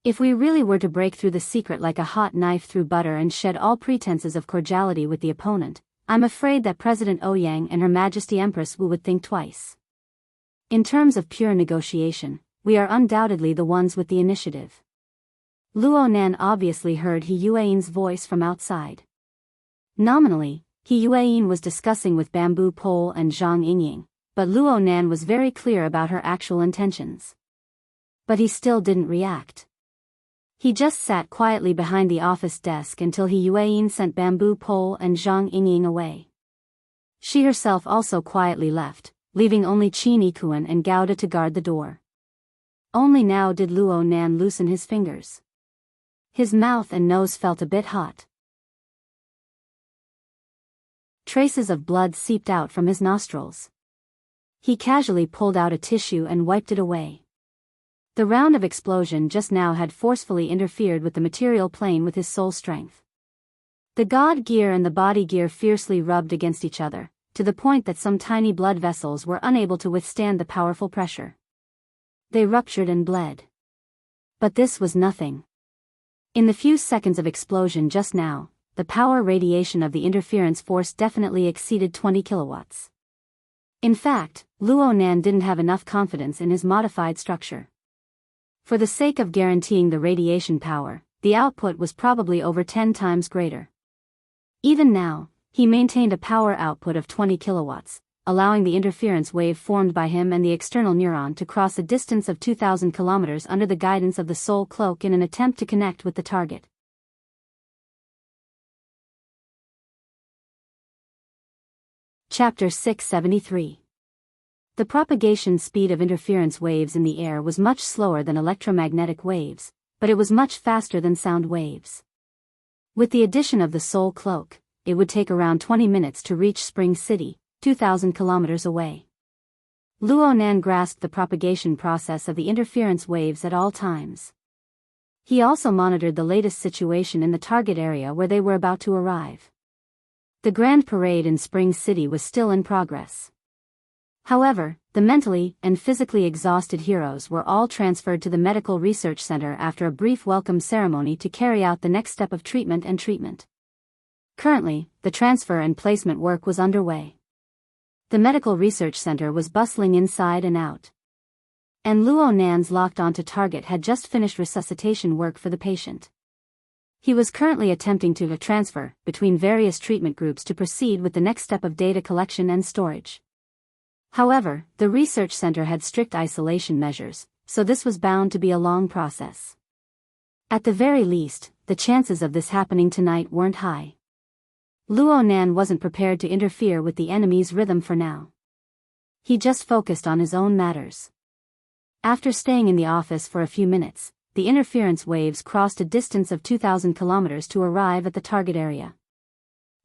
If we really were to break through the secret like a hot knife through butter and shed all pretenses of cordiality with the opponent, I'm afraid that President Ouyang and Her Majesty Empress Wu would think twice. In terms of pure negotiation, we are undoubtedly the ones with the initiative. Luo Nan obviously heard He Yueyin's voice from outside. Nominally, He Yueyin was discussing with Bamboo Pole and Zhang Yingying, but Luo Nan was very clear about her actual intentions. But he still didn't react. He just sat quietly behind the office desk until He Yueyin sent Bamboo Pole and Zhang Yingying away. She herself also quietly left, leaving only Qin Yikuan and Gauda to guard the door. Only now did Luo Nan loosen his fingers. His mouth and nose felt a bit hot. Traces of blood seeped out from his nostrils. He casually pulled out a tissue and wiped it away. The round of explosion just now had forcefully interfered with the material plane with his soul strength. The god gear and the body gear fiercely rubbed against each other, to the point that some tiny blood vessels were unable to withstand the powerful pressure. They ruptured and bled. But this was nothing. In the few seconds of explosion just now, the power radiation of the interference force definitely exceeded 20 kilowatts. In fact, Luo Nan didn't have enough confidence in his modified structure. For the sake of guaranteeing the radiation power, the output was probably over 10 times greater. Even now, he maintained a power output of 20 kilowatts, allowing the interference wave formed by him and the external neuron to cross a distance of 2,000 kilometers under the guidance of the soul cloak in an attempt to connect with the target. Chapter 673. The propagation speed of interference waves in the air was much slower than electromagnetic waves, but it was much faster than sound waves. With the addition of the soul cloak, it would take around 20 minutes to reach Spring City, 2,000 kilometers away. Luo Nan grasped the propagation process of the interference waves at all times. He also monitored the latest situation in the target area where they were about to arrive. The grand parade in Spring City was still in progress. However, the mentally and physically exhausted heroes were all transferred to the Medical Research Center after a brief welcome ceremony to carry out the next step of treatment. Currently, the transfer and placement work was underway. The Medical Research Center was bustling inside and out. And Luo Nan's locked-onto target had just finished resuscitation work for the patient. He was currently attempting to transfer between various treatment groups to proceed with the next step of data collection and storage. However, the research center had strict isolation measures, so this was bound to be a long process. At the very least, the chances of this happening tonight weren't high. Luo Nan wasn't prepared to interfere with the enemy's rhythm for now. He just focused on his own matters. After staying in the office for a few minutes, the interference waves crossed a distance of 2,000 kilometers to arrive at the target area.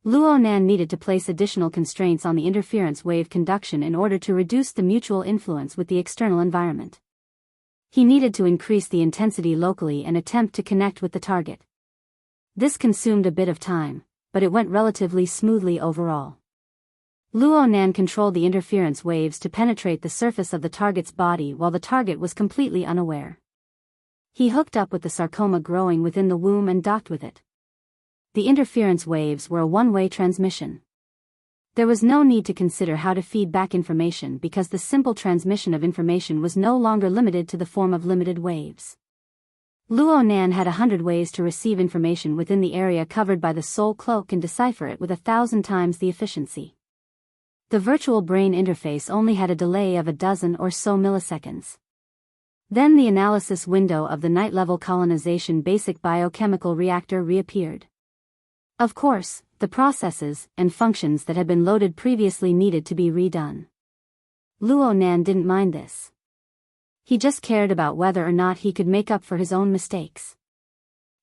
Luo Nan needed to place additional constraints on the interference wave conduction in order to reduce the mutual influence with the external environment. He needed to increase the intensity locally and attempt to connect with the target. This consumed a bit of time, but it went relatively smoothly overall. Luo Nan controlled the interference waves to penetrate the surface of the target's body while the target was completely unaware. He hooked up with the sarcoma growing within the womb and docked with it. The interference waves were a one-way transmission. There was no need to consider how to feed back information because the simple transmission of information was no longer limited to the form of limited waves. Luo Nan had 100 ways to receive information within the area covered by the soul cloak and decipher it with 1,000 times the efficiency. The virtual brain interface only had a delay of a dozen or so milliseconds. Then the analysis window of the night-level colonization basic biochemical reactor reappeared. Of course, the processes and functions that had been loaded previously needed to be redone. Luo Nan didn't mind this. He just cared about whether or not he could make up for his own mistakes.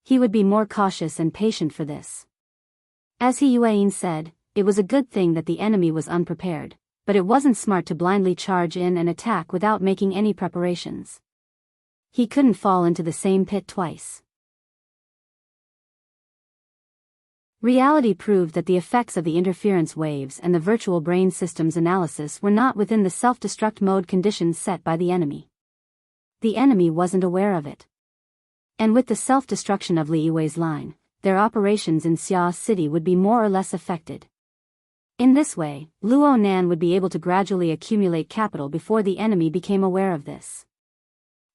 He would be more cautious and patient for this. As He Yuan said, it was a good thing that the enemy was unprepared, but it wasn't smart to blindly charge in and attack without making any preparations. He couldn't fall into the same pit twice. Reality proved that the effects of the interference waves and the virtual brain system's analysis were not within the self-destruct mode conditions set by the enemy. The enemy wasn't aware of it. And with the self-destruction of Li Yue's line, their operations in Xia City would be more or less affected. In this way, Luo Nan would be able to gradually accumulate capital before the enemy became aware of this.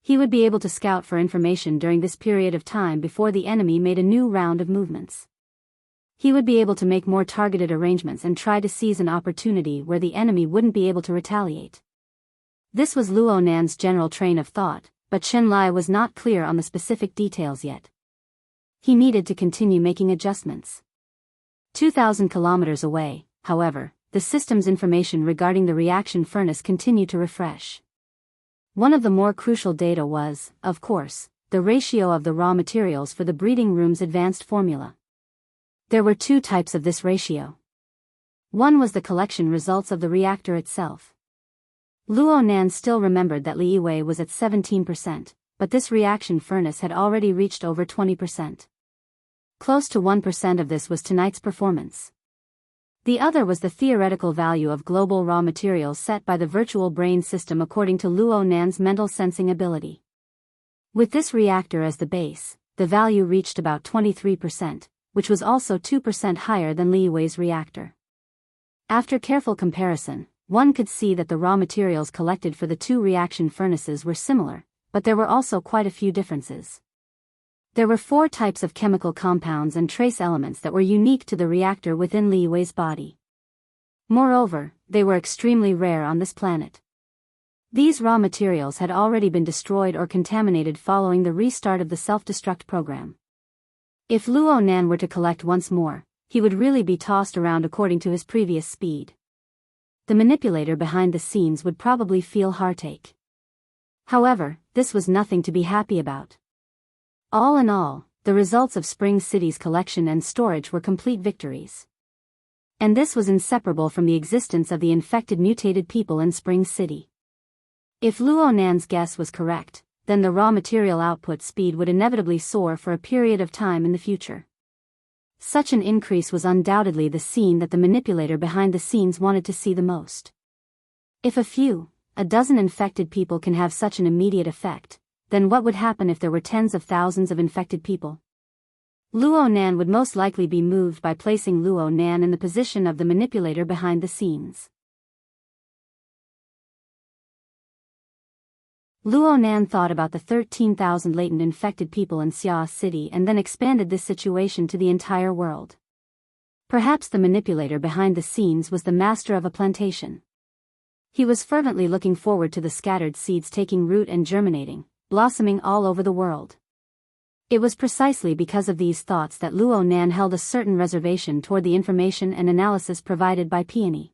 He would be able to scout for information during this period of time before the enemy made a new round of movements. He would be able to make more targeted arrangements and try to seize an opportunity where the enemy wouldn't be able to retaliate. This was Luo Nan's general train of thought, but Chen Lai was not clear on the specific details yet. He needed to continue making adjustments. 2,000 kilometers away, however, the system's information regarding the reaction furnace continued to refresh. One of the more crucial data was, of course, the ratio of the raw materials for the breeding room's advanced formula. There were two types of this ratio. One was the collection results of the reactor itself. Luo Nan still remembered that Li Yue was at 17%, but this reaction furnace had already reached over 20%. Close to 1% of this was tonight's performance. The other was the theoretical value of global raw materials set by the virtual brain system according to Luo Nan's mental sensing ability. With this reactor as the base, the value reached about 23%, which was also 2% higher than Li Yue's reactor. After careful comparison, one could see that the raw materials collected for the two reaction furnaces were similar, but there were also quite a few differences. There were 4 types of chemical compounds and trace elements that were unique to the reactor within Li Yue's body. Moreover, they were extremely rare on this planet. These raw materials had already been destroyed or contaminated following the restart of the self-destruct program. If Luo Nan were to collect once more, he would really be tossed around according to his previous speed. The manipulator behind the scenes would probably feel heartache. However, this was nothing to be happy about. All in all, the results of Spring City's collection and storage were complete victories. And this was inseparable from the existence of the infected mutated people in Spring City. If Luo Nan's guess was correct, then the raw material output speed would inevitably soar for a period of time in the future. Such an increase was undoubtedly the scene that the manipulator behind the scenes wanted to see the most. If a dozen infected people can have such an immediate effect, then what would happen if there were tens of thousands of infected people? Luo Nan would most likely be moved by placing Luo Nan in the position of the manipulator behind the scenes. Luo Nan thought about the 13,000 latent infected people in Xia City and then expanded this situation to the entire world. Perhaps the manipulator behind the scenes was the master of a plantation. He was fervently looking forward to the scattered seeds taking root and germinating, blossoming all over the world. It was precisely because of these thoughts that Luo Nan held a certain reservation toward the information and analysis provided by Peony.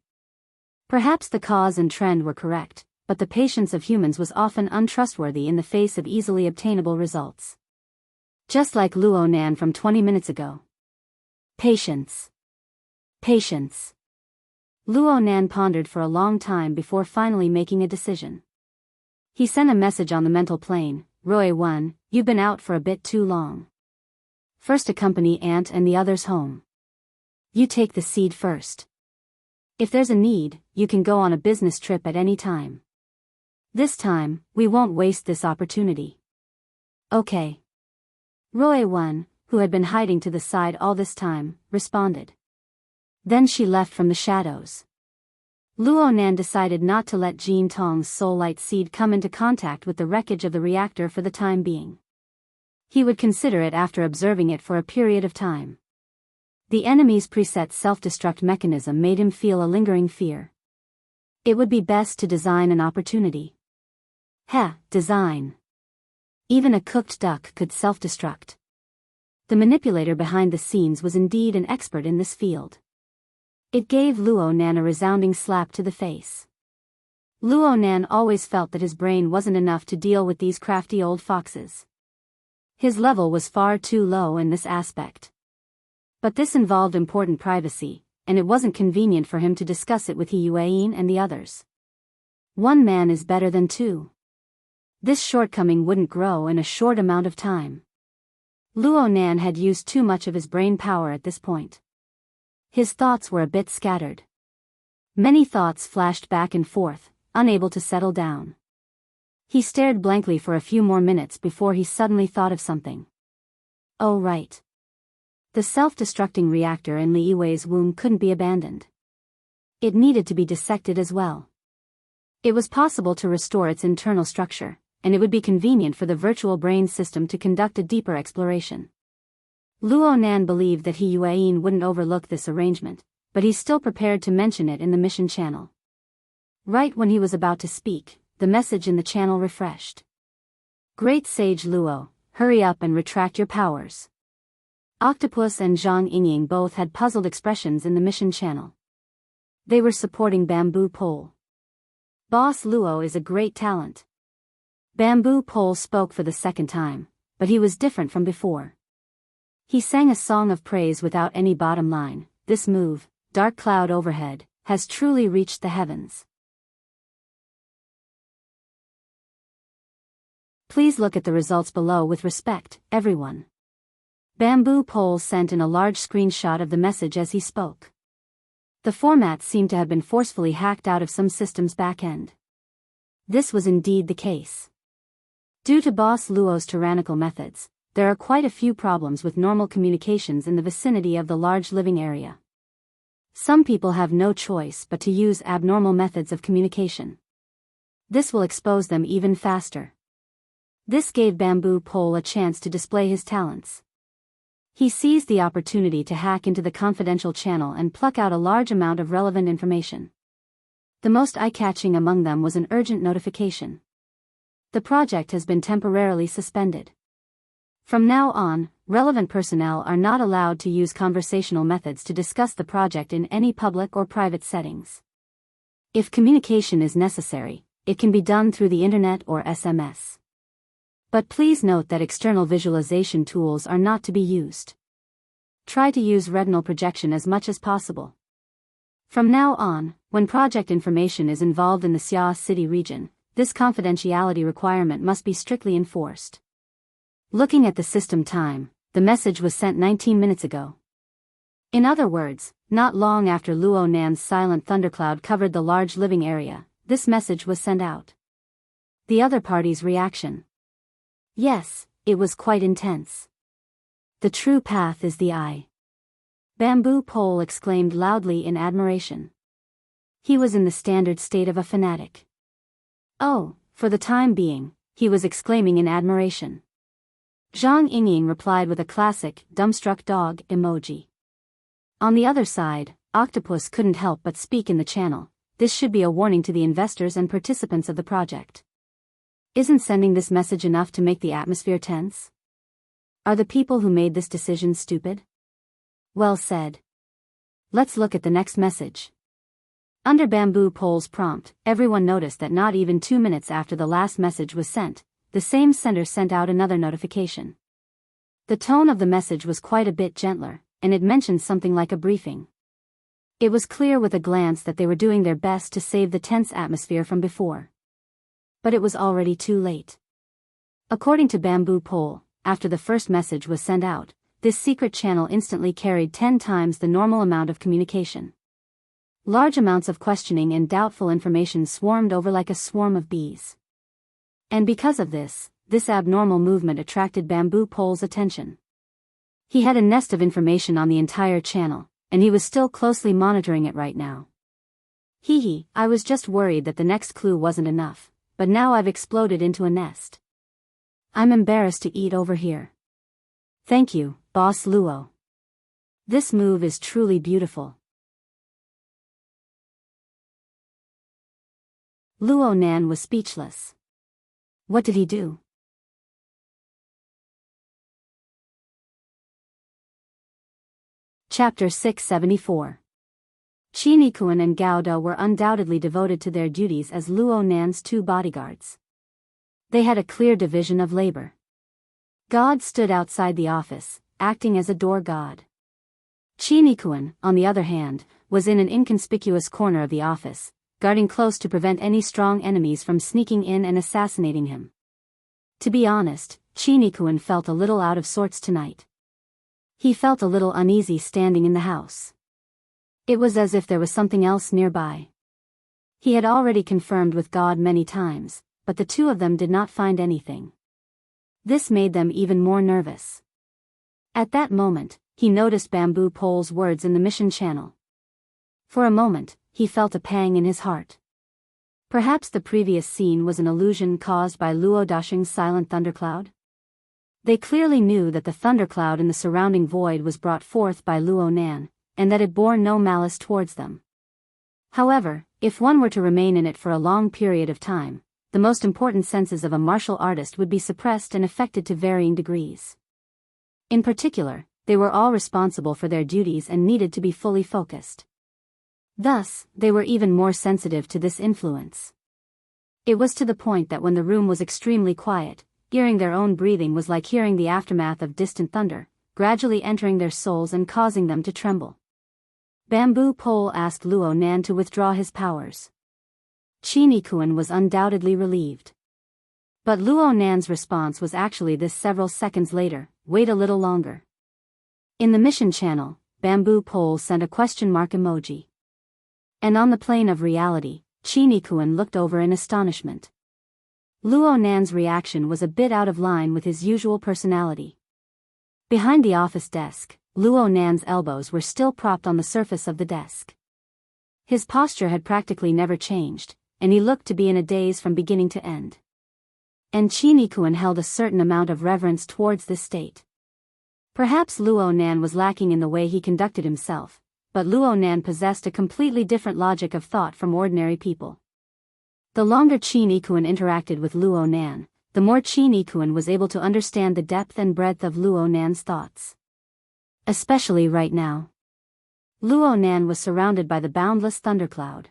Perhaps the cause and trend were correct, but the patience of humans was often untrustworthy in the face of easily obtainable results. Just like Luo Nan from 20 minutes ago. Patience. Patience. Luo Nan pondered for a long time before finally making a decision. He sent a message on the mental plane, Roy 1, you've been out for a bit too long. First accompany Aunt and the others home. You take the seed first. If there's a need, you can go on a business trip at any time. This time, we won't waste this opportunity. Okay. Roy 1, who had been hiding to the side all this time, responded. Then she left from the shadows. Luo Nan decided not to let Jin Tong's soul light seed come into contact with the wreckage of the reactor for the time being. He would consider it after observing it for a period of time. The enemy's preset self-destruct mechanism made him feel a lingering fear. It would be best to design an opportunity. Design. Even a cooked duck could self-destruct. The manipulator behind the scenes was indeed an expert in this field. It gave Luo Nan a resounding slap to the face. Luo Nan always felt that his brain wasn't enough to deal with these crafty old foxes. His level was far too low in this aspect. But this involved important privacy, and it wasn't convenient for him to discuss it with He Yueyin and the others. One man is better than two. This shortcoming wouldn't grow in a short amount of time. Luo Nan had used too much of his brain power at this point. His thoughts were a bit scattered. Many thoughts flashed back and forth, unable to settle down. He stared blankly for a few more minutes before he suddenly thought of something. Oh right. The self-destructing reactor in Li Yiwei's womb couldn't be abandoned. It needed to be dissected as well. It was possible to restore its internal structure, and it would be convenient for the virtual brain system to conduct a deeper exploration. Luo Nan believed that He Yueyin wouldn't overlook this arrangement, but he still prepared to mention it in the mission channel. Right when he was about to speak, the message in the channel refreshed. Great Sage Luo, hurry up and retract your powers. Octopus and Zhang Yingying both had puzzled expressions in the mission channel. They were supporting Bamboo Pole. Boss Luo is a great talent. Bamboo Pole spoke for the second time, but he was different from before. He sang a song of praise without any bottom line. This move, dark cloud overhead, has truly reached the heavens. Please look at the results below with respect, everyone. Bamboo Pole sent in a large screenshot of the message as he spoke. The format seemed to have been forcefully hacked out of some system's backend. This was indeed the case. Due to Boss Luo's tyrannical methods, there are quite a few problems with normal communications in the vicinity of the large living area. Some people have no choice but to use abnormal methods of communication. This will expose them even faster. This gave Bamboo Pole a chance to display his talents. He seized the opportunity to hack into the confidential channel and pluck out a large amount of relevant information. The most eye-catching among them was an urgent notification. The project has been temporarily suspended. From now on, relevant personnel are not allowed to use conversational methods to discuss the project in any public or private settings. If communication is necessary, it can be done through the internet or SMS. But please note that external visualization tools are not to be used. Try to use retinal projection as much as possible. From now on, when project information is involved in the Xia City region, this confidentiality requirement must be strictly enforced. Looking at the system time, the message was sent 19 minutes ago. In other words, not long after Luo Nan's silent thundercloud covered the large living area, this message was sent out. The other party's reaction. Yes, it was quite intense. The true path is the eye. Bamboo Pole exclaimed loudly in admiration. He was in the standard state of a fanatic. Oh, for the time being, he was exclaiming in admiration. Zhang Yingying replied with a classic, dumbstruck dog emoji. On the other side, Octopus couldn't help but speak in the channel. This should be a warning to the investors and participants of the project. Isn't sending this message enough to make the atmosphere tense? Are the people who made this decision stupid? Well said. Let's look at the next message. Under Bamboo Pole's prompt, everyone noticed that not even 2 minutes after the last message was sent, the same sender sent out another notification. The tone of the message was quite a bit gentler, and it mentioned something like a briefing. It was clear with a glance that they were doing their best to save the tense atmosphere from before. But it was already too late. According to Bamboo Pole, after the first message was sent out, this secret channel instantly carried 10 times the normal amount of communication. Large amounts of questioning and doubtful information swarmed over like a swarm of bees. And because of this abnormal movement attracted Bamboo Pole's attention. He had a nest of information on the entire channel, and he was still closely monitoring it right now. Hee, I was just worried that the next clue wasn't enough, but now I've exploded into a nest. I'm embarrassed to eat over here. Thank you, Boss Luo. This move is truly beautiful. Luo Nan was speechless. What did he do? Chapter 674. Qinikuan and Gao Da were undoubtedly devoted to their duties as Luo Nan's two bodyguards. They had a clear division of labor. God stood outside the office, acting as a door god. Qinikuan, on the other hand, was in an inconspicuous corner of the office, guarding close to prevent any strong enemies from sneaking in and assassinating him. To be honest, Qinikuan felt a little out of sorts tonight. He felt a little uneasy standing in the house. It was as if there was something else nearby. He had already confirmed with God many times, but the two of them did not find anything. This made them even more nervous. At that moment, he noticed Bamboo Pole's words in the mission channel. For a moment, he felt a pang in his heart. Perhaps the previous scene was an illusion caused by Luo Dashing's silent thundercloud? They clearly knew that the thundercloud in the surrounding void was brought forth by Luo Nan, and that it bore no malice towards them. However, if one were to remain in it for a long period of time, the most important senses of a martial artist would be suppressed and affected to varying degrees. In particular, they were all responsible for their duties and needed to be fully focused. Thus, they were even more sensitive to this influence. It was to the point that when the room was extremely quiet, hearing their own breathing was like hearing the aftermath of distant thunder, gradually entering their souls and causing them to tremble. Bamboo Pole asked Luo Nan to withdraw his powers. Qinikuan was undoubtedly relieved. But Luo Nan's response was actually this: several seconds later, wait a little longer. In the mission channel, Bamboo Pole sent a question mark emoji. And on the plane of reality, Qinikuan looked over in astonishment. Luo Nan's reaction was a bit out of line with his usual personality. Behind the office desk, Luo Nan's elbows were still propped on the surface of the desk. His posture had practically never changed, and he looked to be in a daze from beginning to end. And Qinikuan held a certain amount of reverence towards this state. Perhaps Luo Nan was lacking in the way he conducted himself, but Luo Nan possessed a completely different logic of thought from ordinary people. The longer Qinikuan interacted with Luo Nan, the more Qinikuan was able to understand the depth and breadth of Luo Nan's thoughts. Especially right now. Luo Nan was surrounded by the boundless thundercloud.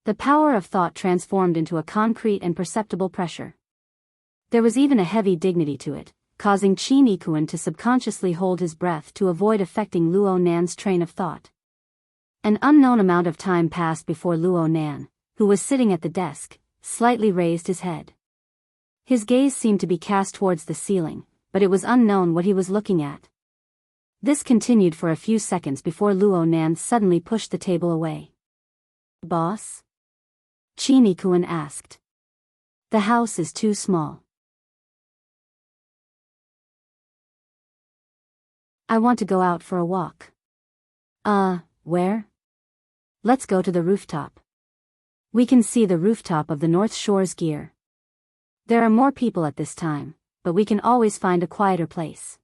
The power of thought transformed into a concrete and perceptible pressure. There was even a heavy dignity to it, causing Qinikuan to subconsciously hold his breath to avoid affecting Luo Nan's train of thought. An unknown amount of time passed before Luo Nan, who was sitting at the desk, slightly raised his head. His gaze seemed to be cast towards the ceiling, but it was unknown what he was looking at. This continued for a few seconds before Luo Nan suddenly pushed the table away. Boss? Qinikuan asked. The house is too small. I want to go out for a walk. Where? Let's go to the rooftop. We can see the rooftop of the North Shore's gear. There are more people at this time, but we can always find a quieter place.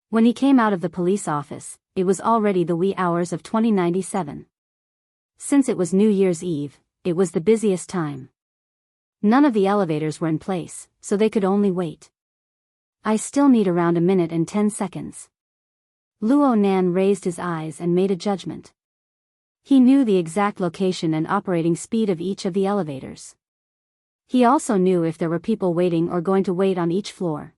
When he came out of the police office, it was already the wee hours of 2097. Since it was New Year's Eve, it was the busiest time. None of the elevators were in place, so they could only wait. I still need around a minute and 10 seconds. Luo Nan raised his eyes and made a judgment. He knew the exact location and operating speed of each of the elevators. He also knew if there were people waiting or going to wait on each floor.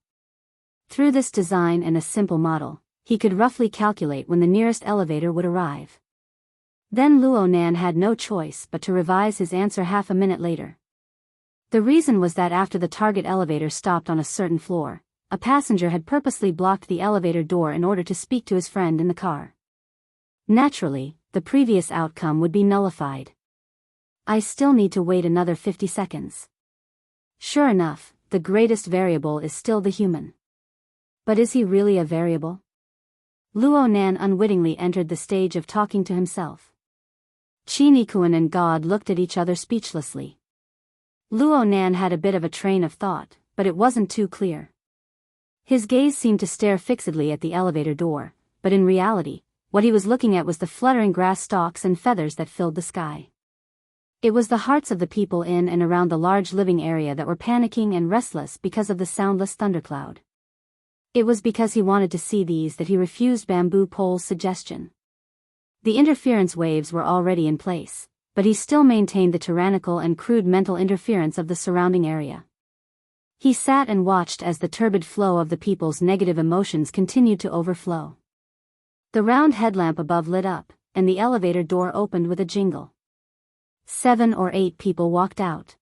Through this design and a simple model, he could roughly calculate when the nearest elevator would arrive. Then Luo Nan had no choice but to revise his answer half a minute later. The reason was that after the target elevator stopped on a certain floor, a passenger had purposely blocked the elevator door in order to speak to his friend in the car. Naturally, the previous outcome would be nullified. I still need to wait another 50 seconds. Sure enough, the greatest variable is still the human. But is he really a variable? Luo Nan unwittingly entered the stage of talking to himself. Chinikuan and God looked at each other speechlessly. Luo Nan had a bit of a train of thought, but it wasn't too clear. His gaze seemed to stare fixedly at the elevator door, but in reality, what he was looking at was the fluttering grass stalks and feathers that filled the sky. It was the hearts of the people in and around the large living area that were panicking and restless because of the soundless thundercloud. It was because he wanted to see these that he refused Bamboo Pole's suggestion. The interference waves were already in place, but he still maintained the tyrannical and crude mental interference of the surrounding area. He sat and watched as the turbid flow of the people's negative emotions continued to overflow. The round headlamp above lit up, and the elevator door opened with a jingle. 7 or 8 people walked out.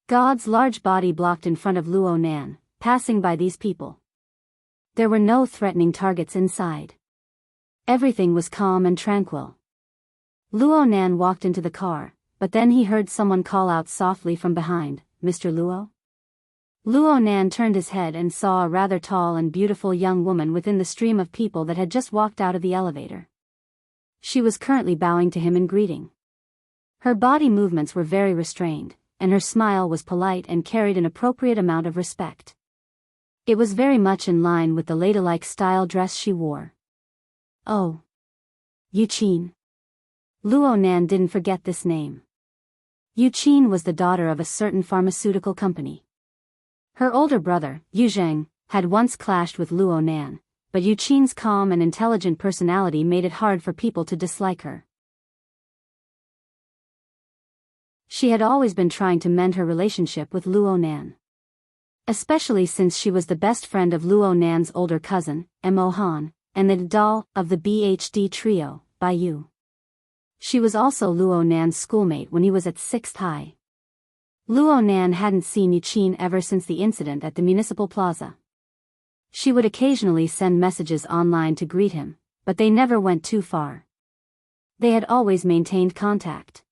God's large body blocked in front of Luo Nan, passing by these people. There were no threatening targets inside. Everything was calm and tranquil. Luo Nan walked into the car, but then he heard someone call out softly from behind, "Mr. Luo?" Luo Nan turned his head and saw a rather tall and beautiful young woman within the stream of people that had just walked out of the elevator. She was currently bowing to him in greeting. Her body movements were very restrained, and her smile was polite and carried an appropriate amount of respect. It was very much in line with the ladylike style dress she wore. Oh. Yuqin. Luo Nan didn't forget this name. Yuqin was the daughter of a certain pharmaceutical company. Her older brother, Yuzheng, had once clashed with Luo Nan, but Yuqin's calm and intelligent personality made it hard for people to dislike her. She had always been trying to mend her relationship with Luo Nan. Especially since she was the best friend of Luo Nan's older cousin, Mo Han, and the doll of the BHD trio, Baiyu. She was also Luo Nan's schoolmate when he was at 6th High. Luo Nan hadn't seen Yuqin ever since the incident at the municipal plaza. She would occasionally send messages online to greet him, but they never went too far. They had always maintained contact.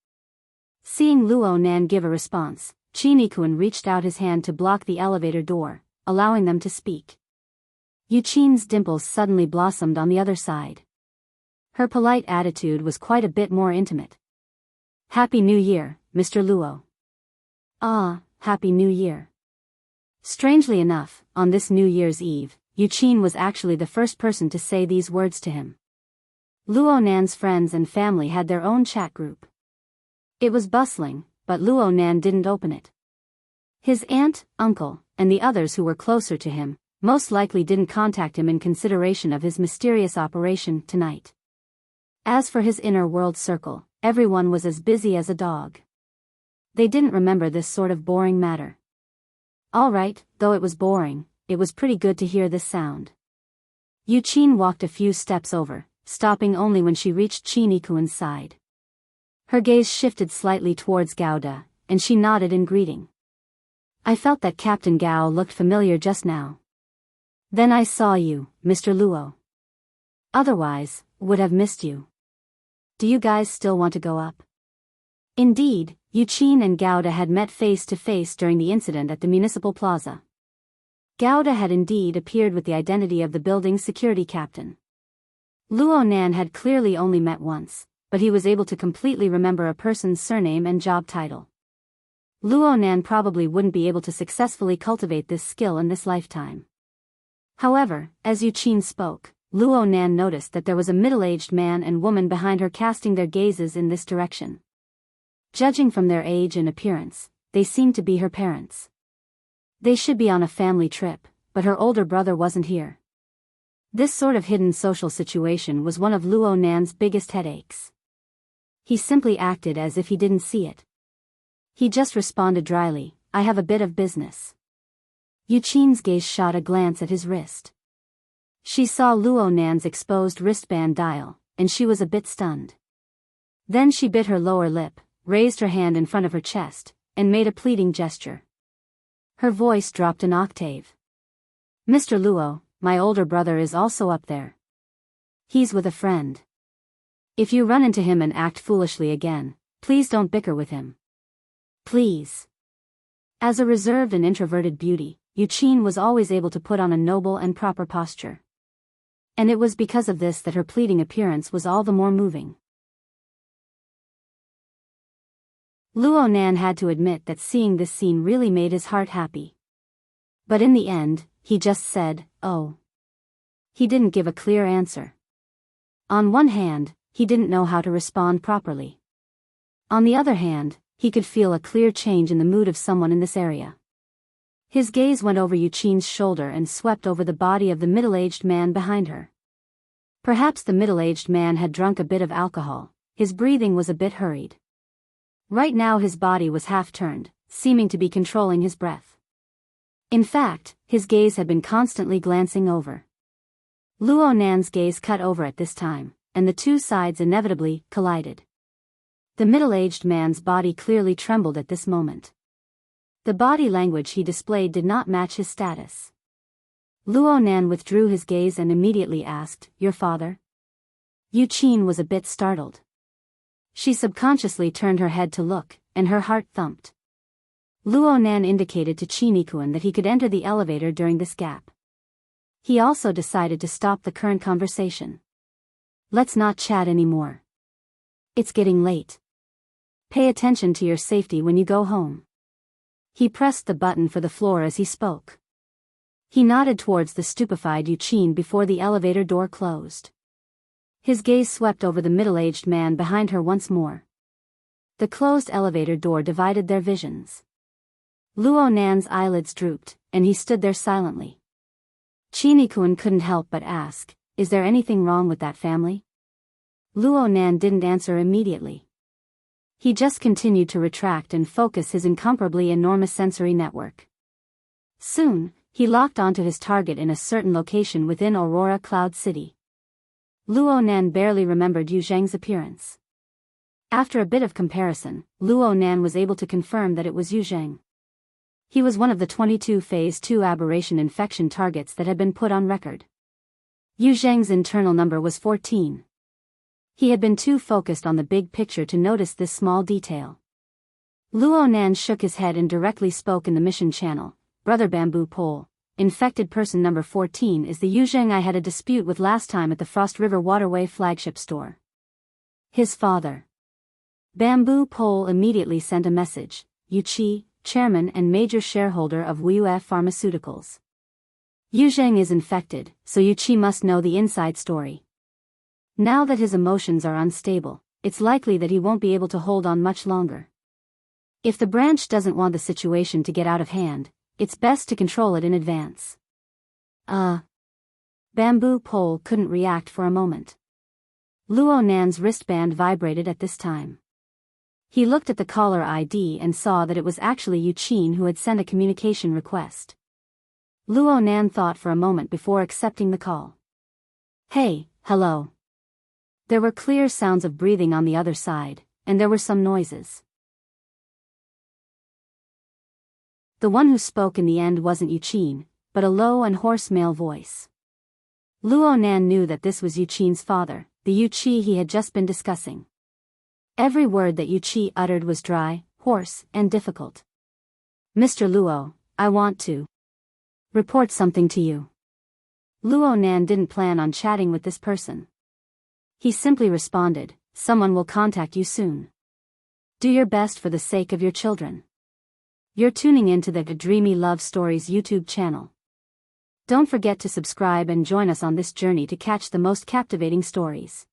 Seeing Luo Nan give a response, Chinikuan reached out his hand to block the elevator door, allowing them to speak. Yuqin's dimples suddenly blossomed on the other side. Her polite attitude was quite a bit more intimate. "Happy New Year, Mr. Luo." "Ah, Happy New Year." Strangely enough, on this New Year's Eve, Yuqin was actually the first person to say these words to him. Luo Nan's friends and family had their own chat group. It was bustling, but Luo Nan didn't open it. His aunt, uncle, and the others who were closer to him, most likely didn't contact him in consideration of his mysterious operation tonight. As for his inner world circle, everyone was as busy as a dog. They didn't remember this sort of boring matter. Alright, though it was boring, it was pretty good to hear this sound. Yuqin walked a few steps over, stopping only when she reached Chinikuan's side. Her gaze shifted slightly towards Gouda, and she nodded in greeting. "I felt that Captain Gao looked familiar just now. Then I saw you, Mr. Luo. Otherwise, would have missed you. Do you guys still want to go up?" Indeed, Yuqin and Gouda had met face to face during the incident at the municipal plaza. Gouda had indeed appeared with the identity of the building's security captain. Luo Nan had clearly only met once, but he was able to completely remember a person's surname and job title. Luo Nan probably wouldn't be able to successfully cultivate this skill in this lifetime. However, as Yuqin spoke, Luo Nan noticed that there was a middle-aged man and woman behind her casting their gazes in this direction. Judging from their age and appearance, they seemed to be her parents. They should be on a family trip, but her older brother wasn't here. This sort of hidden social situation was one of Luo Nan's biggest headaches. He simply acted as if he didn't see it. He just responded dryly, "I have a bit of business." Yuqin's gaze shot a glance at his wrist. She saw Luo Nan's exposed wristband dial, and she was a bit stunned. Then she bit her lower lip, raised her hand in front of her chest, and made a pleading gesture. Her voice dropped an octave. "Mr. Luo, my older brother is also up there. He's with a friend. If you run into him and act foolishly again, please don't bicker with him. Please." As a reserved and introverted beauty, Yuqin was always able to put on a noble and proper posture. And it was because of this that her pleading appearance was all the more moving. Luo Nan had to admit that seeing this scene really made his heart happy. But in the end, he just said, "Oh." He didn't give a clear answer. On one hand, he didn't know how to respond properly. On the other hand, he could feel a clear change in the mood of someone in this area. His gaze went over Yuqin's shoulder and swept over the body of the middle-aged man behind her. Perhaps the middle-aged man had drunk a bit of alcohol, his breathing was a bit hurried. Right now his body was half-turned, seeming to be controlling his breath. In fact, his gaze had been constantly glancing over. Luo Nan's gaze cut over at this time, and the two sides inevitably collided. The middle-aged man's body clearly trembled at this moment. The body language he displayed did not match his status. Luo Nan withdrew his gaze and immediately asked, "Your father?" Yuqin was a bit startled. She subconsciously turned her head to look, and her heart thumped. Luo Nan indicated to Chinikuan that he could enter the elevator during this gap. He also decided to stop the current conversation. "Let's not chat anymore. It's getting late. Pay attention to your safety when you go home." He pressed the button for the floor as he spoke. He nodded towards the stupefied Yuqin before the elevator door closed. His gaze swept over the middle-aged man behind her once more. The closed elevator door divided their visions. Luo Nan's eyelids drooped, and he stood there silently. Chinikuan couldn't help but ask, "Is there anything wrong with that family?" Luo Nan didn't answer immediately. He just continued to retract and focus his incomparably enormous sensory network. Soon, he locked onto his target in a certain location within Aurora Cloud City. Luo Nan barely remembered Yu Zheng's appearance. After a bit of comparison, Luo Nan was able to confirm that it was Yu Zheng. He was one of the 22 Phase 2 aberration infection targets that had been put on record. Yu Zheng's internal number was 14. He had been too focused on the big picture to notice this small detail. Luo Nan shook his head and directly spoke in the mission channel, "Brother Bamboo Pole, infected person number 14 is the Yu Zheng I had a dispute with last time at the Frost River Waterway flagship store." His father. Bamboo Pole immediately sent a message, "Yu Qi, chairman and major shareholder of WuF Pharmaceuticals. Yu Zheng is infected, so Yu Qi must know the inside story. Now that his emotions are unstable, it's likely that he won't be able to hold on much longer. If the branch doesn't want the situation to get out of hand, it's best to control it in advance." Bamboo Pole couldn't react for a moment. Luo Nan's wristband vibrated at this time. He looked at the caller ID and saw that it was actually Yuqin who had sent a communication request. Luo Nan thought for a moment before accepting the call. "Hey, hello." There were clear sounds of breathing on the other side, and there were some noises. The one who spoke in the end wasn't Yuqin, but a low and hoarse male voice. Luo Nan knew that this was Yuqin's father, the Yu Qi he had just been discussing. Every word that Yu Qi uttered was dry, hoarse, and difficult. "Mr. Luo, I want to report something to you." Luo Nan didn't plan on chatting with this person. He simply responded, "Someone will contact you soon. Do your best for the sake of your children." You're tuning into the Dreamy Love Stories YouTube channel. Don't forget to subscribe and join us on this journey to catch the most captivating stories.